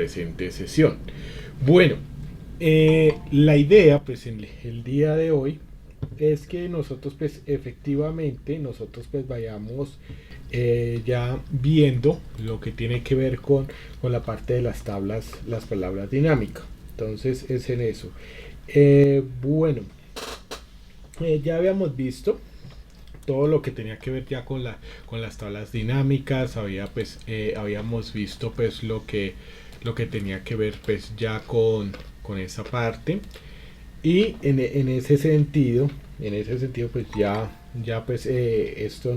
presente sesión. Bueno, la idea pues en el día de hoy es que nosotros pues efectivamente nosotros pues vayamos ya viendo lo que tiene que ver con la parte de las tablas, las palabras dinámicas. Entonces es en eso. Bueno, ya habíamos visto todo lo que tenía que ver ya con las tablas dinámicas. Habíamos visto pues lo que tenía que ver pues ya con esa parte. Y en ese sentido pues ya pues esto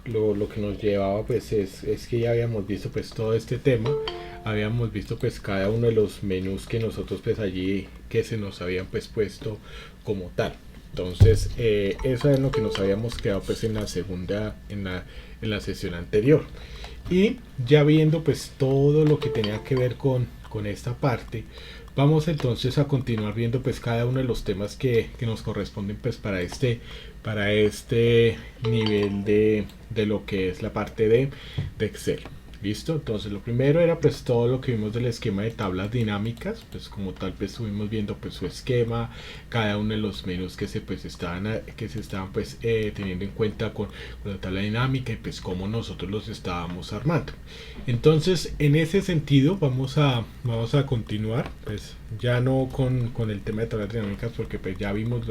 lo que nos llevaba pues es que ya habíamos visto pues todo este tema. Habíamos visto pues cada uno de los menús que nosotros pues allí que se nos habían pues puesto como tal. Entonces eso es lo que nos habíamos quedado pues en la segunda, en la sesión anterior. Y ya viendo pues todo lo que tenía que ver con esta parte, vamos entonces a continuar viendo pues cada uno de los temas que nos corresponden pues para este nivel de lo que es la parte de Excel. ¿Listo? Entonces lo primero era pues todo lo que vimos del esquema de tablas dinámicas, pues como tal pues estuvimos viendo pues su esquema, cada uno de los menús que se estaban pues teniendo en cuenta con la tabla dinámica y pues cómo nosotros los estábamos armando. Entonces en ese sentido vamos a continuar pues ya no con el tema de tablas dinámicas, porque pues ya vimos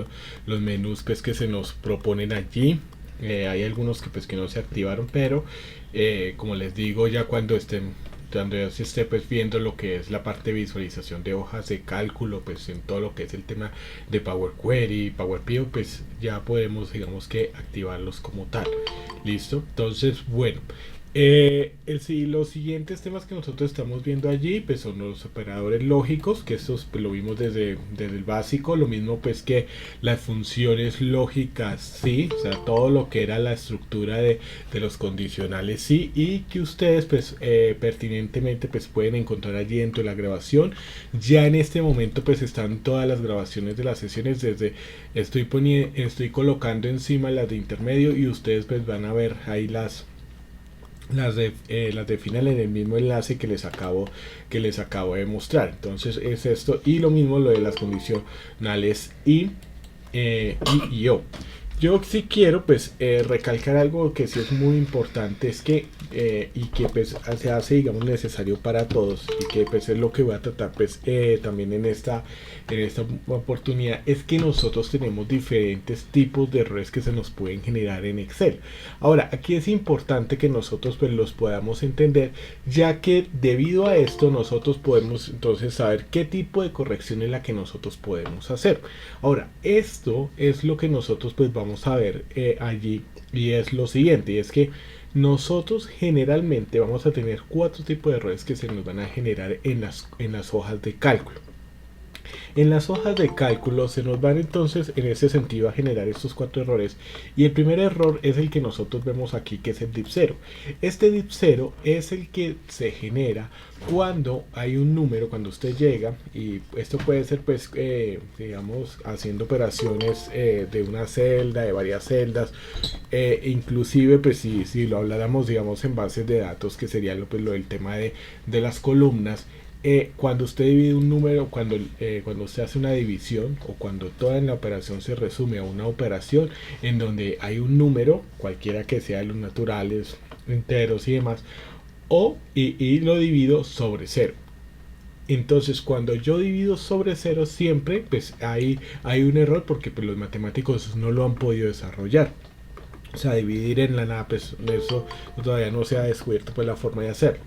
los menús pues que se nos proponen allí. Hay algunos que pues que no se activaron, pero como les digo, ya cuando ya se esté pues viendo lo que es la parte de visualización de hojas de cálculo, pues en todo lo que es el tema de Power Query, Power BI, pues ya podemos digamos que activarlos como tal. Listo. Entonces bueno, los siguientes temas que nosotros estamos viendo allí pues son los operadores lógicos, que estos pues, lo vimos desde el básico. Lo mismo pues que las funciones lógicas, sí, o sea, todo lo que era la estructura de los condicionales, sí, y que ustedes pues pertinentemente pues pueden encontrar allí dentro de la grabación. Ya en este momento pues están todas las grabaciones de las sesiones, estoy colocando encima las de intermedio, y ustedes pues van a ver ahí las definen en el mismo enlace que les acabo de mostrar. Entonces es esto, y lo mismo lo de las condicionales y yo sí quiero pues recalcar algo que sí es muy importante, es que y que pues se hace digamos necesario para todos, y que pues es lo que voy a tratar pues también en esta oportunidad, es que nosotros tenemos diferentes tipos de errores que se nos pueden generar en Excel. Ahora aquí es importante que nosotros pues los podamos entender, ya que debido a esto nosotros podemos entonces saber qué tipo de corrección es la que nosotros podemos hacer. Ahora esto es lo que nosotros pues vamos a ver allí, y es lo siguiente, y es que nosotros generalmente vamos a tener 4 tipos de errores que se nos van a generar en las hojas de cálculo. En las hojas de cálculo se nos van entonces en ese sentido a generar estos 4 errores, y el primer error es el que nosotros vemos aquí, que es el dip 0. Este dip 0 es el que se genera cuando hay un número, cuando usted llega, y esto puede ser pues digamos haciendo operaciones de una celda, de varias celdas, inclusive pues si lo habláramos digamos en bases de datos, que sería lo del tema de las columnas. Cuando usted divide un número, cuando usted hace una división, o cuando toda la operación se resume a una operación en donde hay un número, cualquiera que sea de los naturales, enteros y demás, y lo divido sobre 0. Entonces cuando yo divido sobre 0 siempre pues hay un error, porque pues, los matemáticos no lo han podido desarrollar. O sea, dividir en la nada, pues eso todavía no se ha descubierto pues la forma de hacerlo.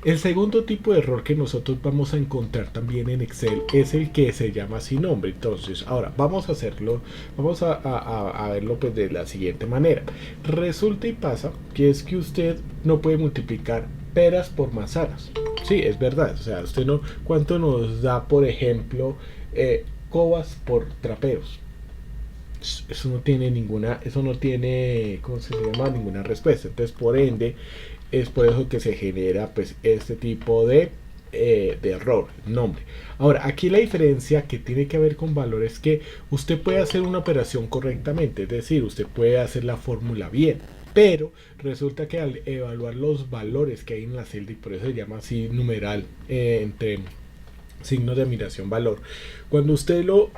El segundo tipo de error que nosotros vamos a encontrar también en Excel es el que se llama sin nombre. Entonces, ahora vamos a hacerlo, vamos a verlo pues de la siguiente manera. Resulta y pasa que es que usted no puede multiplicar peras por manzanas. Sí, es verdad. O sea, usted no, ¿cuánto nos da, por ejemplo, cobas por traperos? Eso no tiene ¿cómo se llama? Ninguna respuesta. Entonces por ende es por eso que se genera pues este tipo de error, nombre. Ahora aquí la diferencia que tiene que ver con valor es que usted puede hacer una operación correctamente, es decir, usted puede hacer la fórmula bien, pero resulta que al evaluar los valores que hay en la celda, y por eso se llama así numeral, entre signos de admiración valor, cuando usted lo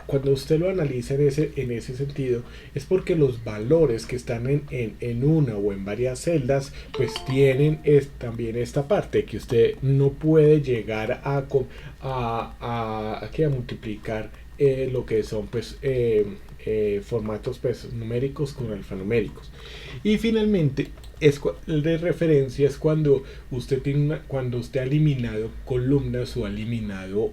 analiza en ese sentido, es porque los valores que están en una o en varias celdas pues tienen también esta parte que usted no puede llegar a multiplicar lo que son pues formatos pues numéricos con alfanuméricos. Y finalmente el de referencia es cuando usted cuando usted ha eliminado columnas o ha eliminado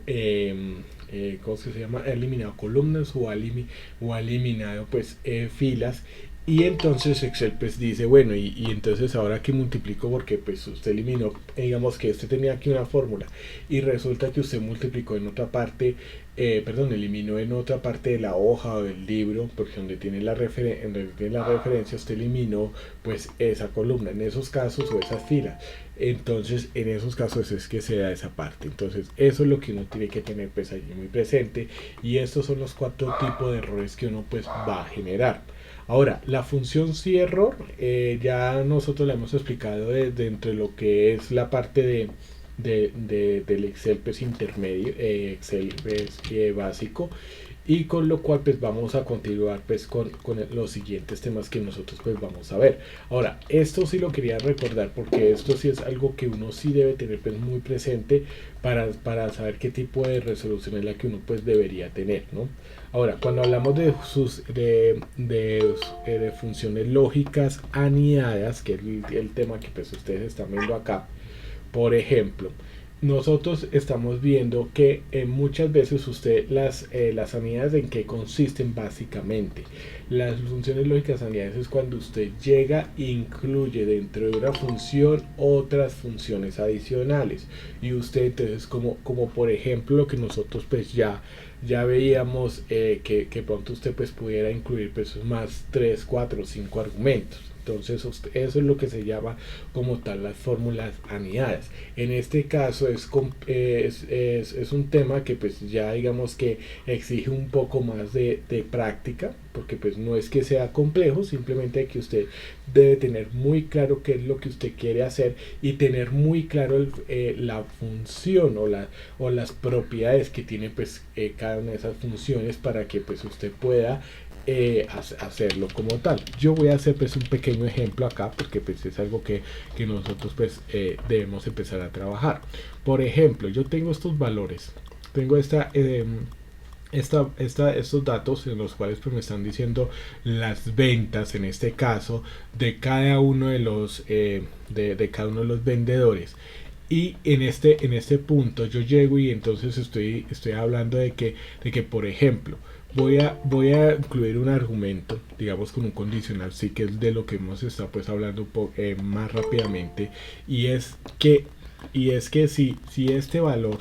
¿cómo se llama? Ha eliminado columnas o ha eliminado pues filas. Y entonces Excel pues dice, bueno, y entonces ahora que multiplico, porque pues usted eliminó, digamos que este tenía aquí una fórmula y resulta que usted multiplicó en otra parte, eliminó en otra parte de la hoja o del libro, porque donde tiene la referencia, usted eliminó pues esa columna, en esos casos o esas filas. Entonces en esos casos es que se da esa parte. Entonces eso es lo que uno tiene que tener pues allí muy presente, y estos son los 4 tipos de errores que uno pues va a generar. Ahora, la función sí error, ya nosotros la hemos explicado entre lo que es la parte del Excel pues intermedio, Excel pues, básico, y con lo cual pues vamos a continuar pues con los siguientes temas que nosotros pues vamos a ver. Ahora, esto sí lo quería recordar porque esto sí es algo que uno sí debe tener pues muy presente para saber qué tipo de resolución es la que uno pues debería tener, ¿no? Ahora, cuando hablamos de funciones lógicas anidadas, que es el tema que pues ustedes están viendo acá, por ejemplo, nosotros estamos viendo que muchas veces las anidadas, ¿en qué consisten básicamente? Las funciones lógicas anidadas es cuando usted llega e incluye dentro de una función otras funciones adicionales, y usted entonces como por ejemplo lo que nosotros pues ya veíamos, que pronto usted pues pudiera incluir pues más 3, 4, 5 argumentos. Entonces eso es lo que se llama como tal las fórmulas anidadas. En este caso es un tema que pues ya digamos que exige un poco más de práctica, porque pues no es que sea complejo, simplemente que usted debe tener muy claro qué es lo que usted quiere hacer y tener muy claro la función o las propiedades que tiene pues cada una de esas funciones para que pues usted pueda hacerlo como tal. Yo voy a hacer pues un pequeño ejemplo acá porque pues es algo que nosotros pues debemos empezar a trabajar. Por ejemplo, yo tengo estos valores, tengo estos datos en los cuales pues me están diciendo las ventas en este caso de cada uno de los de cada uno de los vendedores. Y en este punto yo llego y entonces estoy hablando de que por ejemplo voy a incluir un argumento, digamos con un condicional, sí, que es de lo que hemos estado pues hablando más rápidamente, y es que si este valor,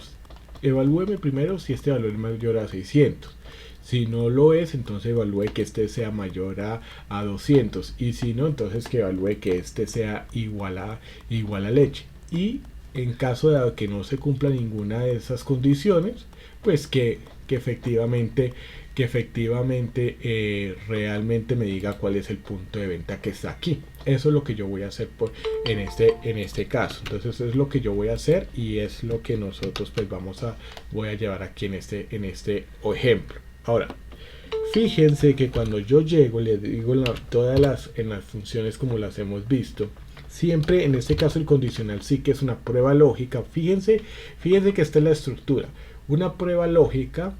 evalúeme primero si este valor es mayor a 600. Si no lo es, entonces evalúe que este sea mayor a 200, y si no, entonces que evalúe que este sea igual a leche. Y en caso de que no se cumpla ninguna de esas condiciones, pues que efectivamente realmente me diga cuál es el punto de venta que está aquí. Eso es lo que yo voy a hacer en este caso. Entonces eso es lo que yo voy a hacer, y es lo que nosotros pues voy a llevar aquí en este ejemplo. Ahora, fíjense que cuando yo llego, les digo en las funciones como las hemos visto, siempre en este caso el condicional sí que es una prueba lógica. Fíjense que esta es la estructura. Una prueba lógica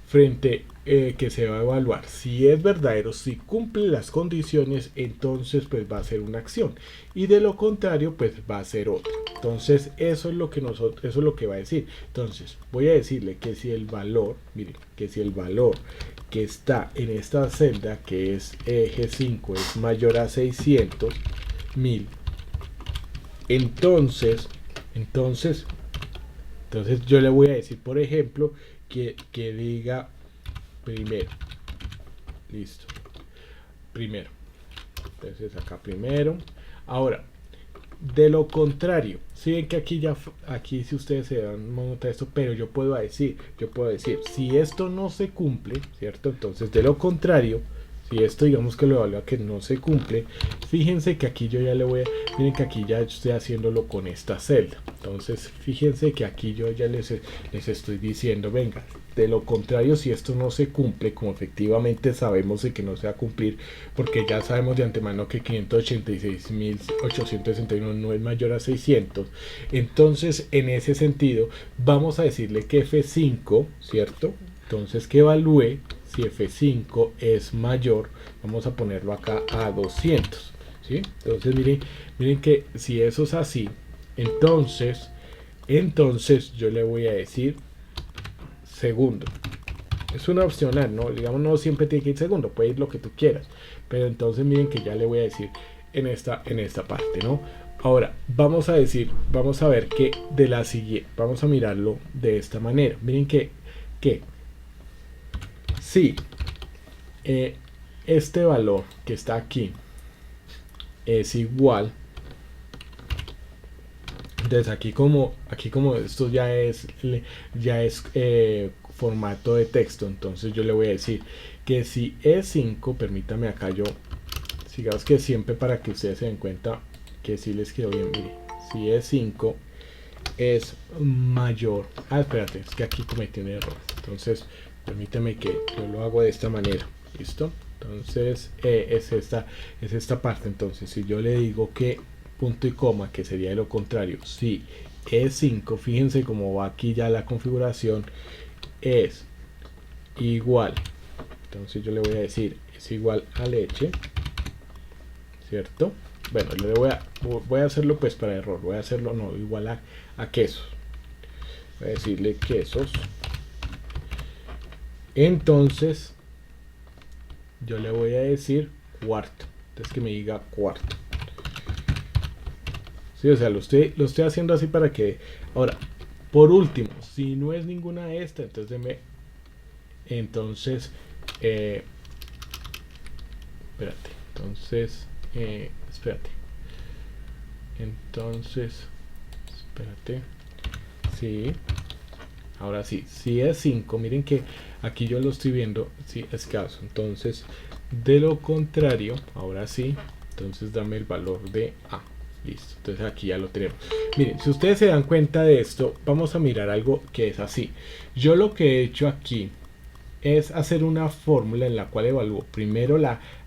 frente que se va a evaluar si es verdadero, si cumple las condiciones, entonces pues va a ser una acción, y de lo contrario pues va a ser otra. Entonces eso es lo que va a decir. Entonces voy a decirle que si el valor, miren, que si el valor que está en esta celda, que es eje 5, es mayor a 600.000, entonces yo le voy a decir, por ejemplo, que diga primero. Listo. Primero. Entonces acá primero. Ahora, de lo contrario, si ven que aquí si ustedes se dan cuenta de esto, pero yo puedo decir, si esto no se cumple, ¿cierto? Entonces de lo contrario, si esto digamos que lo evalúa que no se cumple, fíjense que aquí yo ya le voy a, miren que aquí ya estoy haciéndolo con esta celda. Entonces fíjense que aquí yo ya les estoy diciendo, venga, de lo contrario, si esto no se cumple, como efectivamente sabemos de que no se va a cumplir, porque ya sabemos de antemano que 586.861 no es mayor a 600, entonces en ese sentido vamos a decirle que F5, ¿cierto? Entonces que evalúe si F5 es mayor, vamos a ponerlo acá a 200, ¿sí? Entonces miren que si eso es así, entonces yo le voy a decir segundo. Es una opcional, ¿no? Digamos, no siempre tiene que ir segundo, puede ir lo que tú quieras. Pero entonces miren que ya le voy a decir en esta parte, ¿no? Ahora, vamos a ver que de la siguiente, vamos a mirarlo de esta manera. Miren que si este valor que está aquí es igual, entonces aquí como esto ya es formato de texto, entonces yo le voy a decir que si E5, permítame acá yo, sigamos que siempre para que ustedes se den cuenta que si les quedó bien, mire, si E5 es mayor, espérate, es que aquí cometí un error, entonces permítame que yo lo hago de esta manera, listo, entonces es esta parte, entonces si yo le digo que punto y coma, que sería lo contrario, si E5, fíjense cómo va aquí ya la configuración, es igual, entonces yo le voy a decir es igual a leche, ¿cierto? Bueno, voy a hacerlo pues para error, voy a hacerlo no igual a quesos, voy a decirle quesos, entonces yo le voy a decir cuarto, entonces que me diga cuarto. Sí, o sea, lo estoy haciendo así para que... Ahora, por último, si no es ninguna de estas, entonces espérate. Sí, ahora sí, si es 5, miren que aquí yo lo estoy viendo, sí, escaso. Entonces, de lo contrario, ahora sí, entonces dame el valor de A. Listo, entonces aquí ya lo tenemos. Miren, si ustedes se dan cuenta de esto, vamos a mirar algo que es así. Yo lo que he hecho aquí es hacer una fórmula en la cual evalúo primero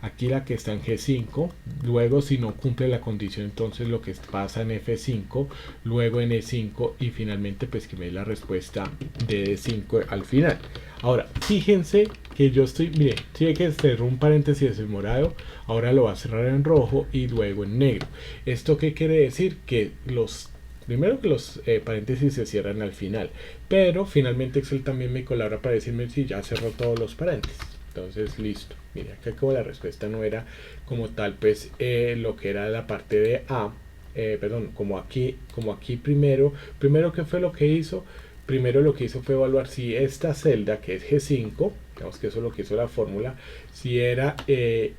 aquí la que está en G5, luego si no cumple la condición entonces lo que pasa en F5, luego en E5 y finalmente pues que me dé la respuesta de D5 al final. Ahora fíjense que yo estoy, miren, tiene que cerrar un paréntesis en morado, ahora lo va a cerrar en rojo y luego en negro. ¿Esto qué quiere decir? Que primero que los paréntesis se cierran al final, pero finalmente Excel también me colabora para decirme si ya cerró todos los paréntesis. Entonces listo, mira acá como la respuesta no era como tal pues lo que era la parte de A, como aquí primero ¿qué fue lo que hizo? Primero lo que hizo fue evaluar si esta celda que es G5, digamos que eso es lo que hizo la fórmula, si era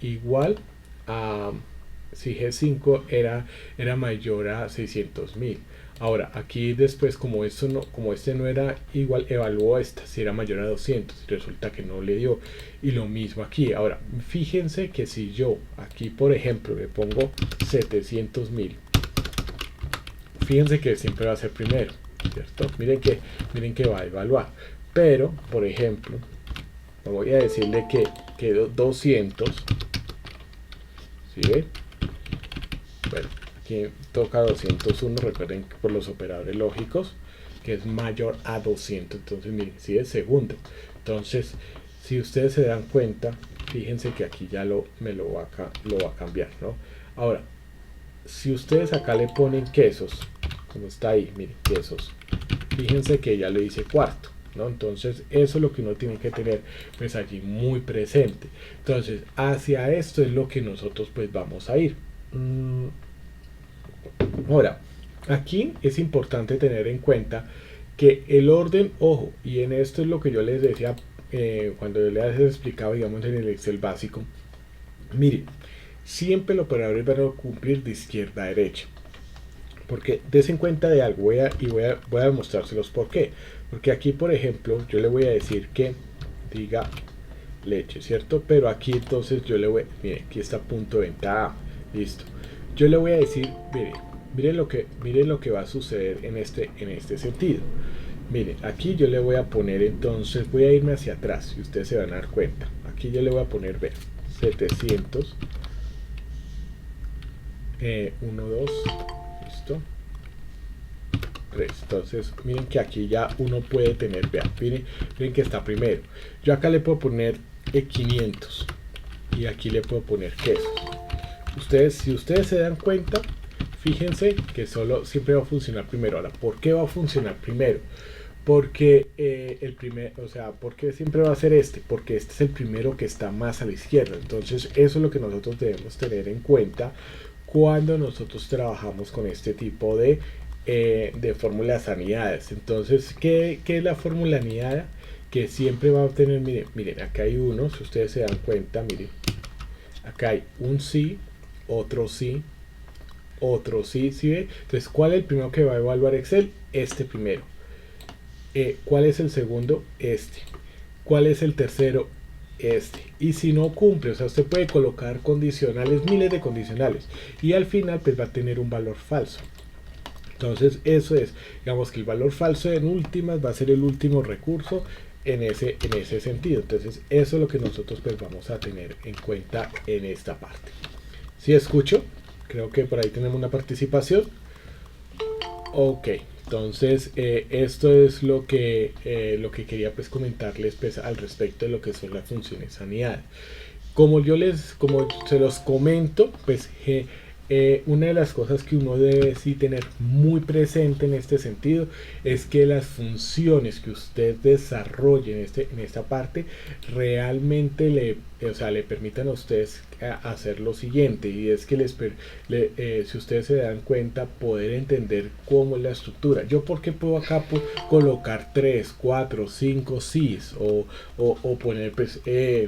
igual a, si G5 era mayor a 600.000. Ahora aquí después como este no era igual, evaluó esta si era mayor a 200 y resulta que no le dio, y lo mismo aquí. Ahora fíjense que si yo aquí por ejemplo le pongo 700.000, fíjense que siempre va a ser primero, ¿cierto? Miren que va a evaluar, pero por ejemplo voy a decirle que quedó 200, ¿sí ven? Bueno, aquí toca 201, recuerden que por los operadores lógicos que es mayor a 200, entonces miren, si es segundo, entonces si ustedes se dan cuenta, fíjense que aquí ya me lo va a cambiar, ¿no? Ahora, si ustedes acá le ponen quesos, como está ahí, miren, quesos, fíjense que ya le dice cuarto, ¿no? Entonces eso es lo que uno tiene que tener pues allí muy presente. Entonces hacia esto es lo que nosotros pues vamos a ir. Ahora, aquí es importante tener en cuenta que el orden, ojo, y en esto es lo que yo les decía cuando yo les explicaba, digamos, en el Excel básico. Miren, siempre el operador va a cumplir de izquierda a derecha. Porque des en cuenta de algo, voy a mostrárselos por qué. Porque aquí, por ejemplo, yo le voy a decir que diga leche, ¿cierto? Pero aquí entonces yo le voy, mire, aquí está punto de venta A, listo. Yo le voy a decir, mire lo que va a suceder en este sentido. Mire, aquí yo le voy a poner entonces, voy a irme hacia atrás y ustedes se van a dar cuenta. Aquí yo le voy a poner, vean, 700, 1, 2, listo, 3. Entonces, miren que aquí ya uno puede tener, vean, miren que está primero. Yo acá le puedo poner 500 y aquí le puedo poner quesos. Si ustedes se dan cuenta, fíjense que solo siempre va a funcionar primero. Ahora, ¿por qué va a funcionar primero? Porque porque siempre va a ser porque este es el primero que está más a la izquierda. Entonces, eso es lo que nosotros debemos tener en cuenta cuando nosotros trabajamos con este tipo de fórmulas anidadas. Entonces, ¿qué es la fórmula anidada? Que siempre va a obtener, miren, acá hay uno, si ustedes se dan cuenta, miren, acá hay un sí, otro sí, otro sí, ¿sí ve? Entonces, ¿cuál es el primero que va a evaluar Excel? Este primero. ¿Cuál es el segundo? Este. ¿Cuál es el tercero? Este. Y si no cumple, o sea, usted puede colocar condicionales, miles de condicionales, y al final pues va a tener un valor falso. Entonces eso es, digamos que el valor falso en últimas va a ser el último recurso en ese sentido. Entonces eso es lo que nosotros pues vamos a tener en cuenta en esta parte. ¿Sí escucho? Creo que por ahí tenemos una participación. Ok, entonces esto es lo que quería pues comentarles pues al respecto de lo que son las funciones anidadas. Como se los comento, pues una de las cosas que uno debe sí tener muy presente en este sentido es que las funciones que usted desarrolle en esta parte realmente le permitan a ustedes hacer lo siguiente, y es que si ustedes se dan cuenta, poder entender cómo es la estructura. Yo porque puedo acá colocar 3, 4, 5 sís o poner pues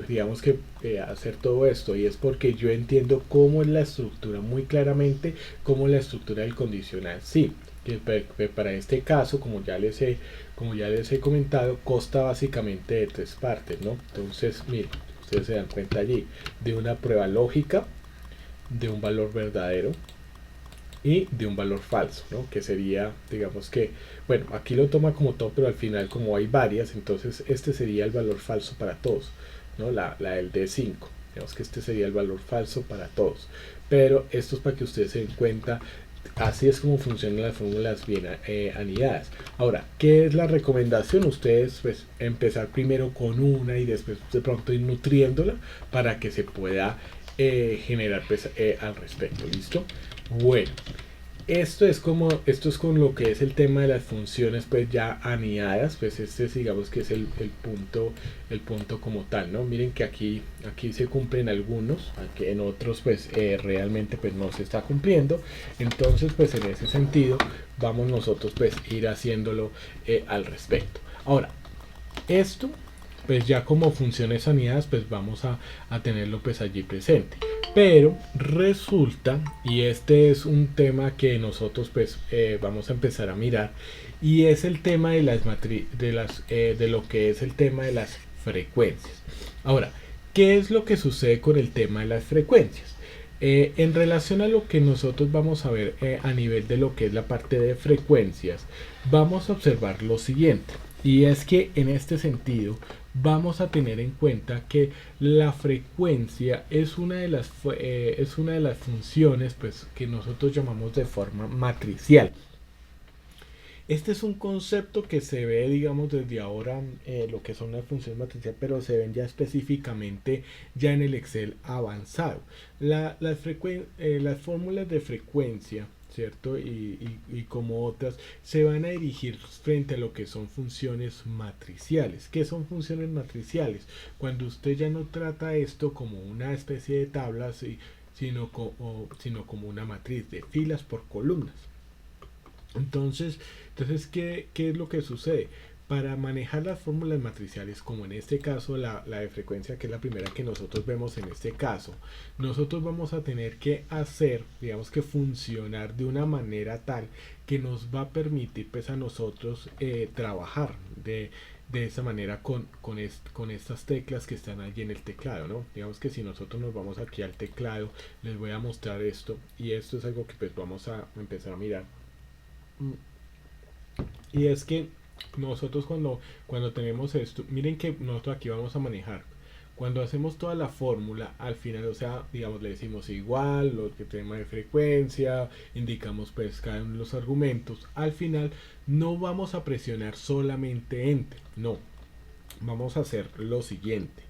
digamos que hacer todo esto, y es porque yo entiendo cómo es la estructura muy claramente, cómo es la estructura del condicional sí, que para este caso, como ya les he comentado, consta básicamente de 3 partes, ¿no? Entonces miren, ustedes se dan cuenta allí de una prueba lógica, de un valor verdadero y de un valor falso, ¿no? Que sería, digamos que, bueno, aquí lo toma como todo, pero al final como hay varias, entonces este sería el valor falso para todos, ¿no? La del D5, digamos que este sería el valor falso para todos, pero esto es para que ustedes se den cuenta. Así es como funcionan las fórmulas bien anidadas. Ahora, ¿qué es la recomendación? Ustedes pues empezar primero con una y después de pronto ir nutriéndola para que se pueda generar pues, al respecto. ¿Listo? Bueno, esto es con lo que es el tema de las funciones pues ya anidadas, pues digamos que es el punto como tal, ¿no? Miren que aquí se cumplen algunos, aquí en otros pues realmente pues no se está cumpliendo. Entonces pues en ese sentido vamos nosotros pues ir haciéndolo al respecto. Ahora, esto pues ya como funciones anidadas pues vamos a tenerlo pues allí presente. Pero resulta, y este es un tema que nosotros pues vamos a empezar a mirar, y es el tema de de lo que es el tema de las frecuencias. Ahora, ¿qué es lo que sucede con el tema de las frecuencias? En relación a lo que nosotros vamos a ver a nivel de lo que es la parte de frecuencias, vamos a observar lo siguiente, y es que en este sentido vamos a tener en cuenta que la frecuencia es una de las funciones pues, que nosotros llamamos de forma matricial. Este es un concepto que se ve, digamos, desde ahora, lo que son las funciones matriciales, pero se ven ya específicamente ya en el Excel avanzado. Las fórmulas de frecuencia, ¿cierto? Y como otras, se van a dirigir frente a lo que son funciones matriciales. ¿Qué son funciones matriciales? Cuando usted ya no trata esto como una especie de tablas, sino como una matriz de filas por columnas. Entonces, ¿qué es lo que sucede? Para manejar las fórmulas matriciales, como en este caso la de frecuencia, que es la primera que nosotros vemos en este caso, nosotros vamos a tener que hacer, digamos que funcionar de una manera tal que nos va a permitir pues a nosotros trabajar de esa manera con estas teclas que están allí en el teclado, ¿no? Digamos que si nosotros nos vamos aquí al teclado, les voy a mostrar esto, y esto es algo que pues vamos a empezar a mirar. Y es que nosotros cuando tenemos esto, miren que nosotros aquí vamos a manejar. Cuando hacemos toda la fórmula, al final, o sea, digamos, le decimos igual, lo que tema de frecuencia, indicamos pues cada uno de los argumentos. Al final no vamos a presionar solamente Enter, no. Vamos a hacer lo siguiente.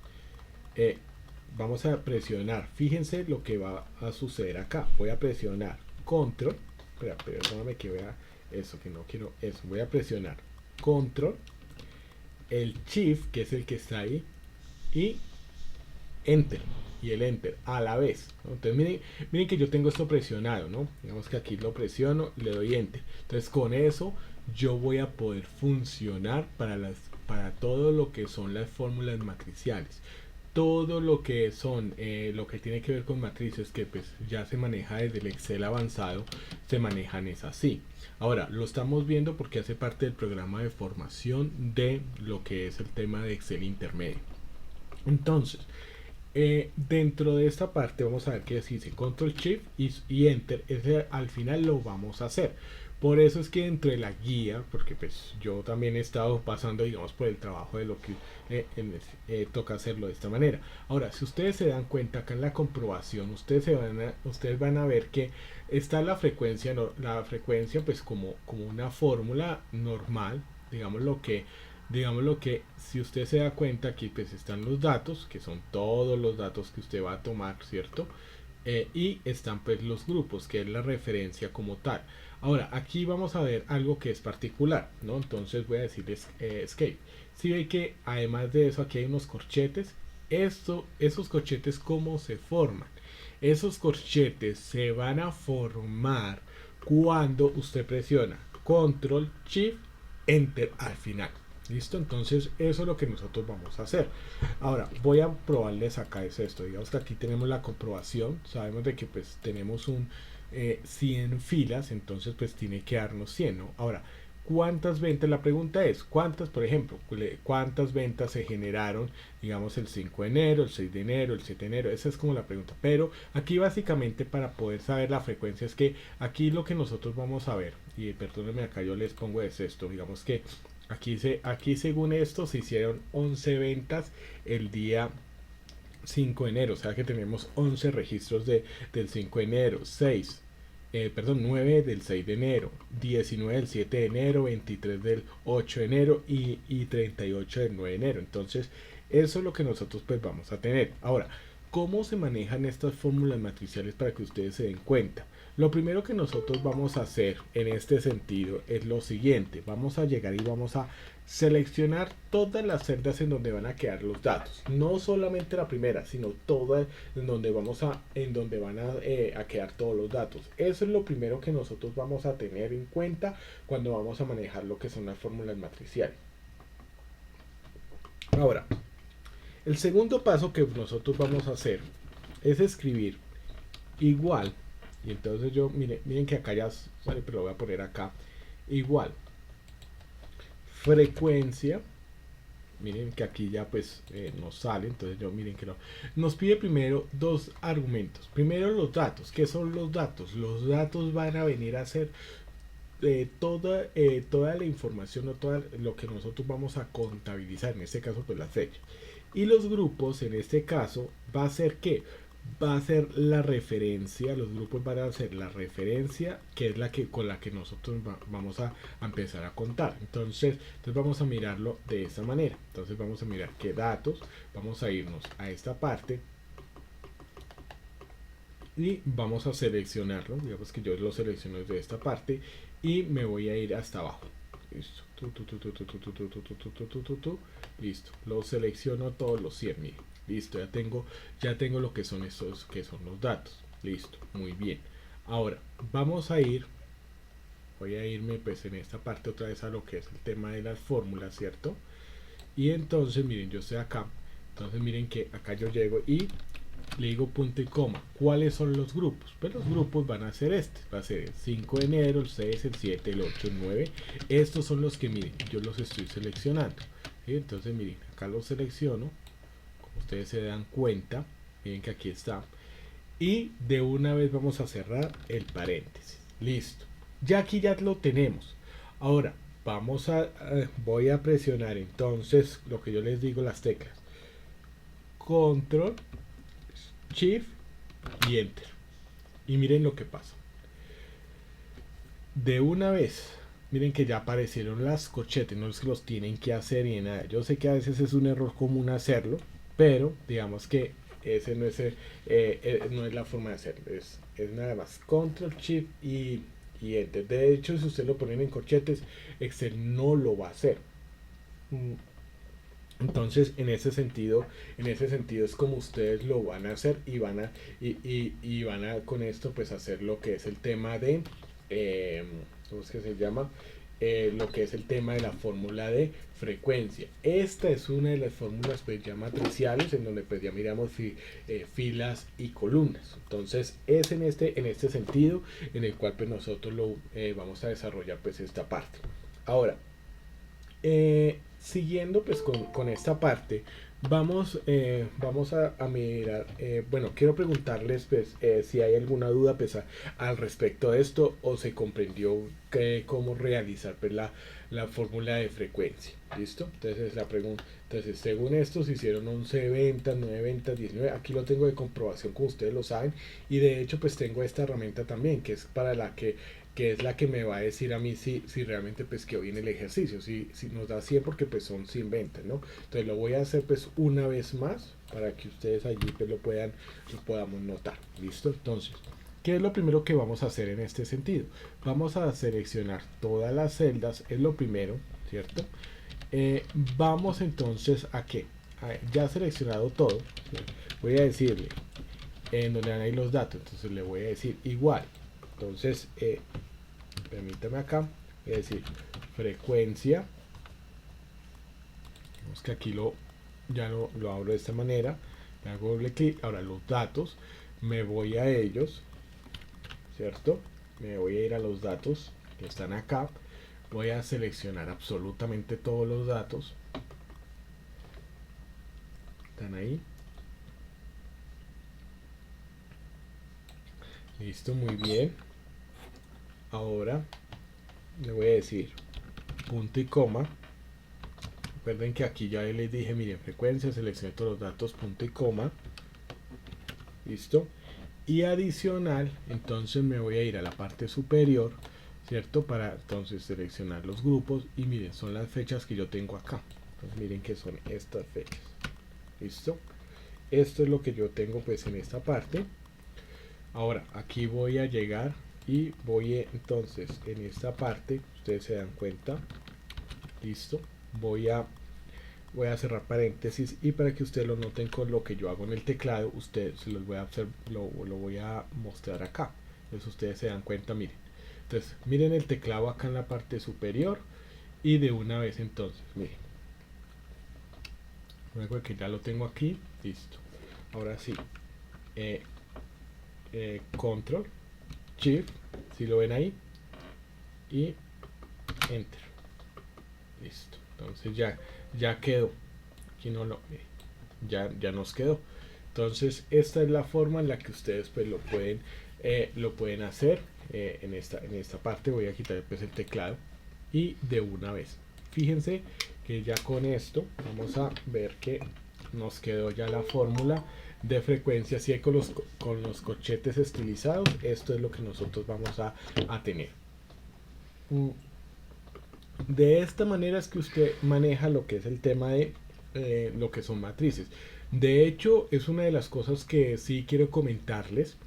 Vamos a presionar, fíjense lo que va a suceder acá. Voy a presionar Control, perdóname que vea eso, que no quiero eso. Voy a presionar Control, el Shift, que es el que está ahí, y Enter, y el Enter a la vez, ¿no? Entonces miren que yo tengo esto presionado, ¿no? Digamos que aquí lo presiono, le doy Enter. Entonces con eso yo voy a poder funcionar para todo lo que son las fórmulas matriciales. Todo lo que son, lo que tiene que ver con matrices, que pues ya se maneja desde el Excel avanzado, se manejan es así. Ahora, lo estamos viendo porque hace parte del programa de formación de lo que es el tema de Excel intermedio. Entonces, dentro de esta parte vamos a ver que dice Control Shift y Enter, ese al final lo vamos a hacer. Por eso es que entre la guía, porque pues yo también he estado pasando, digamos, por el trabajo de lo que toca hacerlo de esta manera. Ahora, si ustedes se dan cuenta acá en la comprobación, ustedes van a ver que está la frecuencia, la frecuencia pues como una fórmula normal, digamos lo que si usted se da cuenta, aquí pues están los datos, que son todos los datos que usted va a tomar, ¿cierto? Y están pues los grupos, que es la referencia como tal. Ahora, aquí vamos a ver algo que es particular, ¿no? Entonces voy a decirles Escape. Si ve que además de eso aquí hay unos corchetes. Esos corchetes, ¿cómo se forman? Esos corchetes se van a formar cuando usted presiona Control, Shift, Enter al final. ¿Listo? Entonces eso es lo que nosotros vamos a hacer. Ahora voy a probarles acá es esto. Digamos que aquí tenemos la comprobación. Sabemos de que pues tenemos un 100 filas, entonces pues tiene que darnos 100, ¿no? Ahora, ¿cuántas ventas? La pregunta es, ¿cuántas, por ejemplo, cuántas ventas se generaron, digamos, el 5 de enero, el 6 de enero, el 7 de enero? Esa es como la pregunta. Pero aquí básicamente para poder saber la frecuencia es que aquí lo que nosotros vamos a ver, y perdónenme acá yo les pongo es esto, digamos que aquí según esto se hicieron 11 ventas el día 5 de enero, o sea que tenemos 11 registros del 5 de enero, 9 del 6 de enero, 19 del 7 de enero, 23 del 8 de enero y 38 del 9 de enero. Entonces, eso es lo que nosotros pues vamos a tener. Ahora, ¿cómo se manejan estas fórmulas matriciales para que ustedes se den cuenta? Lo primero que nosotros vamos a hacer en este sentido es lo siguiente. Vamos a llegar y vamos a seleccionar todas las celdas en donde van a quedar los datos. No solamente la primera, sino todas en donde van a quedar todos los datos. Eso es lo primero que nosotros vamos a tener en cuenta cuando vamos a manejar lo que son las fórmulas matriciales. Ahora, el segundo paso que nosotros vamos a hacer es escribir igual. Y entonces yo, miren que acá ya sale, pero lo voy a poner acá. Igual. Frecuencia. Miren que aquí ya pues nos sale. Entonces yo miren que nos pide primero dos argumentos. Primero los datos. ¿Qué son los datos? Los datos van a venir a ser toda la información o todo lo que nosotros vamos a contabilizar. En este caso pues la fecha. Y los grupos en este caso va a ser ¿qué? Va a ser la referencia, los grupos van a ser la referencia que es con la que nosotros vamos a empezar a contar. Entonces vamos a mirarlo de esta manera. Entonces vamos a mirar qué datos, vamos a irnos a esta parte y vamos a seleccionarlo. Digamos que yo lo selecciono desde esta parte y me voy a ir hasta abajo. Listo. Listo. Lo selecciono todos los 100. Miren. Listo, ya tengo lo que son estos, que son los datos. Listo, muy bien. Ahora, voy a irme pues en esta parte otra vez a lo que es el tema de las fórmulas, ¿cierto? Y entonces, miren, yo estoy acá. Entonces, miren que acá yo llego y le digo punto y coma. ¿Cuáles son los grupos? Pues los grupos van a ser va a ser el 5 de enero, el 6, el 7, el 8, el 9. Estos son los que, miren, yo los estoy seleccionando. ¿Sí? Entonces, miren, acá los selecciono, como ustedes se dan cuenta, miren que aquí está. Y de una vez vamos a cerrar el paréntesis. Listo. Ya aquí ya lo tenemos. Ahora, voy a presionar entonces lo que yo les digo, las teclas. Control, Shift y Enter. Y miren lo que pasa. De una vez, miren que ya aparecieron las corchetes, no es que los tienen que hacer ni nada. Yo sé que a veces es un error común hacerlo, pero digamos que ese no es la forma de hacerlo. Es nada más Control, Shift y Enter. De hecho, si ustedes lo ponen en corchetes, Excel no lo va a hacer. Entonces, en ese sentido es como ustedes lo van a hacer y van a con esto pues hacer lo que es el tema de ¿cómo es que se llama? Lo que es el tema de la fórmula de frecuencia. Esta es una de las fórmulas pues ya matriciales en donde pues ya miramos filas y columnas. Entonces es en este sentido en el cual pues nosotros vamos a desarrollar pues esta parte. Ahora, siguiendo pues con esta parte, vamos a mirar, bueno, quiero preguntarles pues si hay alguna duda pues al respecto de esto o se comprendió cómo realizar pues la fórmula de frecuencia. ¿Listo? Entonces la pregunta, entonces según esto se hicieron 11 ventas, 9 ventas, 19, aquí lo tengo de comprobación como ustedes lo saben, y de hecho pues tengo esta herramienta también que es para la que es la que me va a decir a mí si realmente pues quedó bien el ejercicio, si nos da 100 porque pues son 100 ventas, ¿no? Entonces lo voy a hacer pues una vez más para que ustedes allí pues lo podamos notar. ¿Listo? Entonces, ¿qué es lo primero que vamos a hacer en este sentido? Vamos a seleccionar todas las celdas, es lo primero, ¿cierto? Vamos entonces a qué, ya seleccionado todo, voy a decirle en donde van ahí los datos, entonces le voy a decir igual. Entonces, permítame acá, voy a decir frecuencia. Vemos que aquí ya lo abro de esta manera. Le hago doble clic. Ahora los datos, me voy a ellos, ¿cierto? Me voy a ir a los datos que están acá. Voy a seleccionar absolutamente todos los datos. Están ahí. Listo, muy bien. Ahora le voy a decir punto y coma. Recuerden que aquí ya les dije, miren, frecuencia, seleccioné todos los datos, punto y coma. Listo. Y adicional, entonces me voy a ir a la parte superior, ¿cierto? Para entonces seleccionar los grupos. Y miren, son las fechas que yo tengo acá. Entonces miren que son estas fechas. ¿Listo? Esto es lo que yo tengo pues en esta parte. Ahora, aquí voy a llegar y entonces en esta parte, ustedes se dan cuenta. Listo. Voy a cerrar paréntesis y para que ustedes lo noten con lo que yo hago en el teclado, ustedes se los voy a hacer, lo voy a mostrar acá. Entonces ustedes se dan cuenta, miren. Entonces, miren el teclado acá en la parte superior y de una vez entonces, miren. Luego que ya lo tengo aquí, listo. Ahora sí, control, shift, si lo ven ahí, y enter. Listo. Entonces ya quedó. Aquí no ya nos quedó. Entonces esta es la forma en la que ustedes pues lo pueden hacer. En esta parte voy a quitar pues el teclado y de una vez. Fíjense que ya con esto vamos a ver que nos quedó ya la fórmula de frecuencia, así con los corchetes estilizados. Esto es lo que nosotros vamos a tener. De esta manera es que usted maneja lo que es el tema de lo que son matrices. De hecho, es una de las cosas que sí quiero comentarles,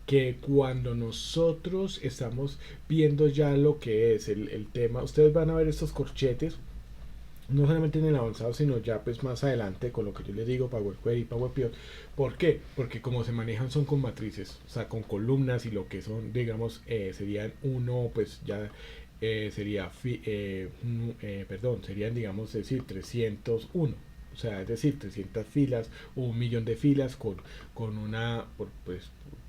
que cuando nosotros estamos viendo ya lo que es el tema, ustedes van a ver estos corchetes, no solamente en el avanzado, sino ya pues más adelante con lo que yo les digo, Power Query y Power Pivot. ¿Por qué? Porque como se manejan son con matrices, o sea, con columnas, y lo que son, digamos, serían uno, pues ya serían, digamos, decir, 301. O sea, es decir, 300 filas o 1 millón de filas con una,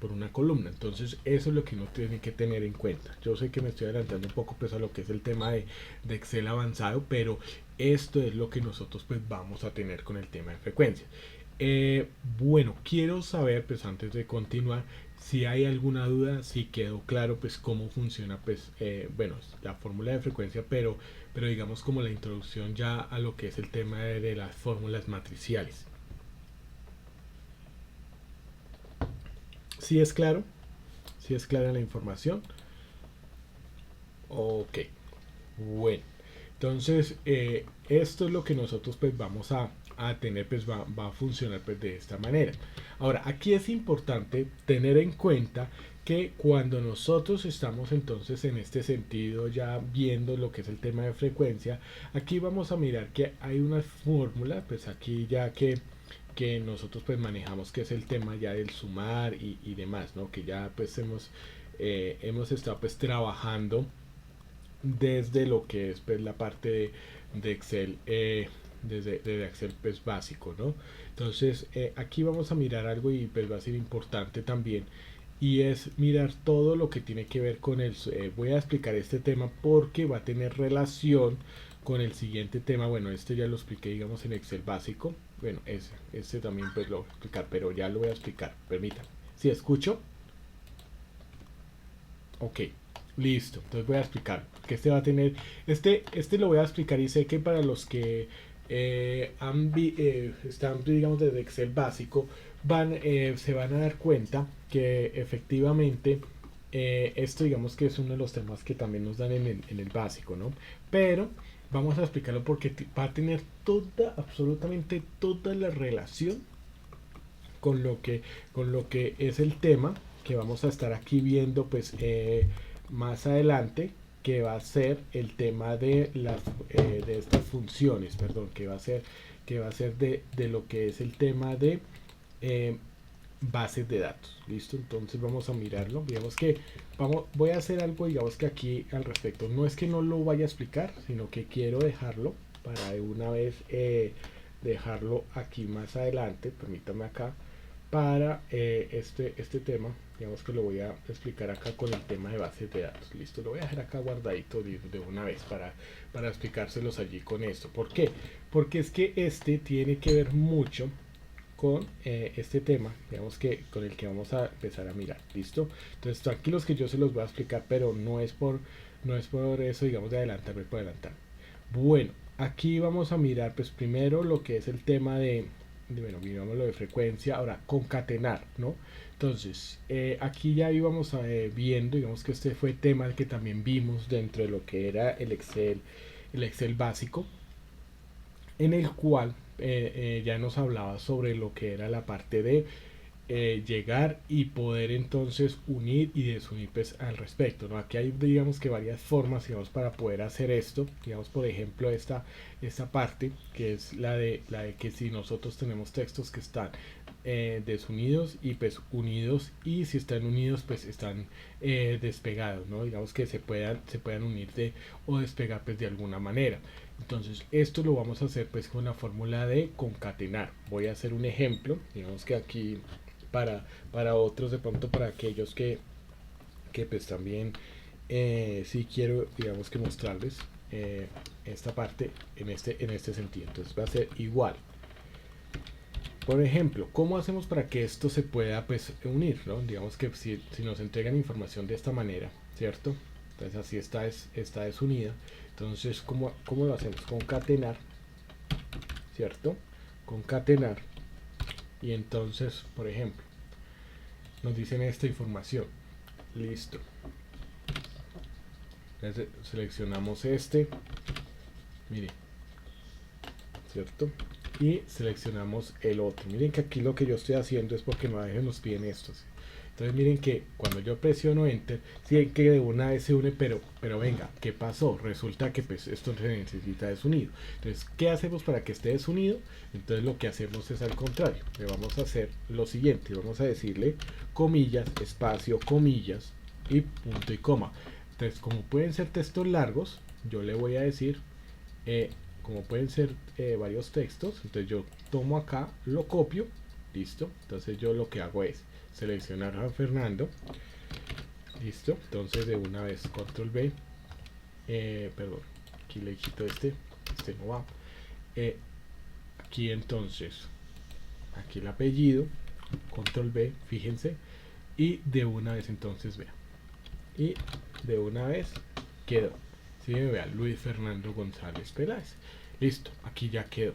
por una columna. Entonces, eso es lo que uno tiene que tener en cuenta. Yo sé que me estoy adelantando un poco pues a lo que es el tema de Excel avanzado, pero esto es lo que nosotros pues vamos a tener con el tema de frecuencia. Bueno, quiero saber pues antes de continuar si hay alguna duda, si quedó claro pues cómo funciona pues bueno, la fórmula de frecuencia, pero digamos como la introducción ya a lo que es el tema de las fórmulas matriciales. ¿Sí es claro? ¿Sí es clara la información? Ok, bueno. Entonces, esto es lo que nosotros pues vamos a tener, pues va a funcionar pues de esta manera. Ahora, aquí es importante tener en cuenta que cuando nosotros estamos entonces en este sentido ya viendo lo que es el tema de frecuencia, aquí vamos a mirar que hay una fórmula, pues aquí ya que nosotros pues manejamos, que es el tema ya del sumar y demás, ¿no? Que ya pues hemos estado pues trabajando desde lo que es pues, la parte de Excel, desde Excel pues, básico, ¿no? Entonces, aquí vamos a mirar algo y pues va a ser importante también, y es mirar todo lo que tiene que ver con el... voy a explicar este tema porque va a tener relación con el siguiente tema. Bueno, este ya lo expliqué, digamos, en Excel básico. Bueno, este también pues lo voy a explicar, pero ya lo voy a explicar, permítanme. ¿Sí escucho? Ok, listo. Entonces voy a explicar que este va a tener, este lo voy a explicar, y sé que para los que están, digamos, desde Excel básico, se van a dar cuenta que efectivamente esto, digamos, que es uno de los temas que también nos dan en el básico, ¿no? Pero vamos a explicarlo porque va a tener toda, absolutamente toda la relación con lo que es el tema que vamos a estar aquí viendo pues más adelante, que va a ser el tema de estas funciones, perdón, que va a ser de lo que es el tema de eh, bases de datos. Listo, entonces vamos a mirarlo. Digamos que voy a hacer algo, digamos que aquí al respecto, no es que no lo vaya a explicar, sino que quiero dejarlo para de una vez dejarlo aquí más adelante. Permítame acá para este tema, digamos que lo voy a explicar acá con el tema de bases de datos. Listo, lo voy a dejar acá guardadito de una vez para explicárselos allí con esto. ¿Por qué? Porque es que este tiene que ver mucho con este tema, digamos que con el que vamos a empezar a mirar. ¿Listo? Entonces tranquilos que yo se los voy a explicar, pero no es por eso, digamos, de adelantarme por adelantar. Bueno, aquí vamos a mirar pues primero lo que es el tema bueno, miramos lo de frecuencia. Ahora, concatenar, ¿no? Entonces, aquí ya íbamos viendo, digamos que este fue tema que también vimos dentro de lo que era el Excel básico, en el cual ya nos hablaba sobre lo que era la parte de llegar y poder entonces unir y desunir pues al respecto, ¿no? Aquí hay, digamos, que varias formas, digamos, para poder hacer esto. Digamos, por ejemplo, esta parte que es la de que si nosotros tenemos textos que están desunidos y pues unidos, y si están unidos pues están despegados, ¿no? Digamos que se puedan unir o despegar pues de alguna manera. Entonces esto lo vamos a hacer pues con la fórmula de concatenar. Voy a hacer un ejemplo, digamos que aquí para otros, de pronto para aquellos que pues también si quiero, digamos, que mostrarles esta parte en este sentido. Entonces va a ser igual. Por ejemplo, ¿cómo hacemos para que esto se pueda pues unir, ¿no? Digamos que si nos entregan información de esta manera, ¿cierto? Entonces así está desunida. Entonces, ¿cómo lo hacemos? Concatenar, ¿cierto? Concatenar. Y entonces, por ejemplo, nos dicen esta información. Listo. Entonces, seleccionamos mire, ¿cierto? Y seleccionamos el otro. Miren que aquí lo que yo estoy haciendo es porque no a veces nos piden estos. Entonces miren que cuando yo presiono enter, sí que de una vez se une, pero venga, ¿qué pasó? Resulta que pues esto se necesita desunido. Entonces, ¿qué hacemos para que esté desunido? Entonces lo que hacemos es al contrario. Le vamos a hacer lo siguiente. Vamos a decirle comillas, espacio, comillas y punto y coma. Entonces, como pueden ser textos largos, yo le voy a decir como pueden ser varios textos, entonces yo tomo acá, lo copio, listo. Entonces yo lo que hago es seleccionar a Fernando, listo. Entonces de una vez control B, perdón, aquí le quito este no va. Aquí entonces, aquí el apellido, control B, fíjense, y de una vez entonces vea, y de una vez quedó. Si me vea, Luis Fernando González Peláez, listo, aquí ya quedó.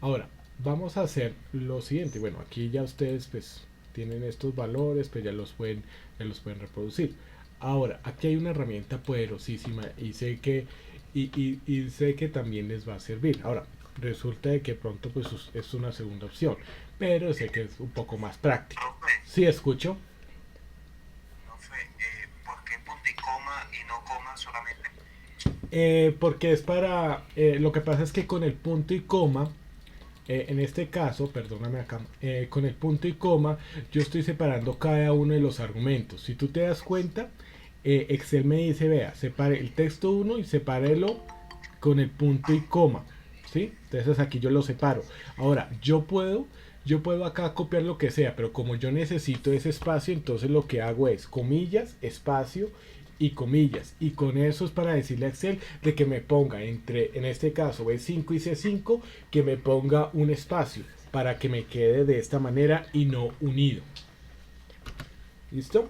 Ahora vamos a hacer lo siguiente. Bueno, aquí ya ustedes pues tienen estos valores, pues ya los pueden reproducir. Ahora aquí hay una herramienta poderosísima y sé que sé que también les va a servir. Ahora resulta de que pronto pues es una segunda opción, pero sé que es un poco más práctico. ¿Sí escucho? ¿Por qué punto y coma y no coma solamente? Porque es para lo que pasa es que con el punto y coma, en este caso, perdóname acá, con el punto y coma yo estoy separando cada uno de los argumentos. Si tú te das cuenta, Excel me dice, vea, separe el texto 1 y sepárelo con el punto y coma, ¿sí? Entonces aquí yo lo separo. Ahora, yo puedo acá copiar lo que sea, pero como yo necesito ese espacio, entonces lo que hago es comillas, espacio y comillas. Y con eso es para decirle a Excel de que me ponga entre, en este caso, B5 y C5, que me ponga un espacio para que me quede de esta manera y no unido. ¿Listo?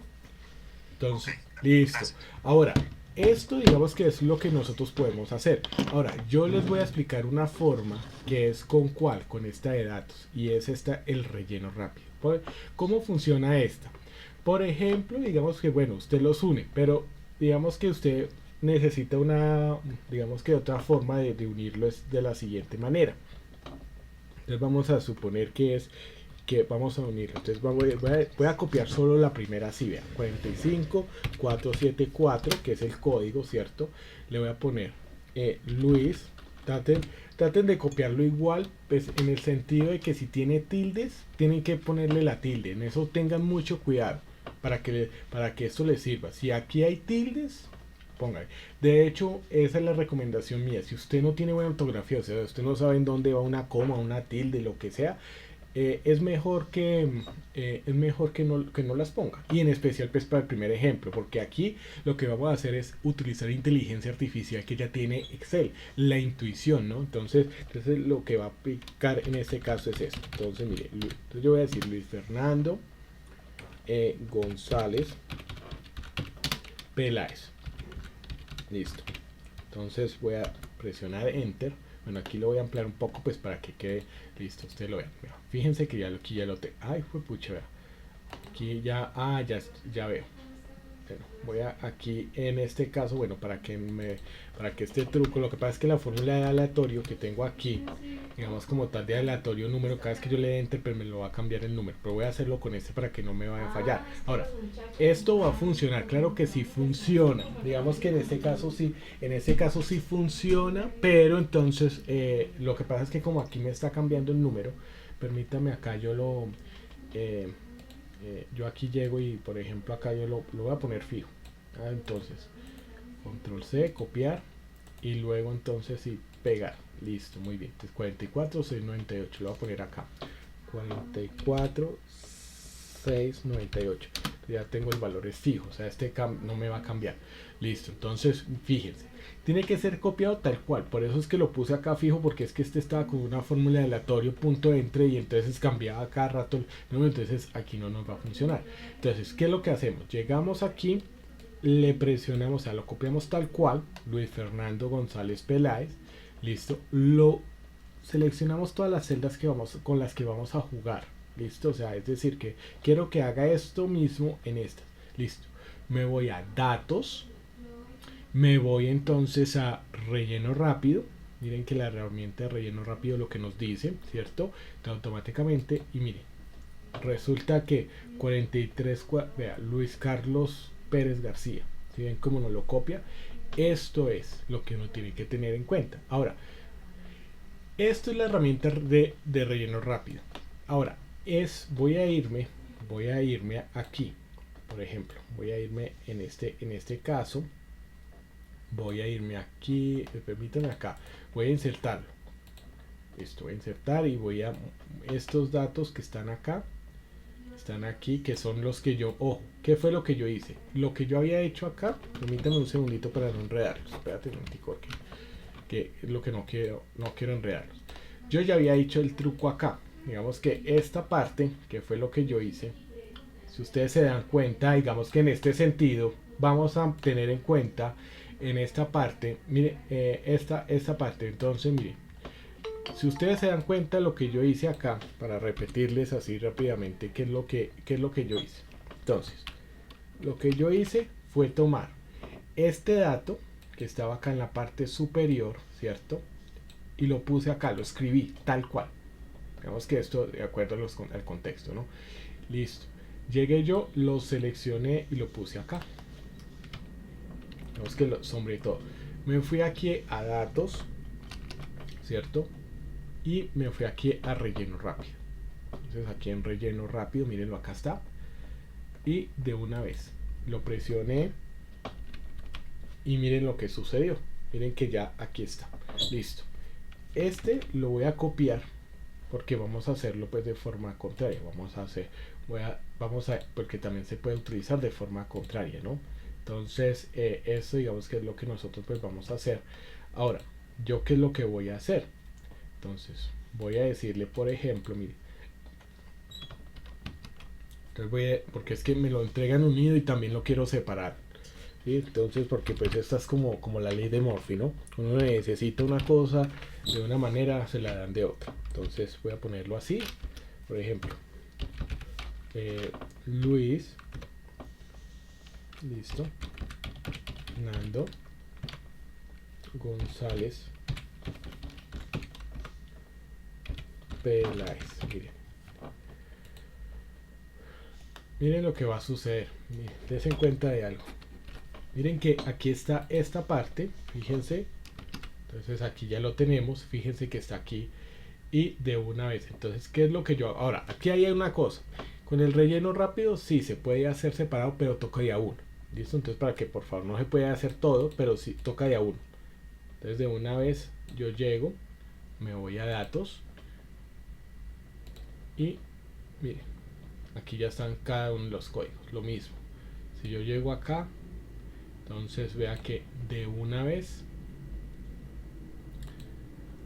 Entonces, listo. Ahora, esto digamos que es lo que nosotros podemos hacer. Ahora, yo les voy a explicar una forma que es con cuál, con esta de datos. Y es esta, el relleno rápido. ¿Cómo funciona esta? Por ejemplo, digamos que, bueno, usted los une, pero digamos que usted necesita una, digamos que otra forma de unirlo es de la siguiente manera. Entonces vamos a suponer que es que vamos a unirlo. Entonces voy a copiar solo la primera, así vean, 45474, que es el código, ¿cierto? Le voy a poner Luis. Traten de copiarlo igual, pues en el sentido de que si tiene tildes, tienen que ponerle la tilde. En eso tengan mucho cuidado para que esto les sirva. Si aquí hay tildes, póngale. De hecho, esa es la recomendación mía. Si usted no tiene buena ortografía, o sea, usted no sabe en dónde va una coma, una tilde, lo que sea, es mejor que no las ponga. Y en especial pues para el primer ejemplo, porque aquí lo que vamos a hacer es utilizar inteligencia artificial que ya tiene Excel, la intuición, ¿no? Entonces lo que va a aplicar en este caso es esto. Entonces mire, entonces yo voy a decir Luis Fernando González Peláez. Listo. Entonces voy a presionar Enter. Bueno, aquí lo voy a ampliar un poco pues para que quede listo. Ustedes lo vean. Fíjense que aquí ya lo tengo. Ay, fue pucha, vea. Aquí ya, ya veo. Bueno, voy a aquí en este caso, bueno, para que este truco, lo que pasa es que la fórmula de aleatorio que tengo aquí, digamos como tal de aleatorio número, cada vez que yo le dé enter, pues me lo va a cambiar el número, pero voy a hacerlo con este para que no me vaya a fallar. Ahora, esto va a funcionar, claro que sí funciona, digamos que en este caso sí funciona, pero entonces lo que pasa es que como aquí me está cambiando el número, permítame acá yo aquí llego y por ejemplo acá yo lo voy a poner fijo. Entonces control C, copiar y luego entonces sí, pegar. Listo, muy bien. Entonces 44698 lo voy a poner acá. 44698. Ya tengo el valor es fijo, o sea, no me va a cambiar. Listo, entonces fíjense, tiene que ser copiado tal cual, por eso es que lo puse acá fijo, porque es que este estaba con una fórmula de aleatorio punto entre y entonces cambiaba cada rato el número, entonces aquí no nos va a funcionar. Entonces, ¿qué es lo que hacemos? Llegamos aquí, le presionamos, o sea, lo copiamos tal cual, Luis Fernando González Peláez, listo, lo seleccionamos todas las celdas con las que vamos a jugar. Listo, o sea, es decir que quiero que haga esto mismo en estas. Listo. Me voy a datos. Me voy entonces a relleno rápido. Miren que la herramienta de relleno rápido lo que nos dice, ¿cierto? Automáticamente. Y miren, resulta que 43, vea, Luis Carlos Pérez García. ¿Sí ven cómo nos lo copia? Esto es lo que uno tiene que tener en cuenta. Ahora, esto es la herramienta de relleno rápido. Ahora, voy a irme aquí, por ejemplo, voy a irme en este caso, voy a irme aquí, permítanme acá, voy a insertarlo, Listo, voy a insertar y voy a estos datos que están acá, están aquí, que son los que yo, ojo, ¿qué fue lo que yo hice? Lo que yo había hecho acá, permítame un segundito para no enredarlos, espérate un momentico aquí, que es lo que no quiero enredarlos. Yo ya había hecho el truco acá, digamos que esta parte, que fue lo que yo hice, si ustedes se dan cuenta, digamos que en este sentido, vamos a tener en cuenta en esta parte, mire, esta parte, entonces mire, si ustedes se dan cuenta lo que yo hice acá, para repetirles así rápidamente qué es lo que yo hice. Entonces, lo que yo hice fue tomar este dato que estaba acá en la parte superior, ¿cierto? Y lo puse acá, lo escribí tal cual. Digamos que esto de acuerdo al contexto, ¿no? Listo. Llegué yo, lo seleccioné y lo puse acá. Digamos que lo sombré todo. Me fui aquí a datos, ¿cierto? Y me fui aquí a relleno rápido. Entonces aquí en relleno rápido, mírenlo, acá está. Y de una vez lo presioné y miren lo que sucedió. Miren que ya aquí está. Listo. Este lo voy a copiar porque vamos a hacerlo pues de forma contraria. Vamos a porque también se puede utilizar de forma contraria, ¿no? Entonces eso digamos que es lo que nosotros pues vamos a hacer. Ahora, yo qué es lo que voy a hacer. Entonces voy a decirle, por ejemplo, mire, entonces porque es que me lo entregan unido y también lo quiero separar, ¿sí? Entonces porque pues esta es como la ley de Murphy, ¿no? Uno necesita una cosa de una manera, se la dan de otra. Entonces voy a ponerlo así, por ejemplo, Luis, listo, Nando González Peláez. Miren lo que va a suceder. Miren, dense cuenta de algo. Miren que aquí está esta parte, fíjense. Entonces aquí ya lo tenemos, fíjense que está aquí y de una vez. Entonces, ¿qué es lo que yo hago? Ahora, aquí hay una cosa. Con el relleno rápido sí se puede hacer separado, pero toca de a uno. ¿Listo? Entonces, para que por favor no se puede hacer todo, pero sí toca de a uno. Entonces, de una vez yo llego, me voy a datos y miren, aquí ya están cada uno de los códigos, lo mismo. Si yo llego acá, entonces vea que de una vez,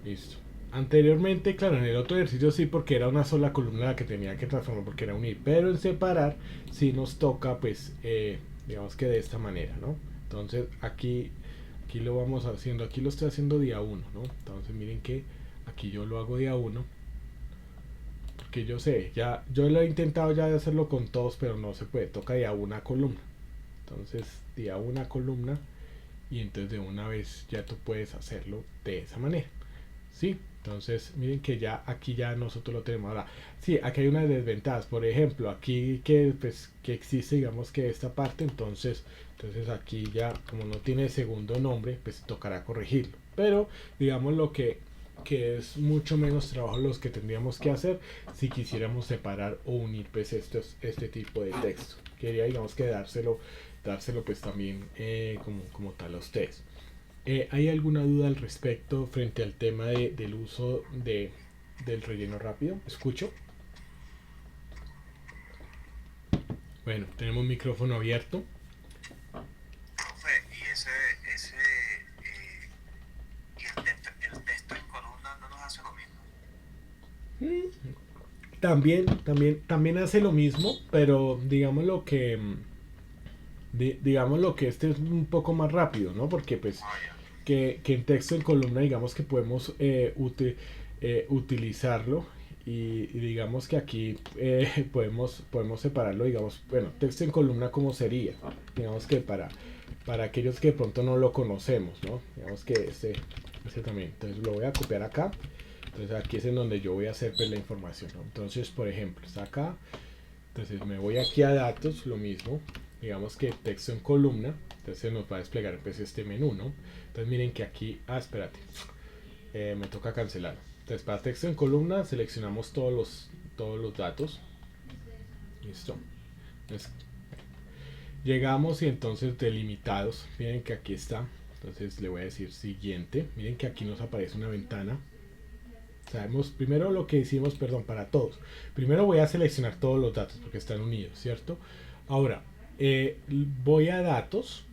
listo. Anteriormente, claro, en el otro ejercicio sí, porque era una sola columna la que tenía que transformar, porque era unir, pero en separar sí nos toca, pues, digamos que de esta manera, ¿no? Entonces aquí lo vamos haciendo, aquí lo estoy haciendo día 1, ¿no? Entonces miren que aquí yo lo hago día 1, porque yo sé, ya yo lo he intentado ya de hacerlo con todos, pero no se puede, toca día una columna. Entonces día una columna y entonces de una vez ya tú puedes hacerlo de esa manera, ¿sí? Entonces miren que ya aquí ya nosotros lo tenemos. Ahora sí, aquí hay unas desventajas, por ejemplo aquí que pues que existe, digamos que esta parte, entonces aquí ya como no tiene segundo nombre pues tocará corregirlo, pero digamos lo que es mucho menos trabajo los que tendríamos que hacer si quisiéramos separar o unir pues este tipo de texto. Quería digamos que dárselo pues también como tal a ustedes. ¿Hay alguna duda al respecto frente al tema del uso del relleno rápido? ¿Escucho? Bueno, tenemos micrófono abierto. Profe, y el texto en columna no nos hace lo mismo. También hace lo mismo, pero digamos lo que este es un poco más rápido, ¿no? Porque pues Ya. que en texto en columna digamos que podemos utilizarlo y digamos que aquí podemos separarlo, digamos, bueno, texto en columna como sería, digamos que para aquellos que de pronto no lo conocemos, ¿no? Digamos que este también, entonces lo voy a copiar acá, entonces aquí es en donde yo voy a hacer pues la información, ¿no? Entonces por ejemplo está acá, entonces me voy aquí a datos, lo mismo, digamos que texto en columna, entonces nos va a desplegar pues este menú, ¿no? Entonces miren que aquí, espérate, me toca cancelar. Entonces para texto en columna seleccionamos todos los datos, listo. Entonces, llegamos y entonces delimitados, miren que aquí está, entonces le voy a decir siguiente, miren que aquí nos aparece una ventana, sabemos primero lo que hicimos, perdón, para todos. Primero voy a seleccionar todos los datos porque están unidos, ¿cierto? Ahora, voy a datos,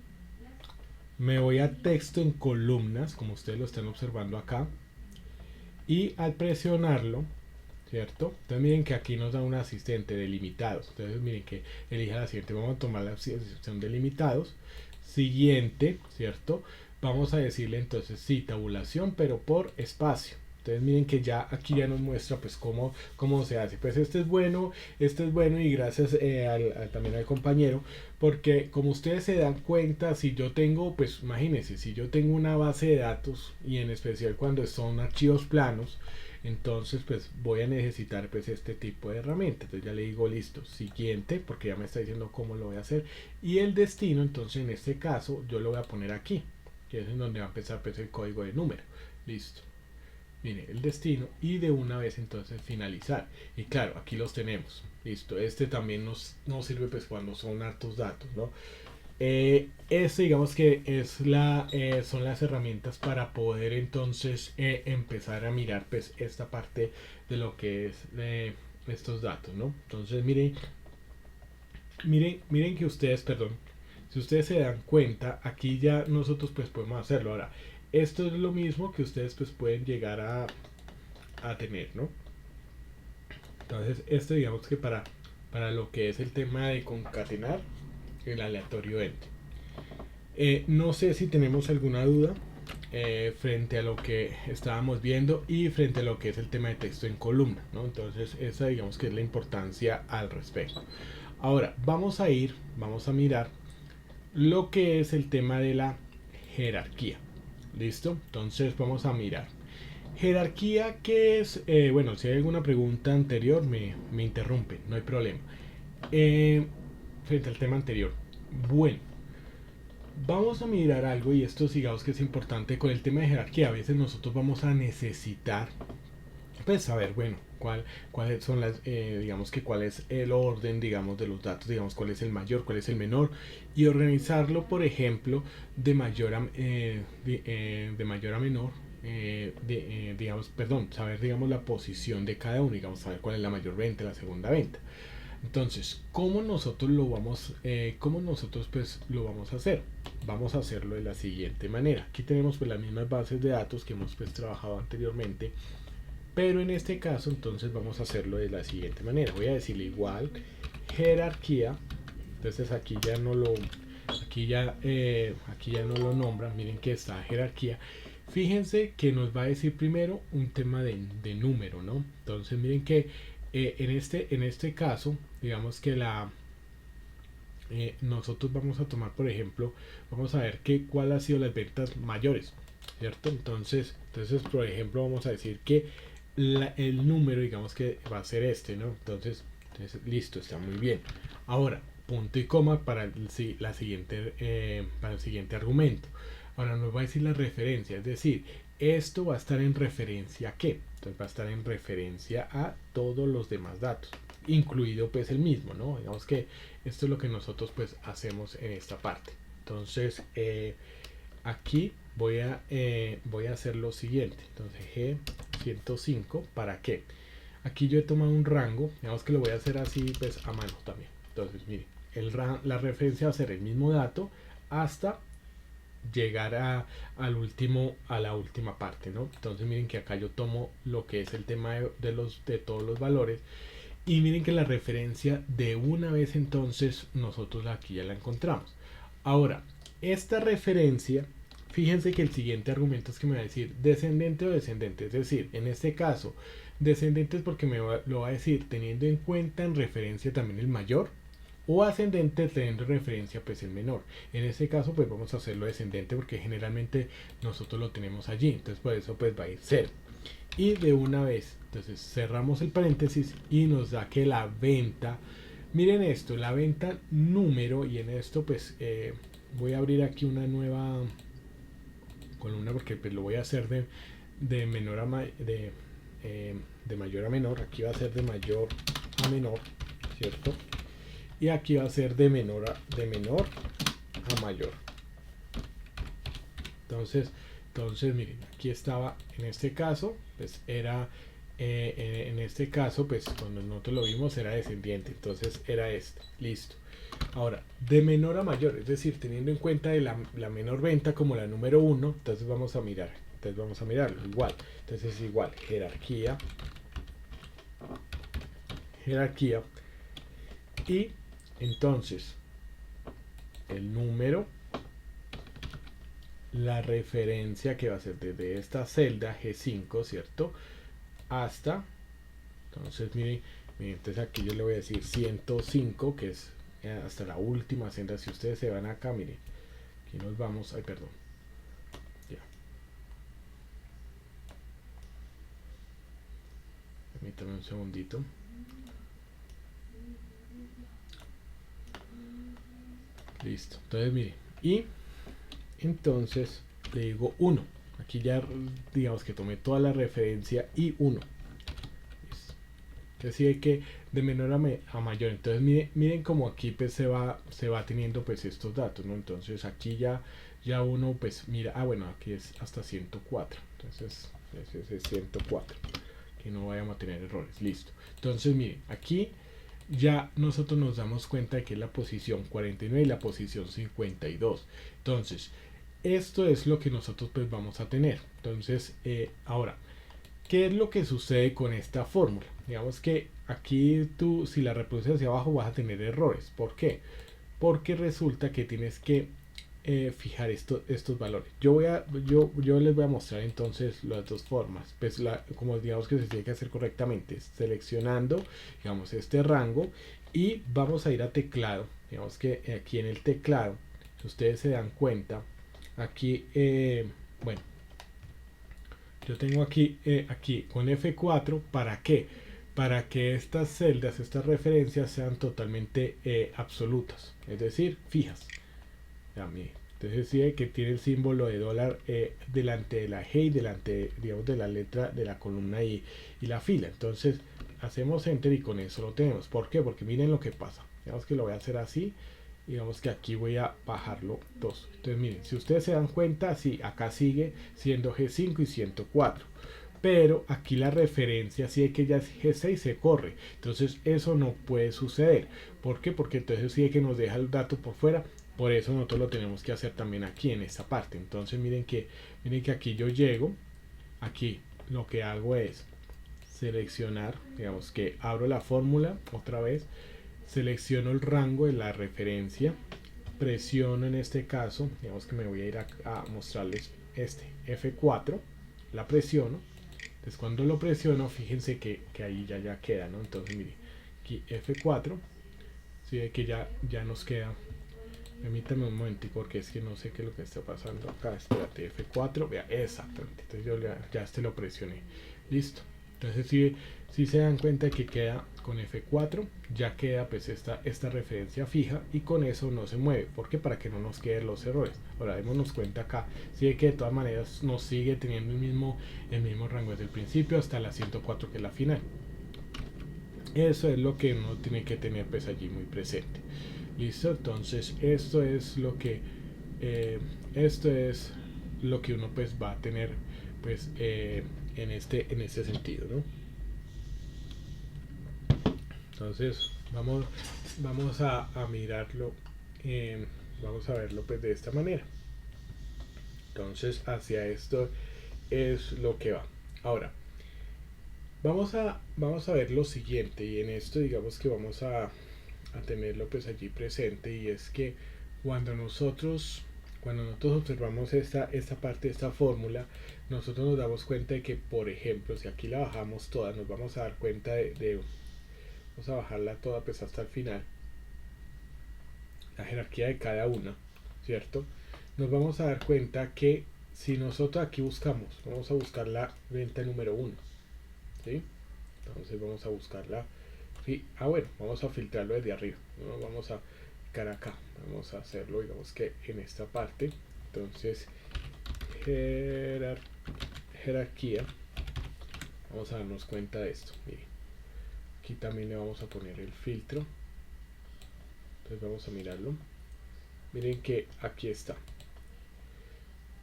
me voy a texto en columnas, como ustedes lo están observando acá, y al presionarlo, ¿cierto? Entonces miren que aquí nos da un asistente delimitados. Entonces miren que elija la siguiente. Vamos a tomar la opción delimitados. Siguiente, ¿cierto? Vamos a decirle entonces sí, tabulación, pero por espacio. Entonces miren que ya aquí ya nos muestra pues cómo se hace. Pues este es bueno y gracias también al compañero, porque como ustedes se dan cuenta, si yo tengo, pues imagínense, si yo tengo una base de datos y en especial cuando son archivos planos, entonces pues voy a necesitar pues este tipo de herramienta. Entonces ya le digo listo, siguiente, porque ya me está diciendo cómo lo voy a hacer, y el destino, entonces en este caso yo lo voy a poner aquí, que es en donde va a empezar pues el código de número. Listo, mire el destino, y de una vez entonces finalizar. Y claro, aquí los tenemos. Listo, este también nos sirve pues cuando son hartos datos, ¿no? Este digamos que es son las herramientas para poder entonces empezar a mirar pues esta parte de lo que es estos datos, ¿no? Entonces miren que ustedes, perdón, si ustedes se dan cuenta, aquí ya nosotros pues podemos hacerlo. Ahora, esto es lo mismo que ustedes pues pueden llegar a tener, ¿no? Entonces esto digamos que para lo que es el tema de concatenar el aleatorio ente. No sé si tenemos alguna duda frente a lo que estábamos viendo y frente a lo que es el tema de texto en columna, ¿no? Entonces esa digamos que es la importancia al respecto. Ahora vamos a mirar lo que es el tema de la jerarquía. ¿Listo? Entonces vamos a mirar jerarquía. ¿Qué es? Bueno, si hay alguna pregunta anterior me interrumpe, no hay problema. Frente al tema anterior, bueno, vamos a mirar algo, y esto digamos que es importante con el tema de jerarquía. A veces nosotros vamos a necesitar pues saber, bueno, cuáles son las, digamos que cuál es el orden, digamos, de los datos, digamos, cuál es el mayor, cuál es el menor, y organizarlo, por ejemplo, de mayor a menor, digamos, perdón, saber, digamos, la posición de cada uno, digamos, saber cuál es la mayor venta, la segunda venta. Entonces, ¿cómo nosotros pues lo vamos a hacer? Vamos a hacerlo de la siguiente manera. Aquí tenemos pues las mismas bases de datos que hemos pues trabajado anteriormente, pero en este caso entonces vamos a hacerlo de la siguiente manera. Voy a decirle igual jerarquía. Entonces aquí ya no lo nombran. Miren que está jerarquía. Fíjense que nos va a decir primero un tema de número, ¿no? Entonces miren que en este caso, digamos que nosotros vamos a tomar, por ejemplo, vamos a ver cuál ha sido las ventas mayores, ¿cierto? Entonces por ejemplo, vamos a decir que el número, digamos que va a ser este, ¿no? Entonces listo, está muy bien. Ahora, punto y coma para el siguiente argumento. Ahora nos va a decir la referencia, es decir, esto va a estar en referencia a qué. Entonces va a estar en referencia a todos los demás datos, incluido pues el mismo, ¿no? Digamos que esto es lo que nosotros pues hacemos en esta parte. Entonces aquí voy a hacer lo siguiente. Entonces G105, ¿para qué? Aquí yo he tomado un rango, digamos que lo voy a hacer así pues a mano también. Entonces miren, la referencia va a ser el mismo dato hasta llegar a la última parte, ¿no? Entonces miren que acá yo tomo lo que es el tema de todos los valores, y miren que la referencia de una vez entonces nosotros aquí ya la encontramos. Ahora, esta referencia, fíjense que el siguiente argumento es que me va a decir descendente o descendente, es decir, en este caso descendente es porque lo va a decir teniendo en cuenta en referencia también el mayor, o ascendente teniendo referencia pues el menor. En este caso pues vamos a hacerlo descendente porque generalmente nosotros lo tenemos allí, entonces por eso pues va a ir 0. Y de una vez entonces cerramos el paréntesis y nos da que la venta, miren esto, la venta número, y en esto pues voy a abrir aquí una nueva columna porque pues lo voy a hacer de menor a de mayor a menor. Aquí va a ser de mayor a menor, ¿cierto? Y aquí va a ser de menor a mayor. Entonces Entonces miren, aquí estaba, en este caso pues era en este caso pues cuando nosotros lo vimos era descendiente, entonces era este, listo. Ahora, de menor a mayor, es decir, teniendo en cuenta de la menor venta como la número uno, entonces vamos a mirar, entonces vamos a mirarlo igual, entonces es igual, jerarquía, y entonces el número, la referencia que va a ser desde esta celda G5, ¿cierto? Hasta, entonces miren, entonces aquí yo le voy a decir 105, que es hasta la última celda. Si ustedes se van acá, miren, aquí nos vamos, ay perdón, ya, permítame un segundito. Listo, entonces miren, y entonces le digo 1, aquí ya digamos que tomé toda la referencia y 1. Así es que de menor a mayor, entonces miren como aquí pues se va teniendo pues estos datos, ¿no? Entonces aquí ya uno pues mira, bueno, aquí es hasta 104, entonces ese es 104, que no vayamos a tener errores, listo. Entonces miren, aquí ya nosotros nos damos cuenta de que es la posición 49 y la posición 52. Entonces esto es lo que nosotros pues vamos a tener. Entonces ahora, ¿qué es lo que sucede con esta fórmula? Digamos que aquí tú, si la reproduces hacia abajo, vas a tener errores. ¿Por qué? Porque resulta que tienes que fijar estos valores. Yo les voy a mostrar entonces las dos formas. Pues como digamos que se tiene que hacer correctamente, seleccionando, digamos, este rango, y vamos a ir a teclado. Digamos que aquí en el teclado, si ustedes se dan cuenta, aquí, bueno, yo tengo aquí con F4, ¿para qué? Para que estas celdas, estas referencias sean totalmente absolutas, es decir, fijas. Entonces sí que tiene el símbolo de dólar delante de la G y delante, digamos, de la letra de la columna y la fila. Entonces hacemos enter y con eso lo tenemos. ¿Por qué? Porque miren lo que pasa. Digamos que lo voy a hacer así. Digamos que aquí voy a bajarlo 2. Entonces miren, si ustedes se dan cuenta, sí, acá sigue siendo G5 y 104. Pero aquí la referencia, si es que ya es G6, se corre. Entonces eso no puede suceder. ¿Por qué? Porque entonces sí que nos deja el dato por fuera. Por eso nosotros lo tenemos que hacer también aquí en esta parte. Entonces miren que aquí yo llego. Aquí lo que hago es seleccionar, digamos que abro la fórmula otra vez, selecciono el rango de la referencia, presiono en este caso, digamos que me voy a ir a mostrarles este F4, la presiono. Entonces cuando lo presiono, fíjense que ahí ya queda, ¿no? Entonces mire, aquí F4, si ve que ya nos queda. Permítame un momento porque es que no sé qué es lo que está pasando acá. Espérate, F4, vea, exactamente. Entonces yo ya este lo presioné. Listo. Entonces si se dan cuenta que queda con F4, ya queda pues esta referencia fija y con eso no se mueve. ¿Por qué? Para que no nos queden los errores. Ahora démonos cuenta acá. Sigue que de todas maneras nos sigue teniendo el mismo rango desde el principio hasta la 104 que es la final. Eso es lo que uno tiene que tener pues allí muy presente. Listo, entonces esto es lo que uno pues va a tener pues en este sentido, ¿no? Entonces vamos a mirarlo, vamos a verlo pues de esta manera. Entonces hacia esto es lo que va. Ahora vamos a ver lo siguiente, y en esto digamos que vamos a tenerlo pues allí presente, y es que cuando nosotros observamos esta parte de esta fórmula, nosotros nos damos cuenta de que, por ejemplo, si aquí la bajamos toda, nos vamos a dar cuenta vamos a bajarla toda pues hasta el final, la jerarquía de cada una, ¿cierto? Nos vamos a dar cuenta que si nosotros aquí buscamos, vamos a buscar la venta número 1, ¿sí? Entonces vamos a buscarla. Bueno, vamos a filtrarlo desde arriba, ¿no? Vamos a picar acá, vamos a hacerlo, digamos que en esta parte. Entonces jerarquía, vamos a darnos cuenta de esto. Miren, aquí también le vamos a poner el filtro. Entonces vamos a mirarlo. Miren que aquí está.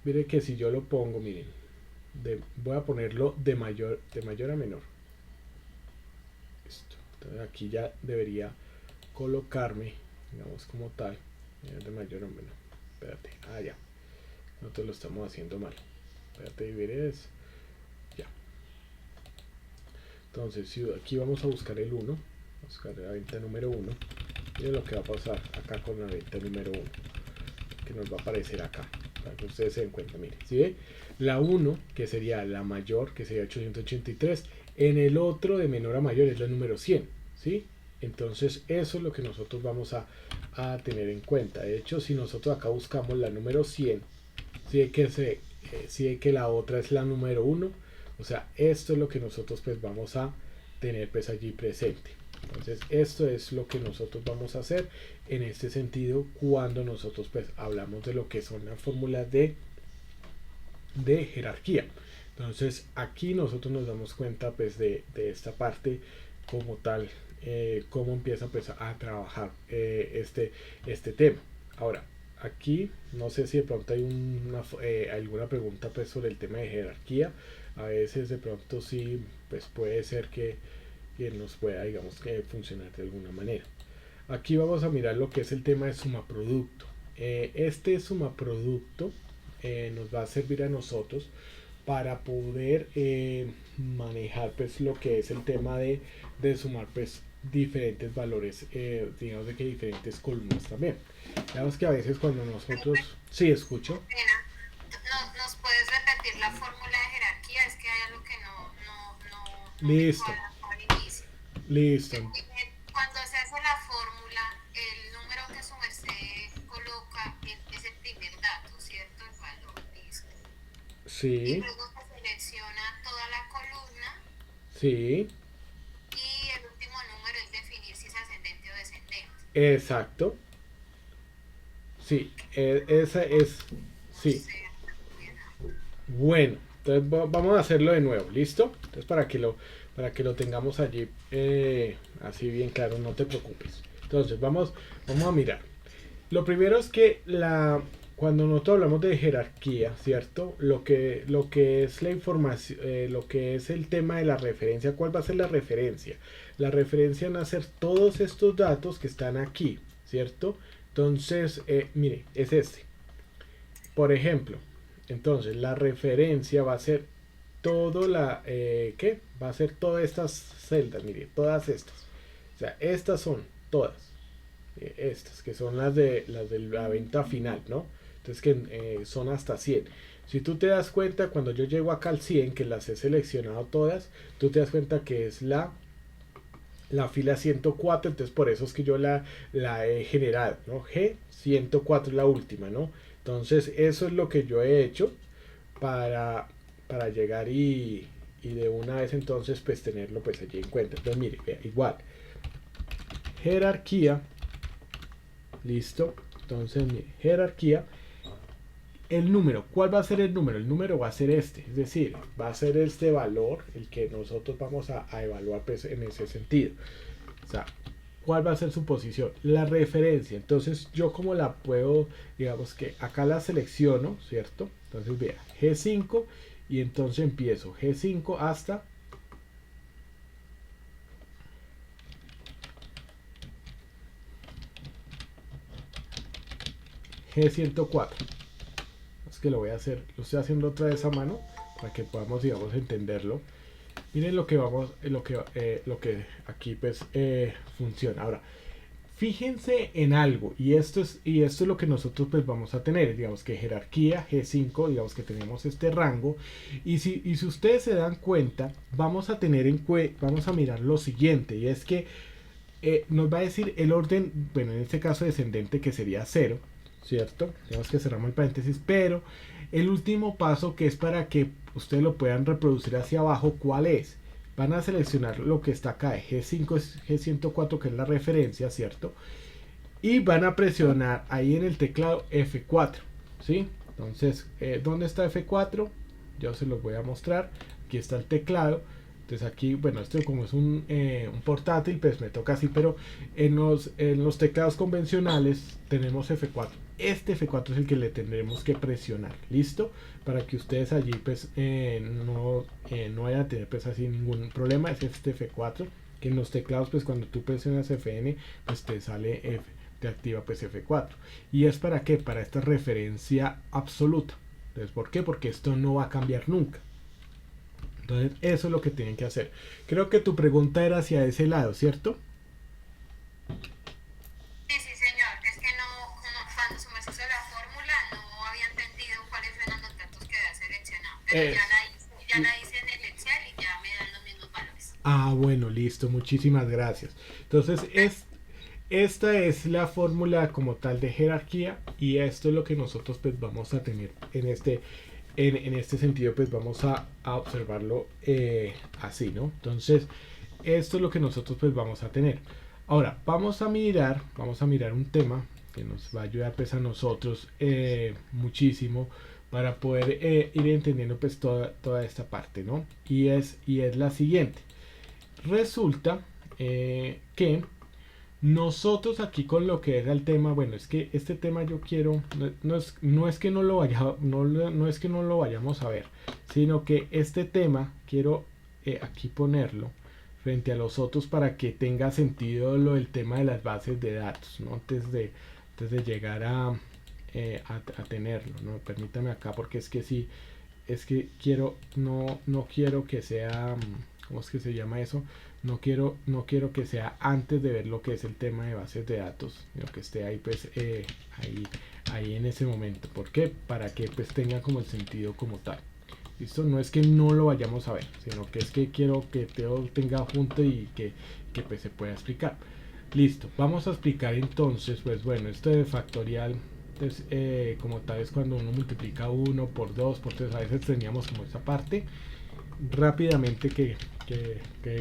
Mire que si yo lo pongo, miren, voy a ponerlo de mayor a menor. Listo. Entonces aquí ya debería colocarme, digamos como tal, de mayor a menor. Espérate, ya. Nosotros lo estamos haciendo mal. Espérate, y verás. Ya. Entonces, si aquí vamos a buscar el 1, buscar la venta número 1. Miren lo que va a pasar acá con la venta número 1, que nos va a aparecer acá, para que ustedes se den cuenta. Miren, ¿sí ve? La 1, que sería la mayor, que sería 883, en el otro de menor a mayor es la número 100, ¿sí? Entonces eso es lo que nosotros vamos a tener en cuenta. De hecho, si nosotros acá buscamos la número 100, si sí que la otra es la número 1, o sea, esto es lo que nosotros pues vamos a tener pues allí presente. Entonces esto es lo que nosotros vamos a hacer en este sentido cuando nosotros pues hablamos de lo que son las fórmulas de jerarquía. Entonces aquí nosotros nos damos cuenta pues de esta parte como tal, cómo empieza pues a trabajar este tema. Ahora, aquí no sé si de pronto hay alguna pregunta pues sobre el tema de jerarquía. A veces de pronto sí pues puede ser que nos pueda, digamos, que funcionar de alguna manera. Aquí vamos a mirar lo que es el tema de suma producto. Este suma producto nos va a servir a nosotros para poder manejar pues lo que es el tema de sumar pues diferentes valores, digamos de que diferentes columnas también. Digamos que a veces cuando nosotros... Sí, escucho. ¿Nos puedes repetir la fórmula de jerarquía? Es que hay algo que no Listo. Listo. Cuando se hace la fórmula, el número que su merced coloca es el primer dato, ¿cierto? El valor, listo. Sí. Y luego se selecciona toda la columna. Sí. Y el último número es definir si es ascendente o descendente. Exacto. Sí, esa es... Sí. Bueno, entonces vamos a hacerlo de nuevo, ¿listo? Entonces para que lo tengamos allí así bien claro, no te preocupes. Entonces vamos a mirar. Lo primero es que cuando nosotros hablamos de jerarquía, ¿cierto? Lo que es la información, lo que es el tema de la referencia, ¿cuál va a ser la referencia? La referencia van a ser todos estos datos que están aquí, ¿cierto? Entonces, mire, es este. Por ejemplo, entonces la referencia va a ser todo ¿qué? Va a ser todas estas celdas, mire, todas estas. O sea, estas son todas. Estas, que son las de la venta final, ¿no? Entonces que son hasta 100. Si tú te das cuenta, cuando yo llego acá al 100, que las he seleccionado todas, tú te das cuenta que es la fila 104, entonces por eso es que yo la he generado, ¿no? G104 es la última, ¿no? Entonces eso es lo que yo he hecho para llegar y de una vez entonces pues tenerlo pues allí en cuenta. Entonces mire, vea, igual jerarquía, listo. Entonces mire, jerarquía, el número, ¿cuál va a ser el número? El número va a ser este, es decir, va a ser este valor el que nosotros vamos a evaluar pues en ese sentido. O sea, ¿cuál va a ser su posición? La referencia. Entonces yo como la puedo, digamos que acá la selecciono, ¿cierto? Entonces vea, G5 y entonces empiezo G5 hasta G104. Es que lo voy a hacer, lo estoy haciendo otra vez a mano para que podamos, digamos, entenderlo. Miren lo que lo que aquí pues funciona. Ahora, fíjense en algo, y esto es lo que nosotros pues vamos a tener, digamos que jerarquía G5, digamos que tenemos este rango, y si ustedes se dan cuenta, vamos a mirar lo siguiente, y es que nos va a decir el orden, bueno, en este caso descendente, que sería 0, ¿cierto? Tenemos que cerramos el paréntesis, pero el último paso, que es para que ustedes lo puedan reproducir hacia abajo, ¿cuál es? Van a seleccionar lo que está acá de G5, G104, que es la referencia, ¿cierto? Y van a presionar ahí en el teclado F4, ¿sí? Entonces, ¿dónde está F4? Yo se los voy a mostrar. Aquí está el teclado. Entonces aquí, bueno, esto como es un portátil, pues me toca así, pero en los teclados convencionales tenemos F4. Este F4 es el que le tendremos que presionar, ¿listo? Para que ustedes allí pues no vayan a tener pues así ningún problema. Es este F4, que en los teclados pues cuando tú presionas Fn pues te sale F, te activa pues F4. ¿Y es para qué? Para esta referencia absoluta. Entonces, ¿por qué? Porque esto no va a cambiar nunca. Entonces, eso es lo que tienen que hacer. Creo que tu pregunta era hacia ese lado, ¿cierto? Sí, sí, señor. Es que no, cuando se me hizo la fórmula no había entendido cuáles eran los datos que había seleccionado. Pero Eh, ya la hice en el Excel y ya me dan los mismos valores. bueno, listo. Muchísimas gracias. Entonces, esta es la fórmula como tal de jerarquía y esto es lo que nosotros pues vamos a tener en este sentido pues vamos a observarlo así, ¿no? Entonces, esto es lo que nosotros pues vamos a tener. Ahora, vamos a mirar un tema que nos va a ayudar pues a nosotros muchísimo para poder ir entendiendo pues toda esta parte, ¿no? Y es la siguiente. Resulta que nosotros aquí con lo que era el tema, bueno, es que este tema yo quiero, no es que no lo no es que no lo vayamos a ver, sino que este tema quiero aquí ponerlo frente a los otros para que tenga sentido lo del tema de las bases de datos, ¿no? Antes de llegar a tenerlo, ¿no? Permítame acá porque es que sí, es que quiero, no quiero que sea, ¿cómo es que se llama eso? No quiero que sea antes de ver lo que es el tema de bases de datos, sino que esté ahí pues ahí en ese momento. ¿Por qué? Para que pues tenga como el sentido como tal. ¿Listo? No es que no lo vayamos a ver, sino que es que quiero que todo tenga junto y que pues se pueda explicar. Listo, vamos a explicar entonces, pues bueno, esto de factorial, pues, como tal es cuando uno multiplica 1 por 2, por 3, a veces teníamos como esa parte rápidamente que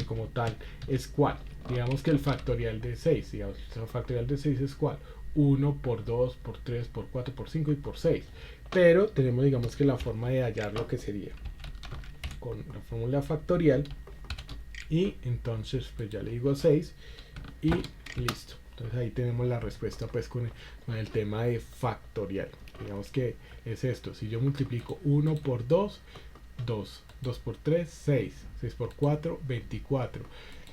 como tal es cuál. Digamos que el factorial de 6, digamos, el factorial de 6 es cuál. 1 por 2, por 3, por 4, por 5 y por 6. Pero tenemos digamos que la forma de hallar lo que sería con la fórmula factorial y entonces pues ya le digo 6 y listo. Entonces ahí tenemos la respuesta pues con el tema de factorial. Digamos que es esto. Si yo multiplico 1 por 2, 2 por 3, 6 por 4, 24.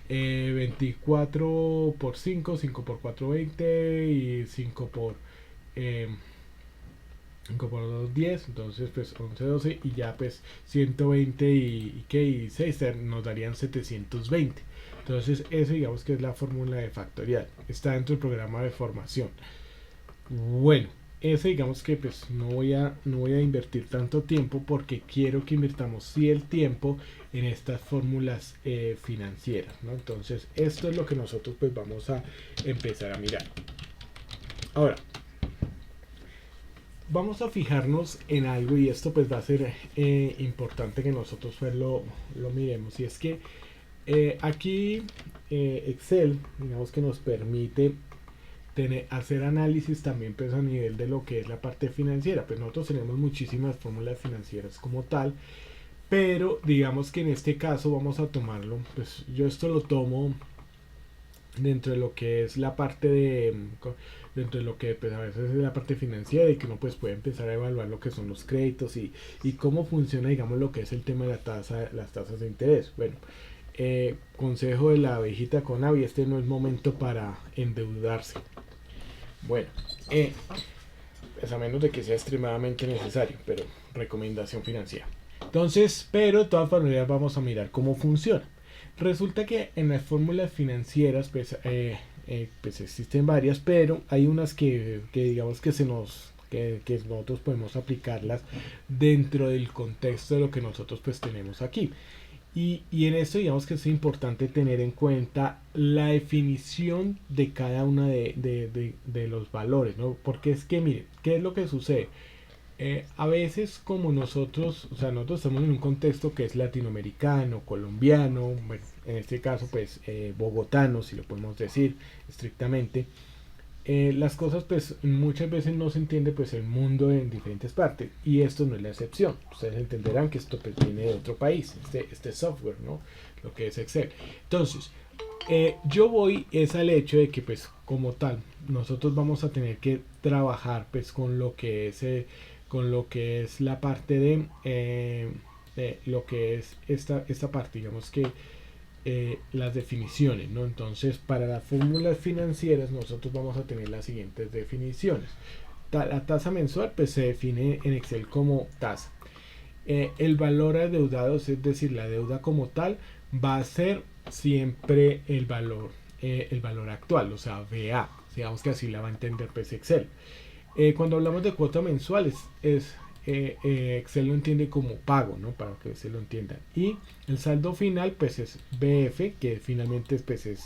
24 por 5, 5 por 4, 20 y 5 por 2, 10. Entonces pues 11, 12 y ya pues 120 y 6 nos darían 720. Entonces eso digamos que es la fórmula de factorial. Está dentro del programa de formación. Bueno, ese digamos que pues no voy a invertir tanto tiempo porque quiero que invirtamos sí el tiempo en estas fórmulas financieras, ¿no? Entonces esto es lo que nosotros pues vamos a empezar a mirar. Ahora, vamos a fijarnos en algo y esto pues va a ser importante que nosotros pues lo miremos y es que aquí Excel digamos que nos permite hacer análisis también pues a nivel de lo que es la parte financiera. Pues nosotros tenemos muchísimas fórmulas financieras como tal, pero digamos que en este caso vamos a tomarlo, pues yo esto lo tomo dentro de lo que es la parte dentro de lo que pues a veces es la parte financiera y que uno pues puede empezar a evaluar lo que son los créditos y cómo funciona digamos lo que es el tema de las tasas de interés. Bueno, consejo de la abejita con Avi, este no es momento para endeudarse. Bueno, pues a menos de que sea extremadamente necesario, pero recomendación financiera. Entonces, pero de todas maneras vamos a mirar cómo funciona. Resulta que en las fórmulas financieras pues, pues existen varias, pero hay unas que digamos que que nosotros podemos aplicarlas dentro del contexto de lo que nosotros pues tenemos aquí. Y en esto digamos que es importante tener en cuenta la definición de cada una de los valores, ¿no? Porque es que miren, ¿qué es lo que sucede? A veces como nosotros, o sea, nosotros estamos en un contexto que es latinoamericano, colombiano, bueno, en este caso pues bogotano, si lo podemos decir estrictamente, las cosas pues muchas veces no se entiende pues el mundo en diferentes partes y esto no es la excepción. Ustedes entenderán que esto pues viene de otro país, este software, ¿no? Lo que es Excel. Entonces, yo voy es al hecho de que pues como tal nosotros vamos a tener que trabajar pues con lo que es la parte de lo que es esta parte, digamos que las definiciones, ¿no? Entonces, para las fórmulas financieras nosotros vamos a tener las siguientes definiciones. La tasa mensual pues se define en Excel como tasa. El valor adeudado, es decir, la deuda como tal, va a ser siempre el valor actual, o sea, VA. Digamos que así la va a entender pues Excel. Cuando hablamos de cuota mensuales, Excel lo entiende como pago, ¿no? Para que se lo entiendan. Y el saldo final, pues es BF, que finalmente pues es,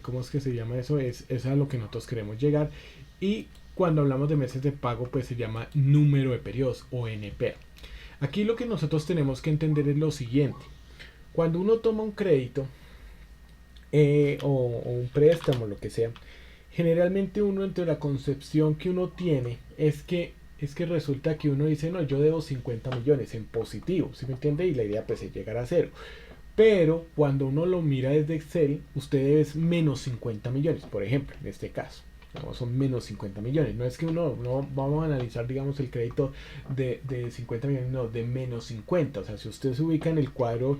¿cómo es que se llama eso? Es a lo que nosotros queremos llegar. Y cuando hablamos de meses de pago, pues se llama número de periodos o NP. Aquí lo que nosotros tenemos que entender es lo siguiente. Cuando uno toma un crédito o un préstamo, lo que sea, generalmente uno entre la concepción que uno tiene es que resulta que uno dice, no, yo debo 50 millones en positivo, ¿sí me entiende? Y la idea pues es llegar a cero. Pero cuando uno lo mira desde Excel, usted debe menos 50 millones, por ejemplo, en este caso. No, son menos 50 millones. No es que uno, no vamos a analizar, digamos, el crédito de 50 millones, no, de menos 50. O sea, si usted se ubica en el cuadro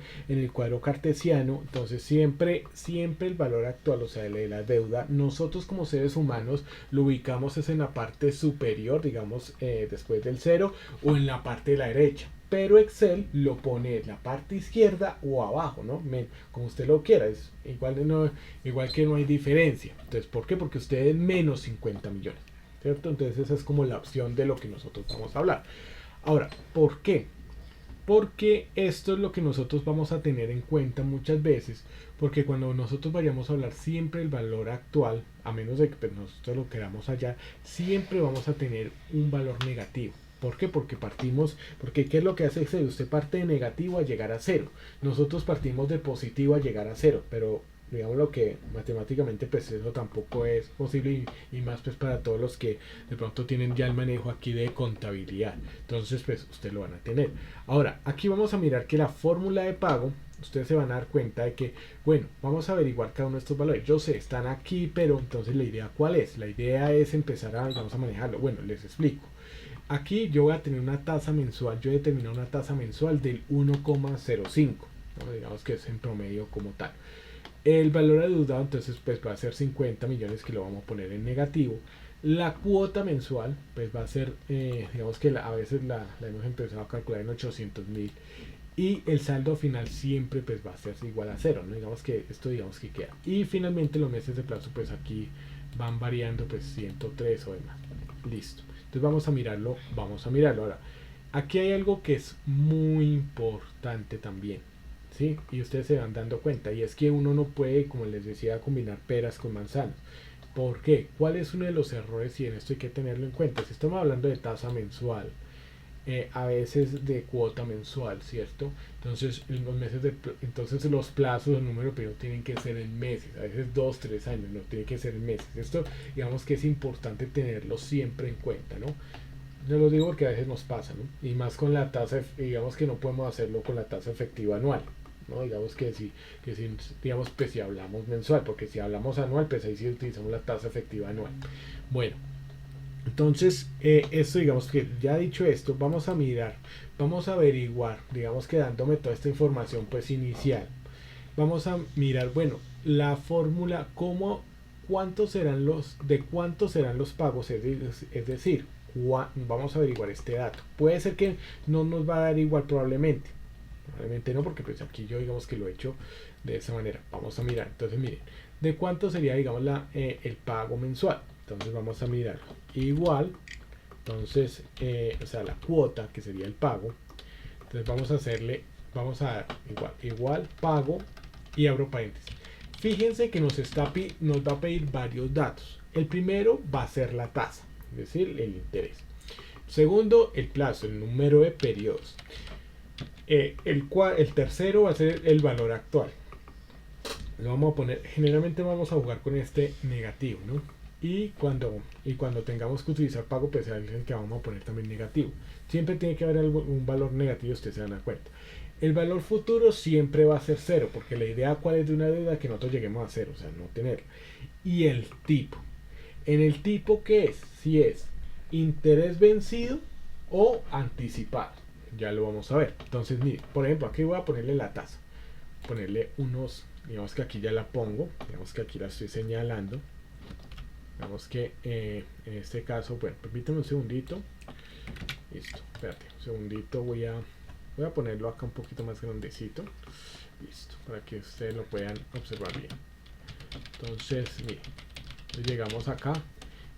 cartesiano, entonces siempre el valor actual, o sea, de la deuda, nosotros como seres humanos lo ubicamos es en la parte superior, digamos, después del cero, o en la parte de la derecha. Pero Excel lo pone en la parte izquierda o abajo, ¿no? Como usted lo quiera, es igual que no hay diferencia. Entonces, ¿por qué? Porque usted es menos 50 millones, ¿cierto? Entonces esa es como la opción de lo que nosotros vamos a hablar. Ahora, ¿por qué? Porque esto es lo que nosotros vamos a tener en cuenta muchas veces, porque cuando nosotros vayamos a hablar siempre el valor actual, a menos de que pues, nosotros lo queramos allá, siempre vamos a tener un valor negativo. ¿Por qué? Porque ¿qué es lo que hace Excel? Usted parte de negativo a llegar a cero. Nosotros partimos de positivo a llegar a cero, pero digamos lo que matemáticamente pues eso tampoco es posible y más pues para todos los que de pronto tienen ya el manejo aquí de contabilidad. Entonces pues ustedes lo van a tener. Ahora, aquí vamos a mirar que la fórmula de pago, ustedes se van a dar cuenta de que, bueno, vamos a averiguar cada uno de estos valores. Yo sé, están aquí, pero entonces la idea ¿cuál es? La idea es empezar vamos a manejarlo. Bueno, les explico. Aquí yo voy a tener una tasa mensual, yo he determinado una tasa mensual del 1,05, ¿no? Digamos que es en promedio como tal. El valor adeudado entonces pues va a ser 50 millones que lo vamos a poner en negativo. La cuota mensual pues va a ser, digamos que a veces la hemos empezado a calcular en 800.000 y el saldo final siempre pues va a ser igual a cero, ¿no? Digamos que esto digamos que queda. Y finalmente los meses de plazo pues aquí van variando pues 103 o demás. Listo. Entonces vamos a mirarlo ahora. Aquí hay algo que es muy importante también, ¿sí? Y ustedes se van dando cuenta, y es que uno no puede, como les decía, combinar peras con manzanas. ¿Por qué? ¿Cuál es uno de los errores? Y en esto hay que tenerlo en cuenta. Si estamos hablando de tasa mensual, a veces de cuota mensual, ¿cierto? Entonces entonces los plazos, el número de periodos tienen que ser en meses, a veces 2, 3 años, no tiene que ser en meses. Esto digamos que es importante tenerlo siempre en cuenta, ¿no? Yo lo digo porque a veces nos pasa, ¿no? Y más con la tasa, digamos que no podemos hacerlo con la tasa efectiva anual, ¿no? Digamos que si digamos pues si hablamos mensual, porque si hablamos anual, pues ahí sí utilizamos la tasa efectiva anual. Bueno, entonces, esto digamos que ya dicho esto, vamos a mirar, vamos a averiguar, digamos que dándome toda esta información pues inicial. Vamos a mirar, bueno, la fórmula, cuántos serán los pagos, es decir, vamos a averiguar este dato. Puede ser que no nos va a dar igual probablemente no, porque pues aquí yo digamos que lo he hecho de esa manera. Vamos a mirar, entonces miren, de cuánto sería digamos el pago mensual. Entonces vamos a mirar igual, entonces o sea la cuota que sería el pago. Entonces vamos a dar igual pago y abro paréntesis. Fíjense que nos va a pedir varios datos. El primero va a ser la tasa, es decir, el interés. Segundo, el plazo, el número de periodos. El tercero va a ser el valor actual. Lo vamos a poner, generalmente vamos a jugar con este negativo, ¿no? y cuando tengamos que utilizar pago, pues es el que vamos a poner también negativo. Siempre tiene que haber un valor negativo, ustedes se dan cuenta. El valor futuro siempre va a ser cero, porque la idea cuál es de una deuda, que nosotros lleguemos a cero, o sea, no tenerla. Y el tipo. En el tipo, ¿qué es? Si es interés vencido o anticipado. Ya lo vamos a ver. Entonces, mire, por ejemplo, aquí voy a ponerle la tasa. Ponerle unos, digamos que aquí ya la pongo, digamos que aquí la estoy señalando. Digamos que en este caso, bueno, permítame un segundito. Listo, espérate, un segundito, voy a ponerlo acá un poquito más grandecito. Listo, para que ustedes lo puedan observar bien. Entonces, mire, llegamos acá,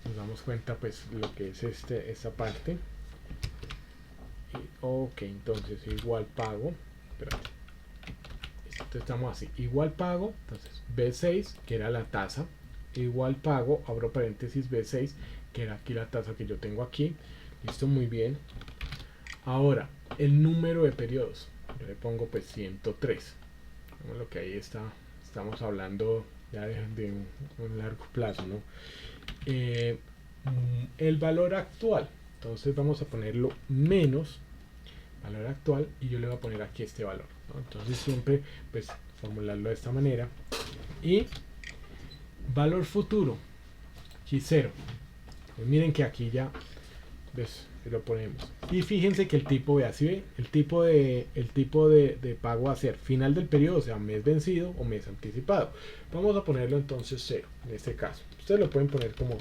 nos damos cuenta pues lo que es esta parte. Y, ok, entonces igual pago, espérate. Entonces estamos así, igual pago, entonces B6, que era la tasa, igual pago, abro paréntesis B6, que era aquí la tasa que yo tengo aquí. Listo, muy bien. Ahora, el número de periodos, yo le pongo pues 103. Como lo que ahí está, estamos hablando ya de un largo plazo, ¿no? El valor actual, entonces vamos a ponerlo menos valor actual y yo le voy a poner aquí este valor, ¿no? Entonces siempre pues formularlo de esta manera. Y valor futuro, aquí 0. Pues miren que aquí ya ¿ves? Lo ponemos. Y fíjense que el tipo, vea, ¿sí ve? El tipo de pago va a ser final del periodo, o sea, mes vencido o mes anticipado. Vamos a ponerlo entonces 0, en este caso. Ustedes lo pueden poner como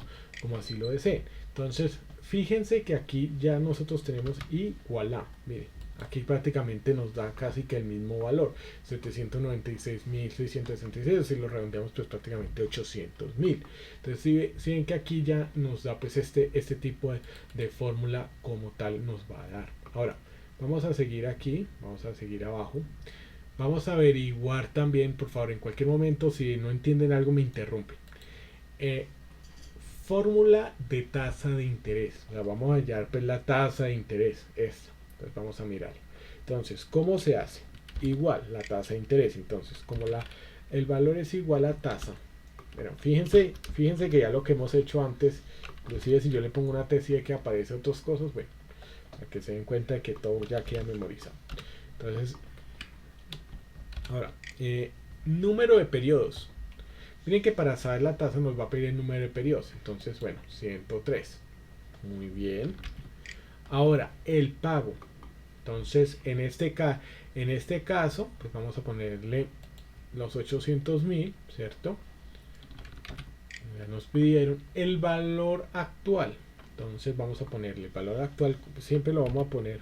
así lo deseen. Entonces, fíjense que aquí ya nosotros tenemos y voilà, miren. Aquí prácticamente nos da casi que el mismo valor, 796.666, si lo redondeamos pues prácticamente 800.000. Entonces si ven que aquí ya nos da pues este tipo de fórmula como tal nos va a dar. Ahora vamos a seguir aquí, vamos a seguir abajo, vamos a averiguar también, por favor, en cualquier momento si no entienden algo me interrumpen. Fórmula de tasa de interés, o sea, vamos a hallar pues la tasa de interés, esta. Entonces vamos a mirar. Entonces, ¿cómo se hace? Igual la tasa de interés. Entonces, como el valor es igual a tasa. Bueno, fíjense que ya lo que hemos hecho antes, inclusive si yo le pongo una T, que aparece otras cosas, bueno, para que se den cuenta de que todo ya queda memorizado. Entonces, ahora, número de periodos. Miren que para saber la tasa nos va a pedir el número de periodos. Entonces, bueno, 103. Muy bien. Ahora, el pago. Entonces, en este caso, pues vamos a ponerle los 800.000, ¿cierto? Ya nos pidieron el valor actual. Entonces, vamos a ponerle el valor actual, siempre lo vamos a poner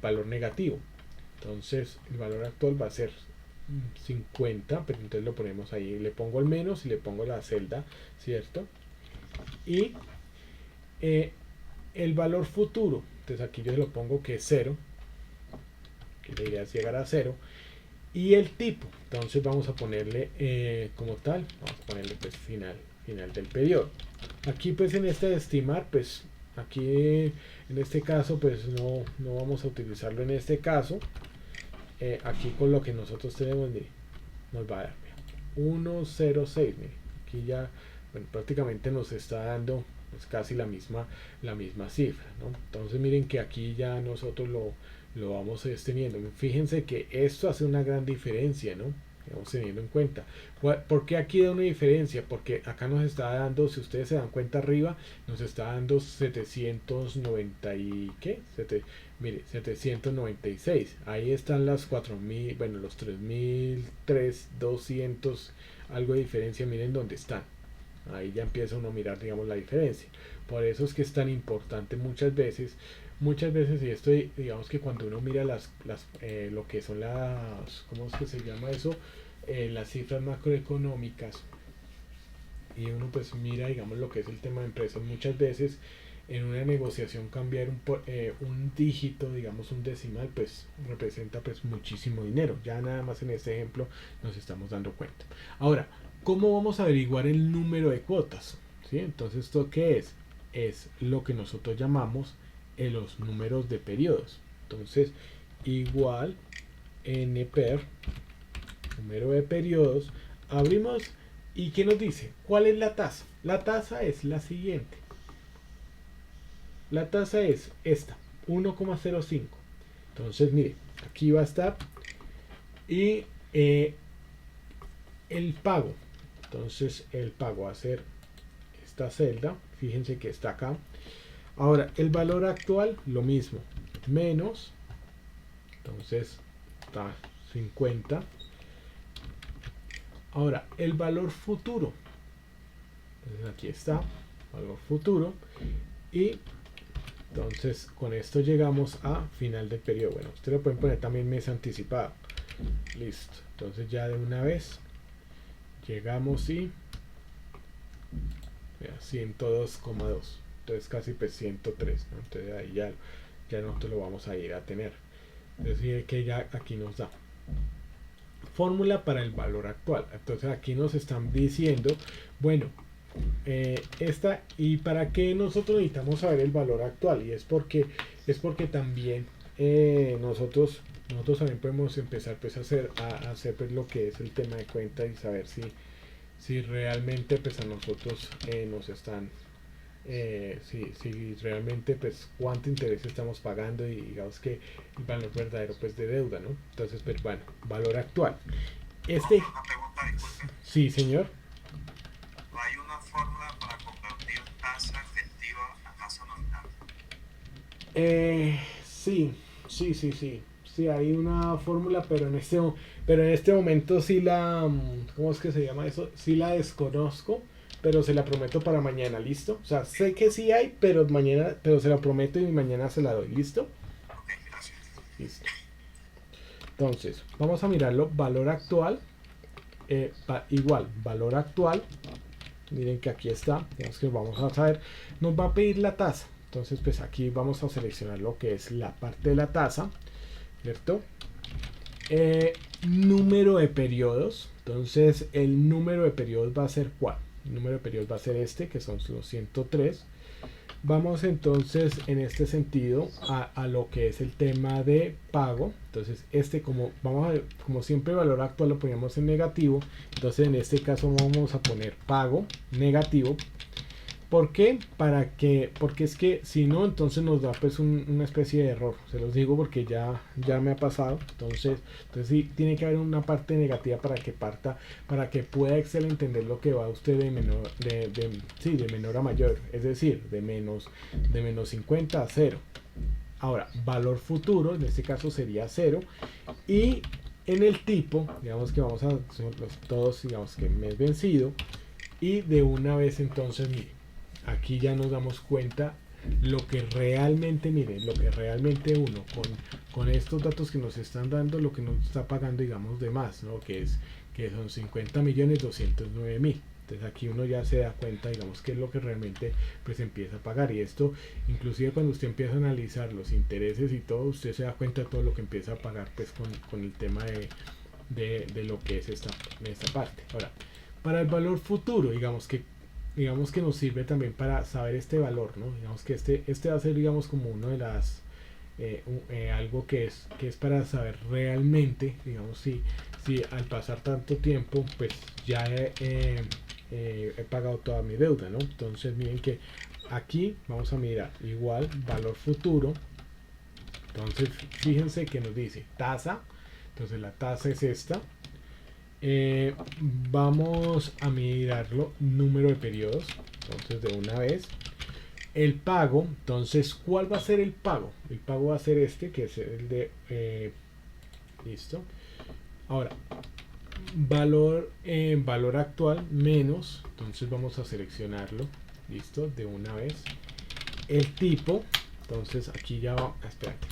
valor negativo. Entonces, el valor actual va a ser 50, pero entonces lo ponemos ahí, le pongo el menos y le pongo la celda, ¿cierto? Y el valor futuro, entonces aquí yo lo pongo que es 0, que la idea es llegar a 0, y el tipo, entonces vamos a ponerle como tal, vamos a ponerle pues final del periodo. Aquí pues en este de estimar, pues aquí en este caso pues no vamos a utilizarlo en este caso. Aquí con lo que nosotros tenemos, mire, nos va a dar 106, mire, aquí ya, bueno, prácticamente nos está dando pues casi la misma cifra, ¿no? Entonces miren que aquí ya nosotros lo vamos teniendo. Fíjense que esto hace una gran diferencia, ¿no? Vamos teniendo en cuenta. ¿Por qué aquí da una diferencia? Porque acá nos está dando, si ustedes se dan cuenta arriba, nos está dando 790 y ¿qué? Mire, 796. Ahí están las 4000, bueno, los 3200, algo de diferencia, miren dónde están. Ahí ya empieza uno a mirar, digamos, la diferencia. Por eso es que es tan importante muchas veces, y esto, digamos que cuando uno mira lo que son ¿cómo es que se llama eso? Las cifras macroeconómicas, y uno pues mira, digamos, lo que es el tema de empresas, muchas veces en una negociación cambiar un dígito, digamos un decimal, pues representa pues muchísimo dinero. Ya nada más en este ejemplo nos estamos dando cuenta. Ahora, ¿cómo vamos a averiguar el número de cuotas? ¿Sí? Entonces, ¿esto qué es? Es lo que nosotros llamamos los números de periodos. Entonces, igual NPER, número de periodos, abrimos y ¿qué nos dice? ¿Cuál es la tasa? La tasa es la siguiente. La tasa es esta, 1,05. Entonces, mire, aquí va a estar. Y el pago. Entonces, el pago va a ser esta celda. Fíjense que está acá. Ahora, el valor actual, lo mismo. Menos. Entonces, está 50. Ahora, el valor futuro. Entonces, aquí está. Valor futuro. Y entonces, con esto llegamos a final del periodo. Bueno, ustedes lo pueden poner también mes anticipado. Listo. Entonces, ya de una vez llegamos y 102,2. Entonces, casi pues 103. ¿no? Entonces, ahí ya nosotros lo vamos a ir a tener. Es decir, que ya aquí nos da fórmula para el valor actual. Entonces, aquí nos están diciendo, bueno, esta y para qué nosotros necesitamos saber el valor actual, y es porque también nosotros también podemos empezar pues a hacer pues lo que es el tema de cuenta y saber si realmente pues a nosotros nos están si realmente pues cuánto interés estamos pagando y digamos que el valor verdadero pues de deuda, ¿no? Entonces pues bueno, valor actual. Una pregunta, disculpe. Sí, señor. ¿No hay una fórmula para convertir tasa efectiva a tasa nominal? Sí, hay una fórmula, pero en este momento sí ¿cómo es que se llama eso? Sí la desconozco, pero se la prometo para mañana, ¿listo? O sea, sé que sí hay, pero se la prometo y mañana se la doy, ¿listo? Ok, gracias. Listo. Entonces, vamos a mirarlo, valor actual, igual, valor actual, miren que aquí está, digamos que vamos a saber, nos va a pedir la tasa, entonces pues aquí vamos a seleccionar lo que es la parte de la tasa, ¿cierto? Número de periodos, entonces el número de periodos va a ser ¿cuál? El número de periodos va a ser este, que son los 103. Vamos entonces en este sentido a lo que es el tema de pago. Entonces como siempre el valor actual lo ponemos en negativo, entonces en este caso vamos a poner pago negativo. ¿Por qué? Porque es que si no, entonces nos da pues una especie de error. Se los digo porque ya me ha pasado. Entonces sí, tiene que haber una parte negativa para que pueda Excel entender lo que va usted de menor a mayor. Es decir, de menos 50 a 0. Ahora, valor futuro, en este caso sería 0. Y en el tipo, digamos que vamos a hacer todos, digamos que mes vencido. Y de una vez entonces, mire. Aquí ya nos damos cuenta lo que realmente uno con estos datos que nos están dando, lo que nos está pagando, digamos, de más, ¿no? Que son 50.209.000. Entonces aquí uno ya se da cuenta, digamos, qué es lo que realmente pues empieza a pagar. Y esto, inclusive cuando usted empieza a analizar los intereses y todo, usted se da cuenta de todo lo que empieza a pagar pues con el tema de lo que es esta parte. Ahora, para el valor futuro, digamos que nos sirve también para saber este valor, ¿no? Digamos que este va a ser, digamos, como uno de las algo que es para saber realmente, digamos, si al pasar tanto tiempo pues ya he pagado toda mi deuda, ¿no? Entonces miren que aquí vamos a mirar igual valor futuro. Entonces fíjense que nos dice tasa, entonces la tasa es esta. Vamos a mirarlo, número de periodos, entonces de una vez el pago. Entonces, ¿cuál va a ser el pago? El pago va a ser este, que es el de listo. Ahora, valor actual menos, entonces vamos a seleccionarlo, listo, de una vez. El tipo, entonces aquí ya va, espérate,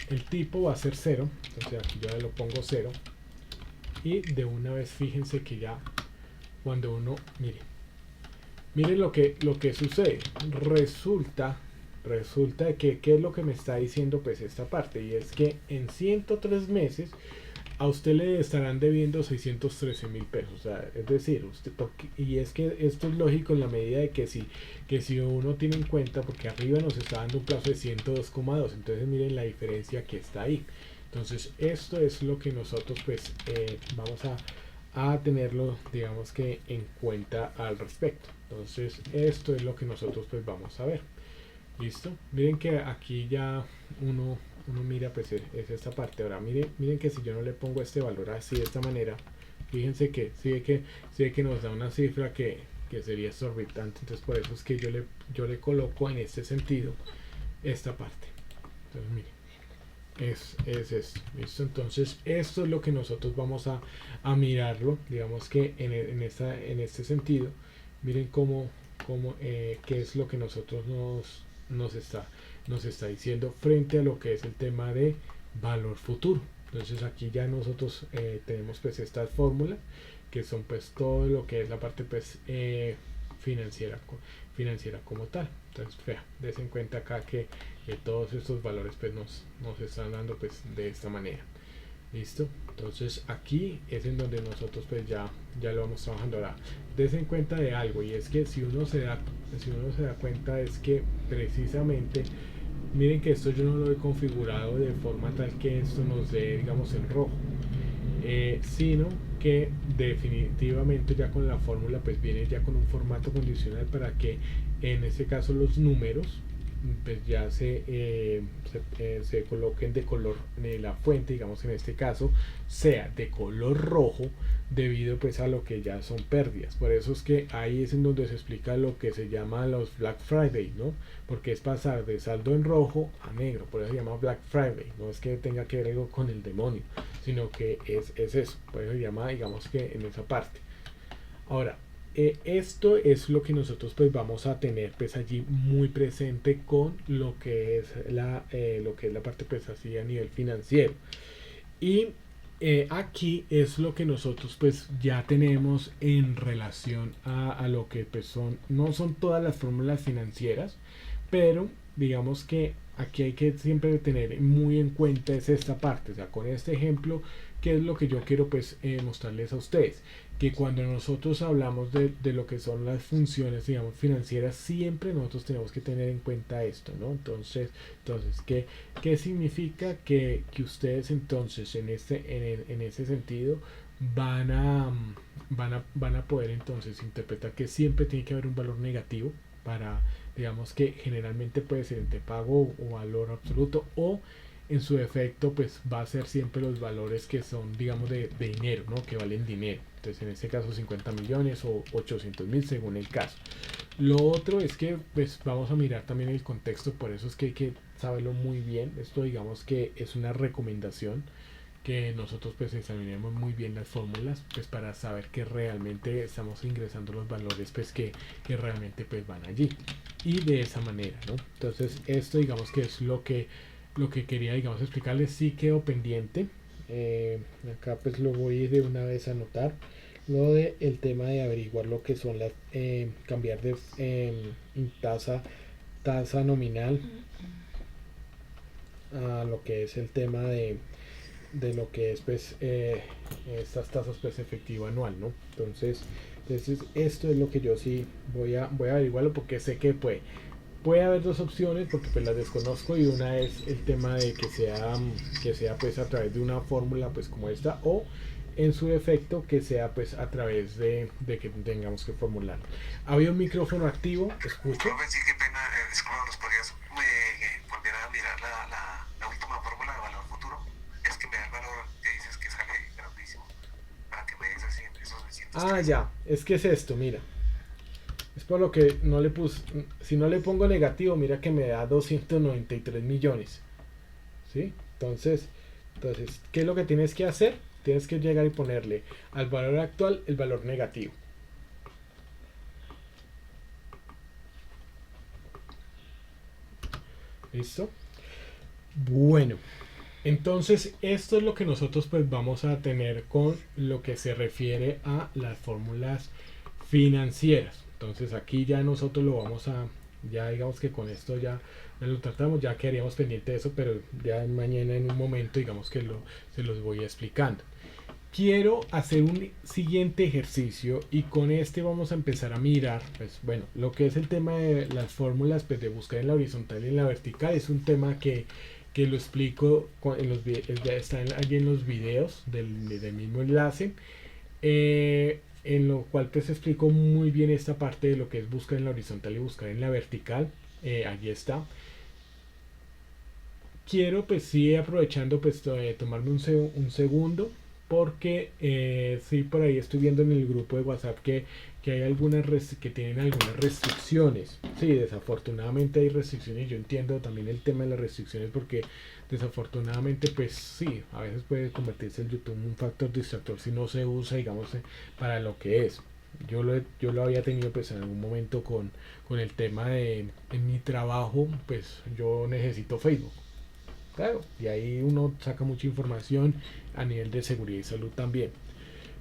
el tipo va a ser 0, entonces aquí yo lo pongo 0. Y de una vez fíjense que ya cuando uno mire lo que sucede, resulta que qué es lo que me está diciendo pues esta parte, y es que en 103 meses a usted le estarán debiendo 613.000 pesos. O sea, es decir, y es que esto es lógico en la medida de que si uno tiene en cuenta, porque arriba nos está dando un plazo de 102,2, entonces miren la diferencia que está ahí. Entonces esto es lo que nosotros pues vamos a tenerlo, digamos que en cuenta al respecto. Entonces esto es lo que nosotros pues vamos a ver. Listo, miren que aquí ya uno mira pues es esta parte. Ahora miren que si yo no le pongo este valor así de esta manera, fíjense que sigue que nos da una cifra que sería exorbitante. Entonces por eso es que yo le coloco en este sentido esta parte. Entonces miren, es esto. ¿Listo? Entonces esto es lo que nosotros vamos a mirarlo, digamos que en este sentido. Miren qué es lo que nosotros nos está diciendo frente a lo que es el tema de valor futuro. Entonces aquí ya nosotros tenemos pues estas fórmulas que son pues todo lo que es la parte pues financiera como tal. Entonces des en cuenta acá que todos estos valores pues nos están dando pues de esta manera. Listo, entonces aquí es en donde nosotros pues ya lo vamos trabajando. Ahora des en cuenta de algo, y es que si uno se da cuenta es que precisamente miren que esto yo no lo he configurado de forma tal que esto nos dé digamos en rojo, sino que definitivamente ya con la fórmula pues viene ya con un formato condicional para que en este caso los números pues ya se coloquen de color, la fuente digamos en este caso sea de color rojo debido pues a lo que ya son pérdidas. Por eso es que ahí es en donde se explica lo que se llama los Black Friday, ¿no? Porque es pasar de saldo en rojo a negro, por eso se llama Black Friday. No es que tenga que ver algo con el demonio, sino que es eso, por eso se llama digamos que en esa parte. Ahora esto es lo que nosotros pues vamos a tener pues allí muy presente con lo que es la parte pues así a nivel financiero. Y aquí es lo que nosotros pues ya tenemos en relación a lo que pues no son todas las fórmulas financieras, pero digamos que aquí hay que siempre tener muy en cuenta es esta parte. O sea, con este ejemplo, ¿qué es lo que yo quiero pues mostrarles a ustedes? Que cuando nosotros hablamos de lo que son las funciones digamos financieras, siempre nosotros tenemos que tener en cuenta esto, ¿no? Entonces ¿qué significa? Que ustedes entonces en ese sentido van a poder entonces interpretar que siempre tiene que haber un valor negativo para, digamos que generalmente puede ser entre pago o valor absoluto, o en su efecto pues va a ser siempre los valores que son digamos de dinero, ¿no? Que valen dinero. Entonces en este caso 50 millones o 800.000 según el caso. Lo otro es que pues vamos a mirar también el contexto, por eso es que hay que saberlo muy bien. Esto digamos que es una recomendación que nosotros pues examinemos muy bien las fórmulas pues para saber que realmente estamos ingresando los valores pues que realmente pues van allí, y de esa manera, ¿no? Entonces esto digamos que es lo que quería digamos explicarles. Sí quedó pendiente, acá pues lo voy de una vez a anotar lo de el tema de averiguar lo que son las cambiar de tasa nominal a lo que es el tema de lo que es pues estas tasas pues efectivo anual, ¿no? Entonces esto es lo que yo sí voy a averiguarlo, porque sé que puede haber dos opciones, porque pues las desconozco, y una es el tema de que sea pues a través de una fórmula pues como esta, o en su defecto que sea pues a través de que tengamos que formularlo. ¿Había un micrófono activo? Escucho. Sí, qué pena, disculpa, ¿nos podrías volver a mirar la última fórmula de valor futuro? Es que me da el valor que dices que sale grandísimo, para que me des así esos 900. Ya, es que es esto, mira. Es por lo que no le puse, si no le pongo negativo, mira que me da 293 millones. ¿Sí? Entonces, ¿qué es lo que tienes que hacer? Tienes que llegar y ponerle al valor actual el valor negativo. ¿Listo? Bueno, entonces esto es lo que nosotros pues vamos a tener con lo que se refiere a las fórmulas financieras. Entonces aquí ya nosotros lo vamos ya digamos que con esto ya lo tratamos, ya quedaríamos pendiente de eso, pero ya mañana en un momento digamos que se los voy explicando. Quiero hacer un siguiente ejercicio, y con este vamos a empezar a mirar pues bueno, lo que es el tema de las fórmulas pues de buscar en la horizontal y en la vertical. Es un tema que lo explico ya están allí en los videos del mismo enlace, en lo cual pues explico muy bien esta parte de lo que es buscar en la horizontal y buscar en la vertical. Allí está. Quiero pues sí, aprovechando pues tomarme un segundo, porque sí, por ahí estoy viendo en el grupo de WhatsApp que hay que tienen algunas restricciones. Sí, desafortunadamente hay restricciones. Yo entiendo también el tema de las restricciones, porque desafortunadamente pues sí, a veces puede convertirse el YouTube en un factor distractor si no se usa, digamos, para lo que es. Yo lo había tenido pues en algún momento con el tema de en mi trabajo, pues yo necesito Facebook. Claro, y ahí uno saca mucha información a nivel de seguridad y salud también.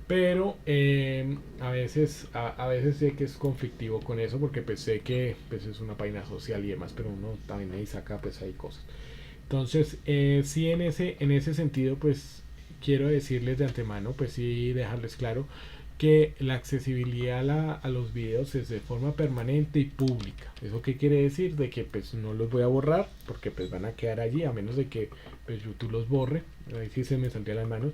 Pero a veces sé que es conflictivo con eso, porque pues sé que pues es una página social y demás, pero uno también ahí saca pues hay cosas. Entonces, sí, en ese sentido, pues quiero decirles de antemano, pues sí, dejarles claro que la accesibilidad a los videos es de forma permanente y pública. ¿Eso qué quiere decir? De que pues no los voy a borrar, porque pues van a quedar allí, a menos de que pues YouTube los borre. Ahí sí se me saldría las manos.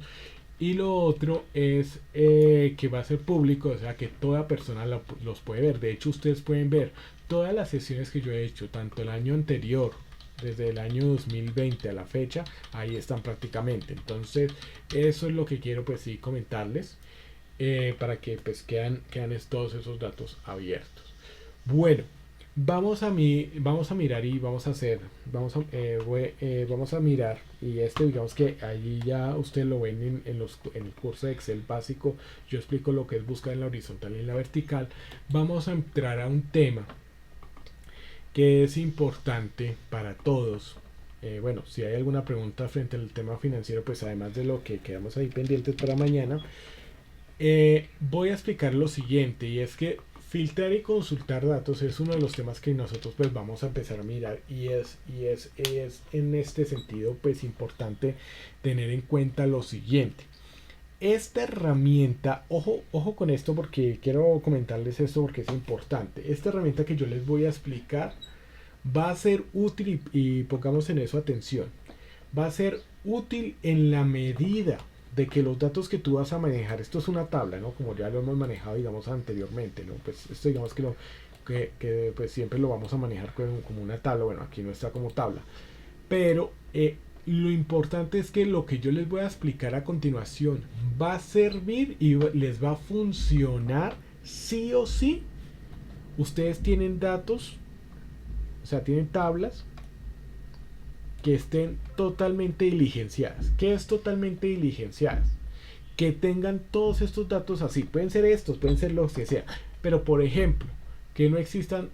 Y lo otro es que va a ser público, o sea que toda persona los puede ver. De hecho, ustedes pueden ver todas las sesiones que yo he hecho, tanto el año anterior, desde el año 2020 a la fecha, ahí están prácticamente. Entonces, eso es lo que quiero pues sí comentarles, para que pues quedan todos esos datos abiertos. Bueno, vamos a mirar y vamos a mirar, y digamos que allí ya ustedes lo ven en el curso de Excel básico. Yo explico lo que es buscar en la horizontal y en la vertical. Vamos a entrar a un tema que es importante para todos. Bueno, si hay alguna pregunta frente al tema financiero, pues además de lo que quedamos ahí pendientes para mañana, voy a explicar lo siguiente, y es que filtrar y consultar datos es uno de los temas que nosotros pues vamos a empezar a mirar, y es en este sentido pues importante tener en cuenta lo siguiente. Esta herramienta, ojo con esto, porque quiero comentarles esto porque es importante. Esta herramienta que yo les voy a explicar va a ser útil, y pongamos en eso atención, va a ser útil en la medida de que los datos que tú vas a manejar, esto es una tabla, ¿no? Como ya lo hemos manejado, digamos, anteriormente, ¿no? Pues esto digamos que pues siempre lo vamos a manejar como una tabla. Bueno, aquí no está como tabla, pero lo importante es que lo que yo les voy a explicar a continuación va a servir y les va a funcionar sí o sí. Ustedes tienen datos, o sea, tienen tablas que estén totalmente diligenciadas. ¿Qué es totalmente diligenciadas? Que tengan todos estos datos así. Pueden ser estos, pueden ser los que sea. Pero por ejemplo, que no existan,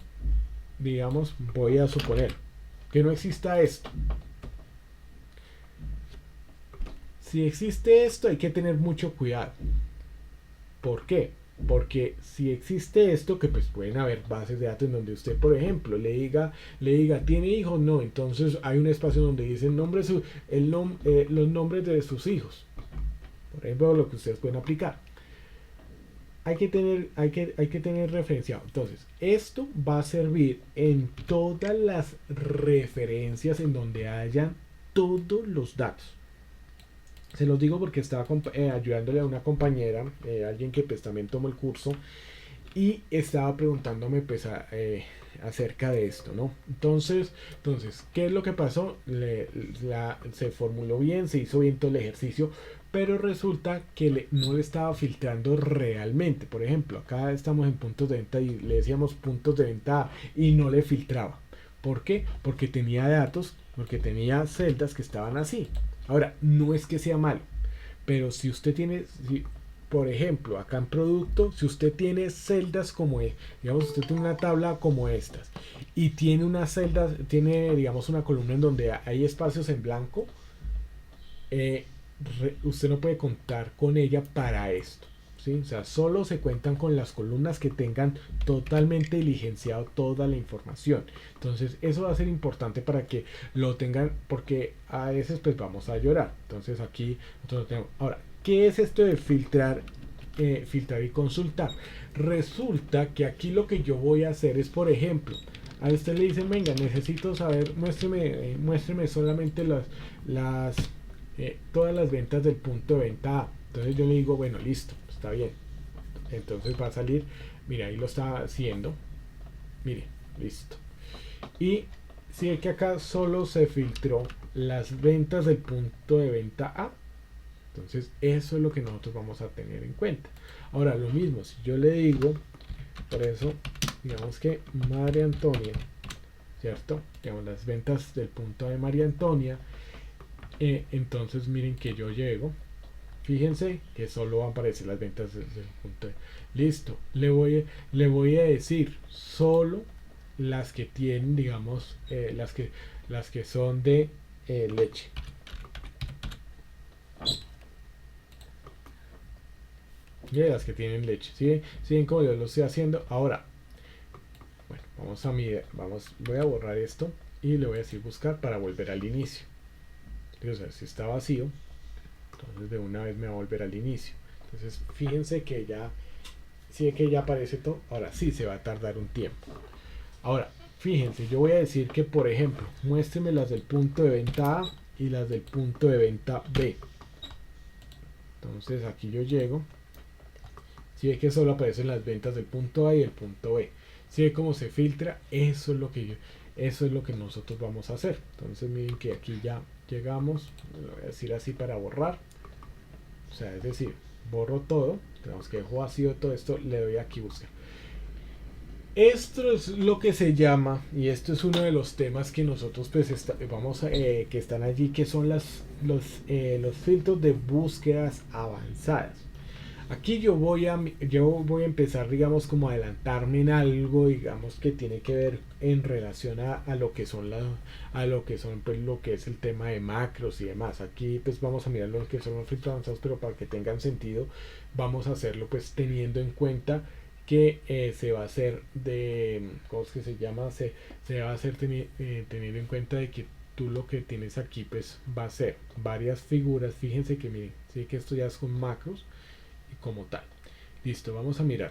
digamos, voy a suponer, que no exista esto. Si existe esto, hay que tener mucho cuidado. ¿Por qué? Porque si existe esto, que pues pueden haber bases de datos en donde usted, por ejemplo, le diga, ¿tiene hijos? No, entonces hay un espacio donde dice los nombres de sus hijos. Por ejemplo, lo que ustedes pueden aplicar. Hay que tener referenciado. Entonces, esto va a servir en todas las referencias en donde hayan todos los datos. Se los digo porque estaba ayudándole a una compañera, alguien que pues también tomó el curso, y estaba preguntándome pues acerca de esto, ¿no? Entonces, ¿qué es lo que pasó? Se formuló bien, se hizo bien todo el ejercicio, pero resulta que no le estaba filtrando realmente. Por ejemplo, acá estamos en puntos de venta y le decíamos puntos de venta A, y no le filtraba. ¿Por qué? Porque tenía datos, porque tenía celdas que estaban así. Ahora, no es que sea malo, pero si usted tiene, por ejemplo, acá en producto, si usted tiene celdas como, digamos, usted tiene una tabla como estas, y tiene una celda, tiene, digamos, una columna en donde hay espacios en blanco, usted no puede contar con ella para esto, ¿sí? O sea, solo se cuentan con las columnas que tengan totalmente diligenciado toda la información. Entonces eso va a ser importante para que lo tengan, porque a veces pues vamos a llorar. Entonces aquí nosotros tenemos. Ahora, ¿qué es esto de filtrar y consultar? Resulta que aquí lo que yo voy a hacer es, por ejemplo, a usted le dicen, venga, necesito saber, muéstreme solamente todas las ventas del punto de venta A. Entonces yo le digo, bueno, listo, está bien. Entonces va a salir, mira, ahí lo está haciendo. Mire, listo. Y si es que acá solo se filtró las ventas del punto de venta A, entonces eso es lo que nosotros vamos a tener en cuenta. Ahora lo mismo, si yo le digo, por eso, digamos que María Antonia, ¿cierto? Digamos las ventas del punto A de María Antonia, entonces miren que yo llego, fíjense que solo van a aparecer las ventas desde el punto de... Listo, le voy a decir solo las que tienen, digamos, las que son de leche. Y las que tienen leche. ¿Sí ven cómo yo lo estoy haciendo? Ahora, bueno, vamos a mirar, voy a borrar esto y le voy a decir buscar para volver al inicio. O sea, si está vacío, entonces de una vez me va a volver al inicio. Entonces fíjense que ya, si que ya aparece todo. Ahora sí se va a tardar un tiempo. Ahora, fíjense, yo voy a decir que, por ejemplo, muéstreme las del punto de venta A y las del punto de venta B. Entonces aquí yo llego. Si ve que solo aparecen las ventas del punto A y el punto B. Si ve cómo se filtra, eso es lo que nosotros vamos a hacer. Entonces miren que aquí ya llegamos, lo voy a decir así para borrar. O sea, es decir, borro todo, tenemos que dejo vacío todo esto, le doy aquí buscar. Esto es lo que se llama, y esto es uno de los temas que nosotros pues que están allí, que son los filtros de búsquedas avanzadas. Aquí yo voy a empezar, digamos, como a adelantarme en algo, digamos, que tiene que ver en relación a lo que son pues lo que es el tema de macros y demás. Aquí pues vamos a mirar lo que son los filtros avanzados, pero para que tengan sentido vamos a hacerlo pues teniendo en cuenta que se va a hacer de, ¿cómo es que se llama? Se va a hacer teniendo en cuenta de que tú lo que tienes aquí pues va a ser varias figuras. Fíjense que miren, sí que esto ya es con macros y como tal. Listo, vamos a mirar.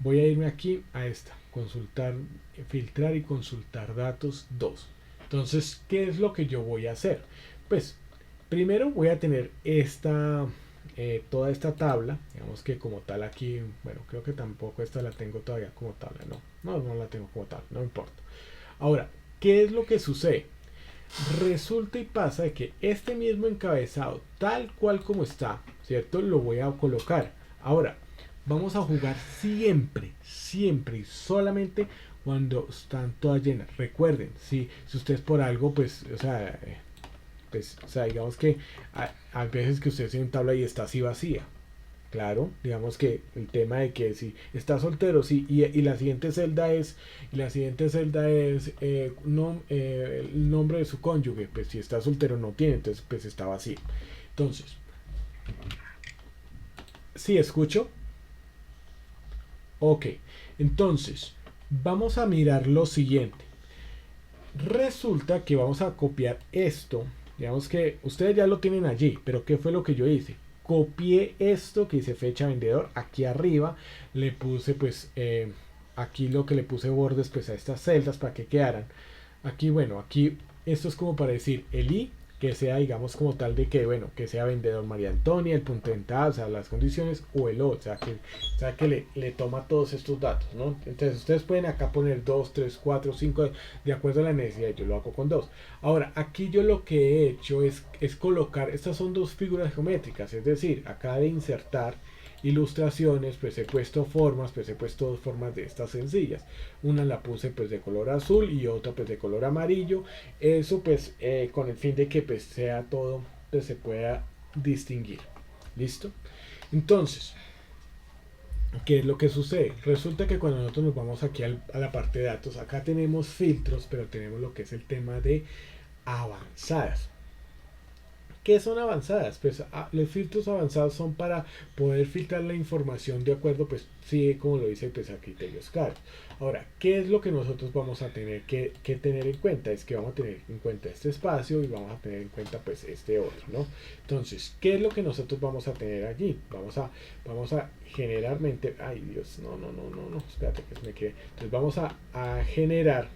Voy a irme aquí a esta, consultar, filtrar y consultar datos 2. Entonces, ¿qué es lo que yo voy a hacer? Pues, primero voy a tener toda esta tabla, digamos que como tal aquí, bueno, creo que tampoco esta la tengo todavía como tabla, no la tengo como tal, no importa. Ahora, ¿qué es lo que sucede? Resulta y pasa de que este mismo encabezado, tal cual como está, ¿cierto? Lo voy a colocar. Ahora, vamos a jugar siempre y solamente cuando están todas llenas. Recuerden, si ustedes por algo, pues, o sea, digamos que hay veces que ustedes tienen tabla y está así vacía. Claro, digamos que el tema de que si está soltero, sí, y la siguiente celda es, el nombre de su cónyuge, pues si está soltero no tiene, entonces pues está vacío. Entonces, ¿sí escucho? Ok, entonces, vamos a mirar lo siguiente. Resulta que vamos a copiar esto, digamos que ustedes ya lo tienen allí, pero ¿qué fue lo que yo hice? Copié esto que dice fecha vendedor aquí arriba, le puse pues aquí lo que le puse bordes pues a estas celdas para que quedaran aquí. Bueno, aquí esto es como para decir el i que sea, digamos, como tal de que, bueno, que sea vendedor María Antonia, el punto de venta, o sea, las condiciones, o el o sea que le toma todos estos datos, ¿no? Entonces ustedes pueden acá poner 2, 3, 4, 5 de acuerdo a la necesidad. Yo lo hago con 2. Ahora, aquí yo lo que he hecho es colocar, estas son dos figuras geométricas, es decir, acá de insertar ilustraciones, pues he puesto formas, pues he puesto dos formas de estas sencillas. Una la puse pues de color azul y otra pues de color amarillo. Eso pues con el fin de que pues sea todo, pues se pueda distinguir. ¿Listo? Entonces, ¿qué es lo que sucede? Resulta que cuando nosotros nos vamos aquí a la parte de datos, acá tenemos filtros, pero tenemos lo que es el tema de avanzadas. ¿Qué son avanzadas? Pues los filtros avanzados son para poder filtrar la información de acuerdo, pues sí, como lo dice pues a criterios claros. Ahora, ¿qué es lo que nosotros vamos a tener que tener en cuenta? Es que vamos a tener en cuenta este espacio y vamos a tener en cuenta pues este otro, ¿no? Entonces, ¿qué es lo que nosotros vamos a tener allí? Vamos a generalmente, ay Dios, no, espérate que se me quede. Entonces vamos a generar,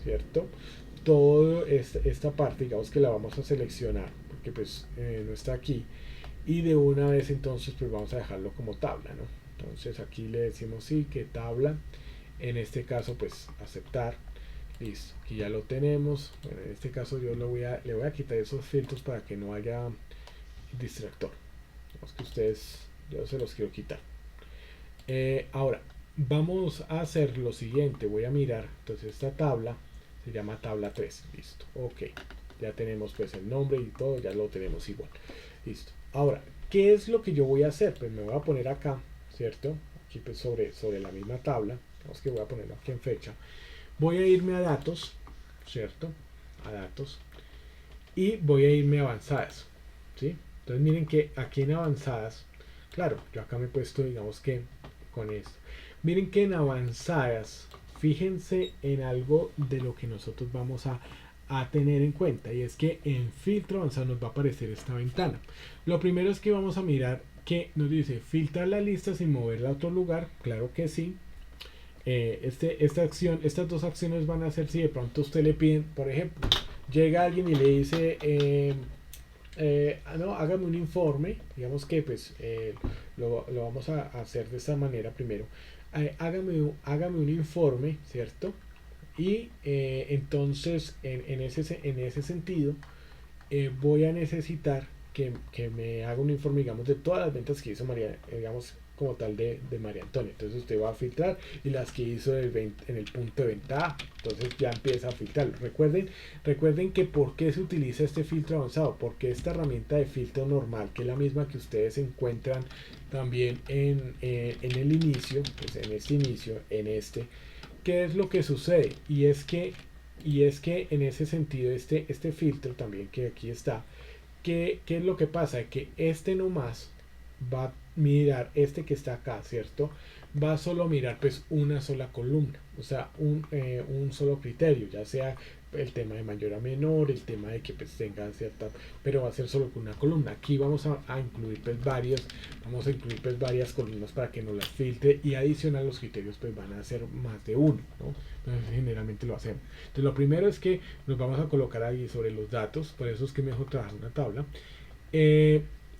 ¿cierto? Toda esta parte, digamos que la vamos a seleccionar porque pues no está aquí, y de una vez entonces pues vamos a dejarlo como tabla, ¿no? Entonces aquí le decimos sí, que tabla, en este caso pues aceptar. Listo, aquí ya lo tenemos. Bueno, en este caso yo le voy a quitar esos filtros para que no haya distractor. Los que ustedes, yo se los quiero quitar. Ahora vamos a hacer lo siguiente, voy a mirar, entonces esta tabla se llama tabla 3, listo, ok, ya tenemos pues el nombre y todo, ya lo tenemos igual, listo. Ahora, ¿qué es lo que yo voy a hacer? Pues me voy a poner acá, ¿cierto? Aquí pues sobre la misma tabla, digamos que voy a ponerlo aquí en fecha, voy a irme a datos, ¿cierto? A datos, y voy a irme a avanzadas, ¿sí? Entonces miren que aquí en avanzadas, claro, yo acá me he puesto, digamos que con esto. Miren que en avanzadas, fíjense en algo de lo que nosotros vamos a tener en cuenta, y es que en filtro avanzado nos va a aparecer esta ventana. Lo primero es que vamos a mirar que nos dice filtrar la lista sin moverla a otro lugar, claro que sí. Estas dos acciones van a ser si de pronto usted le piden, por ejemplo, llega alguien y le dice no, hágame un informe, digamos que pues lo vamos a hacer de esta manera primero. Hágame un informe, ¿cierto? Y entonces en ese sentido voy a necesitar que me haga un informe, digamos, de todas las ventas que hizo María, digamos, como tal de María Antonia. Entonces usted va a filtrar y las que hizo en el punto de venta A, entonces ya empieza a filtrar. Recuerden que por qué se utiliza este filtro avanzado, porque esta herramienta de filtro normal, que es la misma que ustedes encuentran también en el inicio, pues en este inicio, ¿qué es lo que sucede? Y es que en ese sentido este filtro también que aquí está, ¿qué es lo que pasa? Que nomás va a mirar que está acá, ¿cierto? Va a solo mirar pues una sola columna, o sea, un solo criterio, ya sea el tema de mayor a menor, el tema de que pues tenga cierta, pero va a ser solo con una columna. Aquí vamos a incluir pues varias columnas para que nos las filtre, y adicional los criterios pues van a ser más de uno, ¿no? Entonces generalmente lo hacemos. Entonces lo primero es que nos vamos a colocar ahí sobre los datos, por eso es que mejor trabajar una tabla.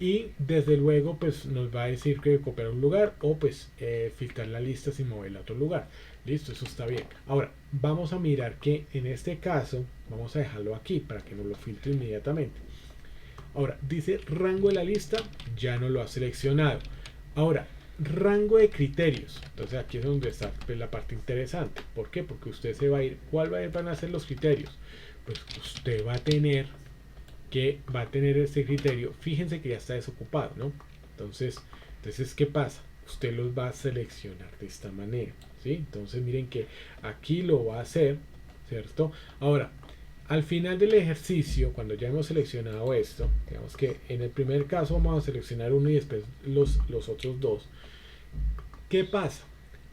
Y desde luego pues nos va a decir que copiar un lugar o pues filtrar la lista sin moverla a otro lugar. Listo, eso está bien. Ahora vamos a mirar que en este caso vamos a dejarlo aquí para que nos lo filtre inmediatamente. Ahora dice rango de la lista, ya no lo ha seleccionado. Ahora rango de criterios, entonces aquí es donde está pues, la parte interesante. ¿Por qué? Porque usted se va a ir, ¿cuál van a ser los criterios? Pues usted va a tener este criterio. Fíjense que ya está desocupado, ¿no? Entonces ¿qué pasa? Usted los va a seleccionar de esta manera, ¿sí? Entonces miren que aquí lo va a hacer, ¿cierto? Ahora, al final del ejercicio, cuando ya hemos seleccionado esto, digamos que en el primer caso vamos a seleccionar uno y después los otros dos. ¿Qué pasa?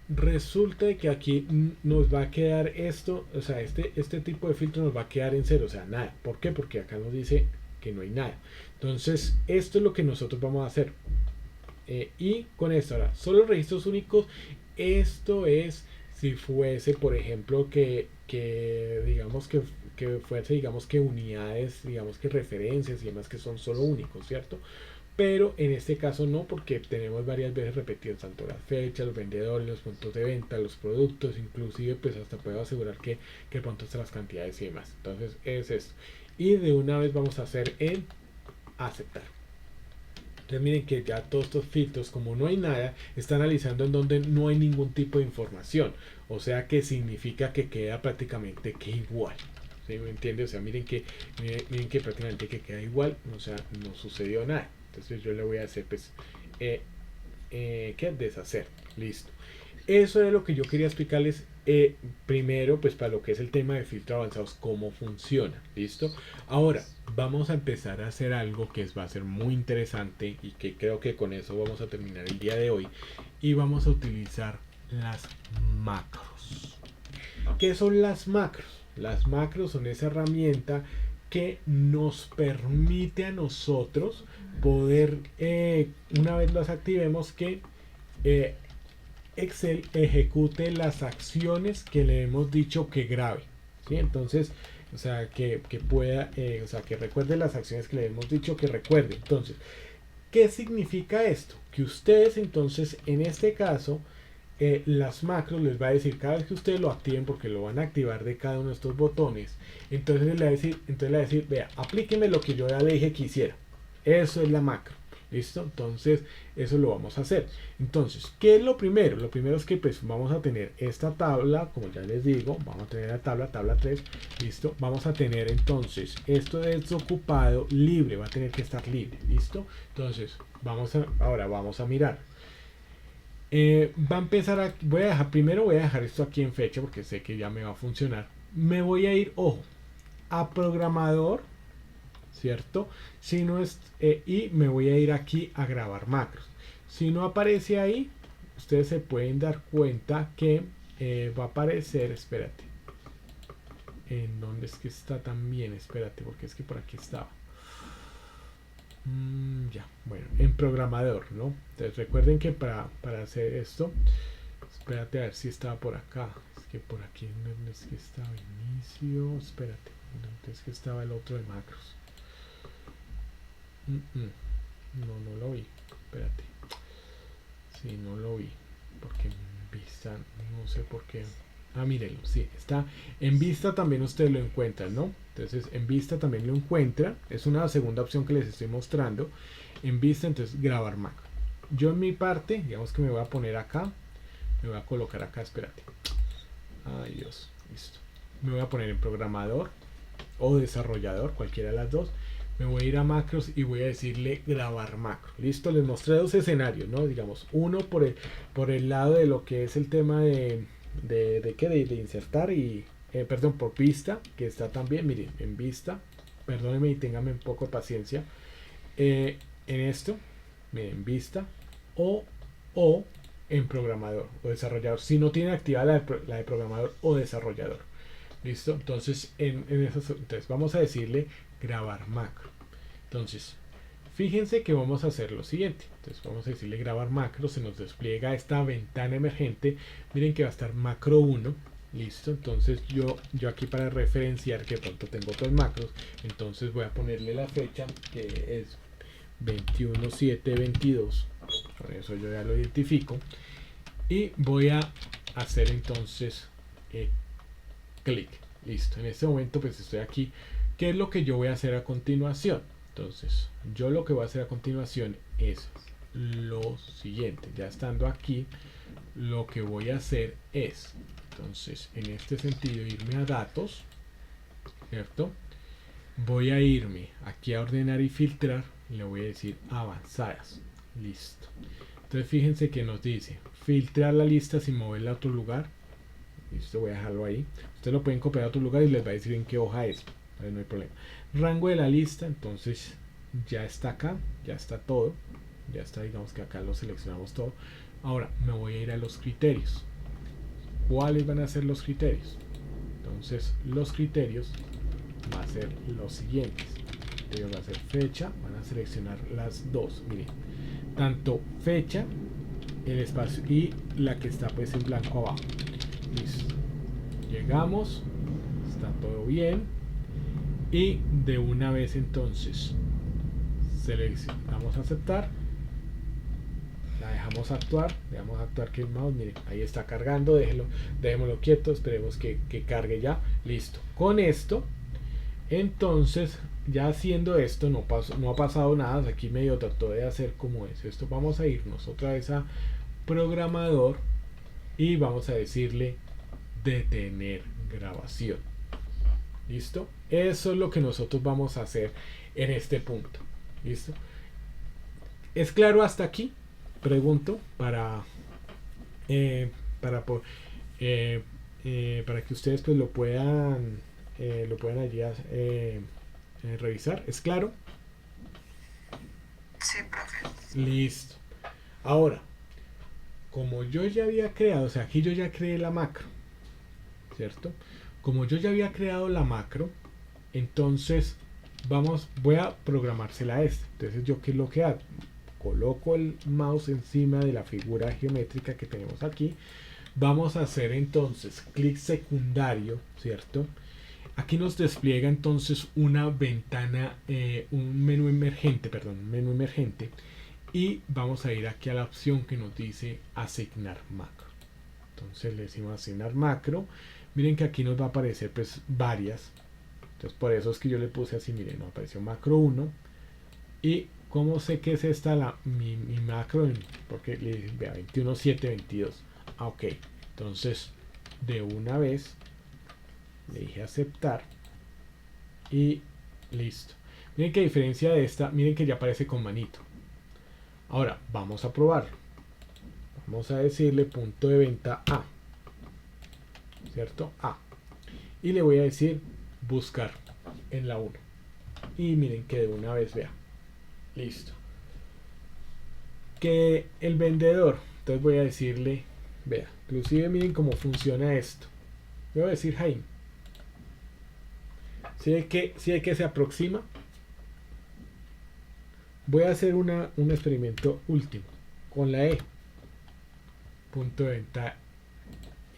Resulta que aquí nos va a quedar esto, o sea, este tipo de filtro nos va a quedar en cero, o sea, nada. ¿Por qué? Porque acá nos dice que no hay nada. Entonces, esto es lo que nosotros vamos a hacer. Y con esto, ahora, solo registros únicos. Esto es si fuese, por ejemplo, que digamos que fuese, digamos que unidades, digamos que referencias y demás que son solo únicos, ¿cierto? Pero en este caso no, porque tenemos varias veces repetidas tanto las fechas, los vendedores, los puntos de venta, los productos, inclusive pues hasta puedo asegurar que pronto están las cantidades y demás. Entonces es esto. Y de una vez vamos a hacer en aceptar. Entonces miren que ya todos estos filtros, como no hay nada, está analizando en donde no hay ningún tipo de información. O sea que significa que queda prácticamente que igual. ¿Sí me entiende? O sea, miren que prácticamente que queda igual, o sea, no sucedió nada. Entonces yo le voy a hacer pues ¿qué? Deshacer. Listo. Eso era lo que yo quería explicarles primero pues para lo que es el tema de filtros avanzados, cómo funciona. Listo. Ahora vamos a empezar a hacer algo que va a ser muy interesante y que creo que con eso vamos a terminar el día de hoy, y vamos a utilizar las macros. ¿Qué son las macros? Las macros son esa herramienta que nos permite a nosotros poder, una vez las activemos, que Excel ejecute las acciones que le hemos dicho que grabe, ¿sí? Entonces, o sea, que pueda, o sea, que recuerde las acciones que le hemos dicho que recuerde. Entonces, ¿Qué significa esto? Que ustedes entonces en este caso las macros les va a decir cada vez que ustedes lo activen, porque lo van a activar de cada uno de estos botones, entonces le va a decir, vea, aplíqueme lo que yo ya le dije que hiciera. Eso es la macro. ¿Listo? Entonces, eso lo vamos a hacer. Entonces, ¿qué es lo primero? Lo primero es que pues vamos a tener esta tabla, como ya les digo, vamos a tener la tabla 3, ¿listo? Vamos a tener entonces esto de desocupado libre, va a tener que estar libre, ¿listo? Entonces, ahora vamos a mirar. Va a empezar a, primero voy a dejar esto aquí en fecha porque sé que ya me va a funcionar. Me voy a ir, ojo, a programador, ¿cierto? Si no es, y me voy a ir aquí a grabar macros. Si no aparece ahí, ustedes se pueden dar cuenta que va a aparecer, espérate, ¿en dónde es que está también? Espérate, porque es que por aquí estaba. Ya, bueno, en programador, ¿no? Entonces recuerden que para hacer esto, espérate a ver si estaba por acá. Es que por aquí no es que estaba inicio, espérate, no es que estaba el otro de macros. No lo vi, espérate. Sí, no lo vi, porque en vista, no sé por qué. Ah, mírenlo, sí, está en vista, también ustedes lo encuentran, ¿no? Entonces en vista también lo encuentra, es una segunda opción que les estoy mostrando. En vista, entonces grabar macro. Yo en mi parte, digamos que me voy a poner acá, me voy a colocar acá, espérate. Ay Dios, listo. Me voy a poner en programador o desarrollador, cualquiera de las dos. Me voy a ir a macros y voy a decirle grabar macro. Listo, les mostré dos escenarios, ¿no? Digamos, uno por el lado de lo que es el tema de insertar y perdón, por vista, que está también, miren, en vista, perdónenme y ténganme un poco de paciencia, en esto, miren, en vista o en programador o desarrollador, si no tiene activada la de programador o desarrollador. Listo, entonces entonces vamos a decirle grabar macro. Entonces fíjense que vamos a hacer lo siguiente. Entonces vamos a decirle grabar macro, se nos despliega esta ventana emergente. Miren que va a estar macro 1. Listo, entonces yo aquí para referenciar que pronto tengo otros macros, entonces voy a ponerle la fecha que es 21/7/22. Con eso yo ya lo identifico y voy a hacer entonces clic. Listo, en este momento pues estoy aquí. ¿Qué es lo que yo voy a hacer a continuación? Entonces yo lo que voy a hacer a continuación es lo siguiente. Ya estando aquí, lo que voy a hacer es, entonces en este sentido, irme a datos, ¿cierto? Voy a irme aquí a ordenar y filtrar, y le voy a decir avanzadas. Listo. Entonces fíjense que nos dice filtrar la lista sin moverla a otro lugar. Listo, voy a dejarlo ahí. Ustedes lo pueden copiar a otro lugar y les va a decir en qué hoja es. No hay problema. Rango de la lista, entonces ya está acá, ya está todo. Ya está, digamos que acá lo seleccionamos todo. Ahora me voy a ir a los criterios. ¿Cuáles van a ser los criterios? Entonces los criterios va a ser los siguientes. Va a ser fecha, van a seleccionar las dos. Miren, tanto fecha, el espacio y la que está pues en blanco abajo. Listo. Llegamos, está todo bien y de una vez entonces seleccionamos aceptar, la dejamos actuar que el mouse, miren, ahí está cargando, dejémoslo quieto, esperemos que cargue ya. Listo, con esto entonces ya haciendo esto no ha pasado nada, aquí medio trató de hacer como es esto. Vamos a irnos otra vez a programador y vamos a decirle detener grabación. Listo, eso es lo que nosotros vamos a hacer en este punto. Listo, ¿es claro hasta aquí? Pregunto para que ustedes pues lo puedan allí revisar. ¿Es claro? Sí, profe. Listo. Ahora, como yo ya había creado, o sea, aquí yo ya creé la macro, ¿cierto? Como yo ya había creado la macro, entonces voy a programársela a esta. Entonces yo, ¿qué es lo que hago? Coloco el mouse encima de la figura geométrica que tenemos aquí. Vamos a hacer entonces clic secundario, ¿cierto? Aquí nos despliega entonces una ventana, un menú emergente, y vamos a ir aquí a la opción que nos dice asignar macro. Entonces le decimos asignar macro. Miren que aquí nos va a aparecer pues varias. Entonces por eso es que yo le puse así, miren, nos apareció macro 1. Y cómo sé que es esta mi macro, porque le dije, vea, 21.7.22. Ah, ok. Entonces de una vez le dije aceptar y listo. Miren que a diferencia de esta, miren que ya aparece con manito. Ahora vamos a probarlo. Vamos a decirle punto de venta A, ¿cierto? A. Y le voy a decir buscar en la 1. Y miren que de una vez, vea, listo. Que el vendedor, entonces voy a decirle, vea, inclusive miren cómo funciona esto. Voy a decir Jaime. Si hay que se aproxima. Voy a hacer un experimento último con la E. Punto de venta.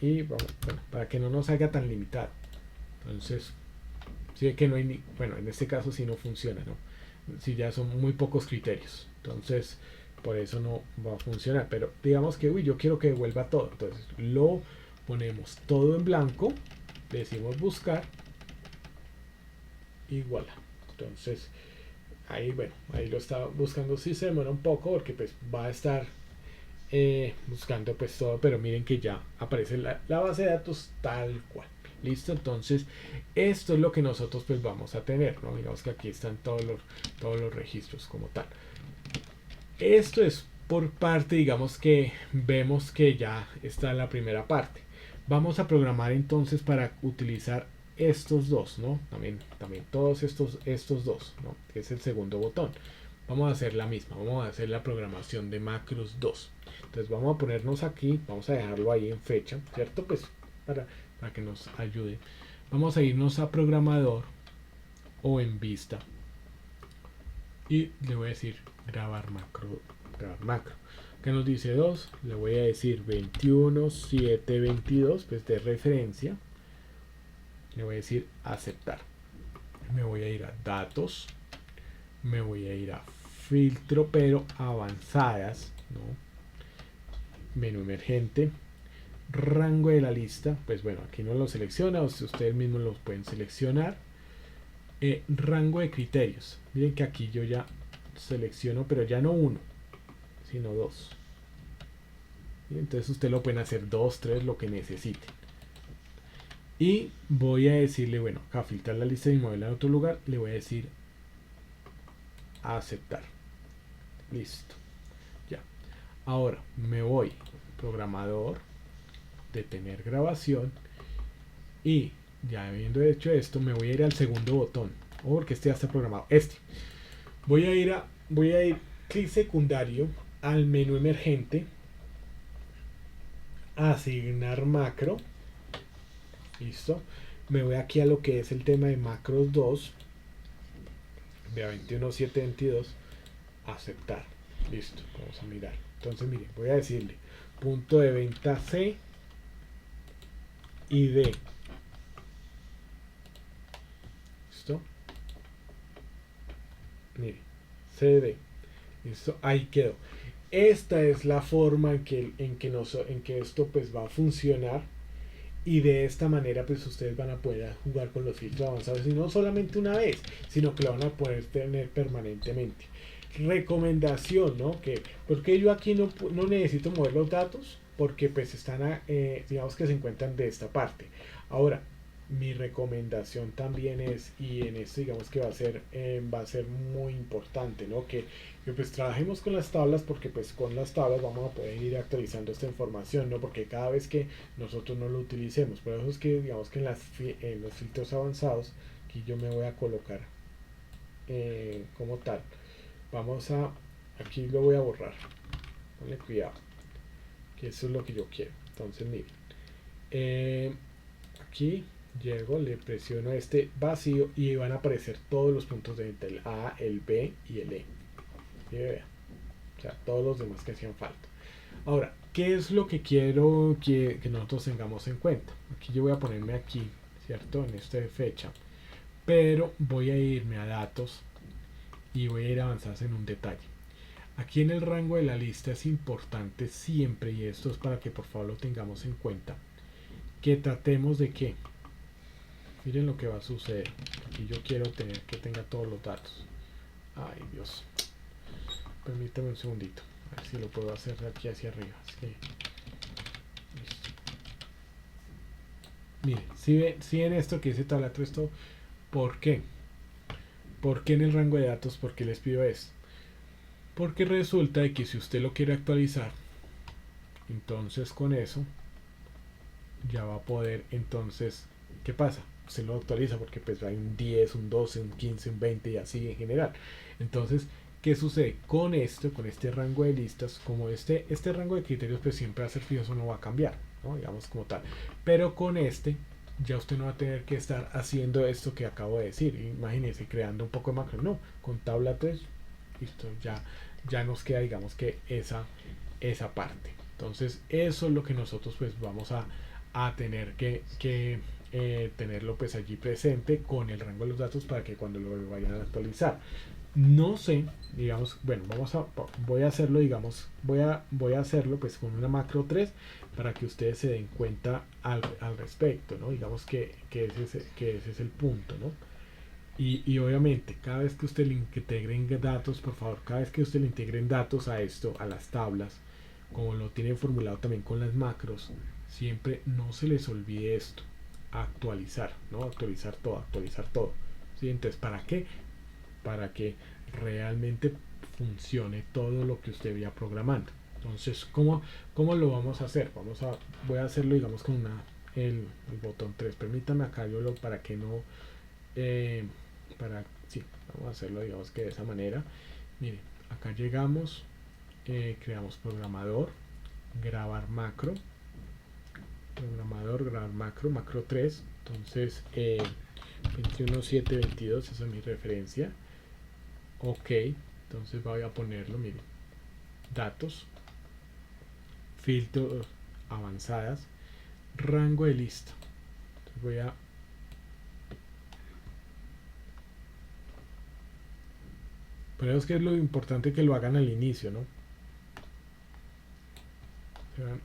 Y vamos, bueno, para que no nos haga tan limitado. Entonces, si es que no hay ni, bueno, en este caso sí no funciona, ¿no? Si ya son muy pocos criterios. Entonces, por eso no va a funcionar. Pero digamos que, uy, yo quiero que devuelva todo. Entonces, lo ponemos todo en blanco. Le decimos buscar. Y voilà. Entonces, ahí, bueno, ahí lo está buscando. Sí se demora un poco porque pues va a estar buscando pues todo, pero miren que ya aparece la base de datos tal cual. Listo, entonces esto es lo que nosotros pues vamos a tener, ¿no? Digamos que aquí están todos los registros como tal. Esto es por parte, digamos que vemos que ya está la primera parte. Vamos a programar entonces para utilizar estos dos, ¿no? También todos estos dos, ¿no? Que es el segundo botón. Vamos a hacer la misma, vamos a hacer la programación de macros 2. Entonces vamos a ponernos aquí, vamos a dejarlo ahí en fecha, ¿cierto? Pues para que nos ayude. Vamos a irnos a programador o en vista. Y le voy a decir grabar macro. Que nos dice 2, le voy a decir 21.7.22, pues de referencia. Le voy a decir aceptar. Me voy a ir a datos. Me voy a ir a filtro, pero avanzadas, ¿no? Menú emergente. Rango de la lista, pues bueno, aquí no lo selecciona, o si ustedes mismos lo pueden seleccionar. Rango de criterios. Miren que aquí yo ya selecciono, pero ya no uno, sino dos. Y entonces ustedes lo pueden hacer 2, 3, lo que necesiten. Y voy a decirle, bueno, a filtrar la lista y moverla en otro lugar, le voy a decir a aceptar. Listo. Ya. Ahora me voy, programador, detener grabación, y ya habiendo hecho esto, me voy a ir al segundo botón, porque este ya está programado. Voy a ir clic secundario al menú emergente, asignar macro. Listo. Me voy aquí a lo que es el tema de macros 2. Vea 21.7.22. Aceptar. Listo. Vamos a mirar. Entonces, miren, voy a decirle punto de venta C y D. ¿Listo? Miren, CD. Listo. Ahí quedó. Esta es la forma en que esto pues va a funcionar. Y de esta manera pues ustedes van a poder jugar con los filtros avanzados, y no solamente una vez, sino que lo van a poder tener permanentemente. Recomendación, ¿no? Porque yo aquí no necesito mover los datos, porque pues están, digamos que se encuentran de esta parte. Ahora, mi recomendación también es, y en esto digamos que va a ser muy importante, ¿no? Que pues trabajemos con las tablas, porque pues con las tablas vamos a poder ir actualizando esta información, ¿no? Porque cada vez que nosotros no lo utilicemos, por eso es que digamos que en los filtros avanzados, aquí yo me voy a colocar como tal. Aquí lo voy a borrar, ponle cuidado, que eso es lo que yo quiero. Entonces miren, aquí llego, le presiono este vacío y van a aparecer todos los puntos de venta, el A, el B y el E. O sea, todos los demás que hacían falta. Ahora, ¿qué es lo que quiero que nosotros tengamos en cuenta? Aquí yo voy a ponerme aquí, ¿cierto? En esta fecha. Pero voy a irme a datos y voy a ir avanzando en un detalle. Aquí en el rango de la lista es importante siempre, y esto es para que por favor lo tengamos en cuenta, que tratemos de que, miren lo que va a suceder. Aquí yo quiero tener que tenga todos los datos. Ay Dios, permítame un segundito, a ver si lo puedo hacer de aquí hacia arriba. Listo. Miren, si ven esto que dice tabla 3 todo, ¿por qué? ¿Por qué en el rango de datos? ¿Por qué les pido esto? Porque resulta de que si usted lo quiere actualizar, entonces con eso ya va a poder, entonces, ¿qué pasa? Se lo actualiza porque pues hay un 10, un 12, un 15, un 20 y así en general. Entonces, ¿qué sucede? Con esto, con este rango de listas, como este rango de criterios pues siempre va a ser fijo, eso no va a cambiar, ¿no? Digamos como tal. Pero con este, ya usted no va a tener que estar haciendo esto que acabo de decir. Imagínense, creando un poco de macro. No, con tabla 3, listo, ya nos queda, digamos que esa parte. Entonces, eso es lo que nosotros pues vamos a tener que tenerlo pues allí presente con el rango de los datos para que cuando lo vayan a actualizar. No sé, digamos, bueno, voy a hacerlo, digamos, voy a hacerlo pues con una macro 3 para que ustedes se den cuenta al respecto, ¿no? Digamos que ese es el punto, ¿no? Y obviamente, cada vez que usted le integren datos, por favor, cada vez que usted le integren datos a esto, a las tablas, como lo tienen formulado también con las macros, siempre no se les olvide esto, actualizar, ¿no? Actualizar todo. ¿Sí? Entonces, ¿para qué? Para que realmente funcione todo lo que usted vaya programando. Entonces, ¿cómo lo vamos a hacer? Voy a hacerlo, digamos, con el botón 3. Permítame acá, para que no... sí, vamos a hacerlo, digamos que de esa manera. Miren, acá llegamos, creamos programador, grabar macro, macro 3. Entonces 21722, esa es mi referencia. Ok, entonces voy a ponerlo, miren, datos, filtros avanzadas, rango de lista. Entonces voy a pero es que es lo importante que lo hagan al inicio, ¿no?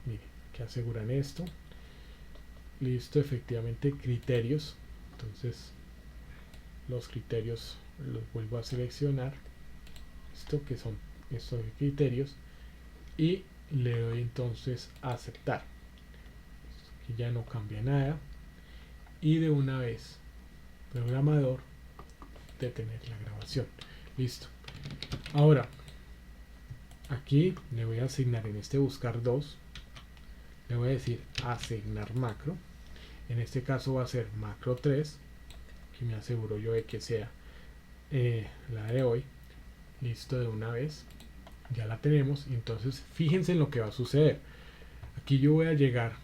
Miren, que aseguran esto. Listo, efectivamente, criterios. Entonces, los criterios los vuelvo a seleccionar. Esto que son estos criterios. Y le doy entonces a aceptar. Aquí ya no cambia nada. Y de una vez, programador, detener la grabación. Listo. Ahora, aquí le voy a asignar en este buscar 2, le voy a decir asignar macro. En este caso va a ser macro 3, que me aseguro yo de que sea la de hoy. Listo, de una vez. Ya la tenemos. Entonces, fíjense en lo que va a suceder. Aquí yo voy a llegar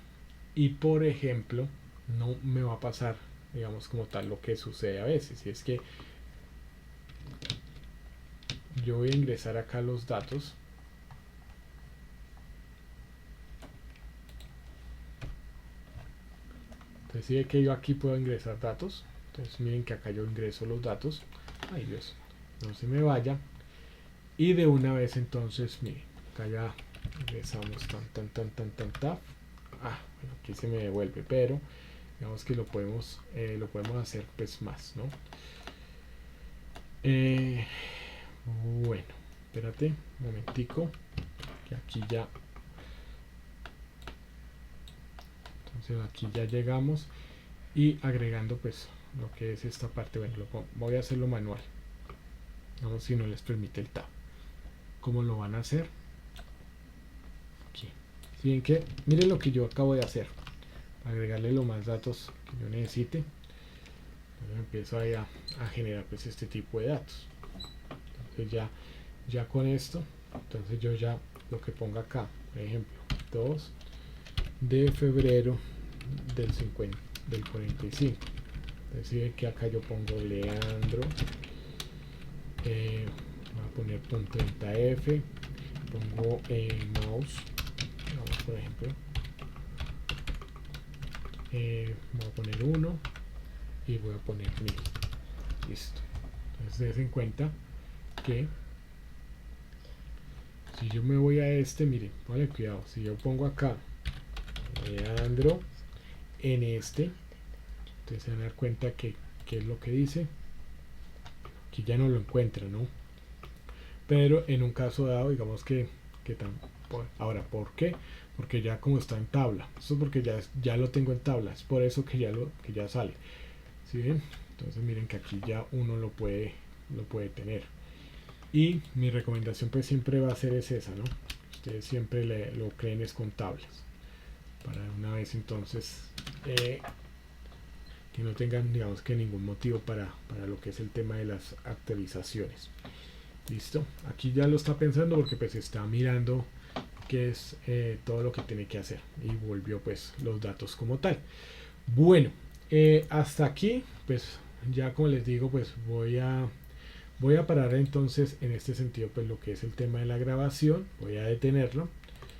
y, por ejemplo, no me va a pasar, digamos, como tal lo que sucede a veces. Y es que yo voy a ingresar acá los datos. Entonces si ve que yo aquí puedo ingresar datos. Entonces miren que acá yo ingreso los datos. Ay Dios, no se me vaya. Y de una vez entonces, miren, acá ya ingresamos tan. Bueno, aquí se me devuelve, pero digamos que lo podemos hacer pues más, ¿no? Bueno, espérate un momentico, que aquí ya, entonces aquí ya llegamos y agregando pues lo que es esta parte. Bueno, voy a hacerlo manual, vamos, si no les permite el tab. ¿Cómo lo van a hacer? Aquí, si ven que, miren lo que yo acabo de hacer, agregarle los más datos que yo necesite. Entonces empiezo ahí a generar pues este tipo de datos. Entonces ya con esto, entonces yo ya lo que ponga acá, por ejemplo, 2 de febrero del 45. Entonces que acá yo pongo Leandro, voy a poner .30f, pongo mouse, vamos, por ejemplo, voy a poner 1 y voy a poner 1000. Listo. Entonces den en cuenta que Si yo me voy a este, miren, vale, cuidado, si yo pongo acá Leandro en este, entonces se van a dar cuenta que es lo que dice, que ya no lo encuentra, ¿no? Pero en un caso dado, digamos ahora, ¿por qué? Porque ya como está en tabla, eso es porque ya lo tengo en tabla, es por eso que ya sale. ¿Sí ven? Entonces miren que aquí ya uno lo puede tener. Y mi recomendación pues siempre va a ser esa, ¿no? Ustedes siempre lo creen es con tablas. Para una vez entonces que no tengan, digamos, que ningún motivo para lo que es el tema de las actualizaciones. Listo, aquí ya lo está pensando porque pues está mirando qué es todo lo que tiene que hacer y volvió pues los datos como tal. Bueno, hasta aquí pues ya como les digo pues voy a parar entonces en este sentido pues lo que es el tema de la grabación, voy a detenerlo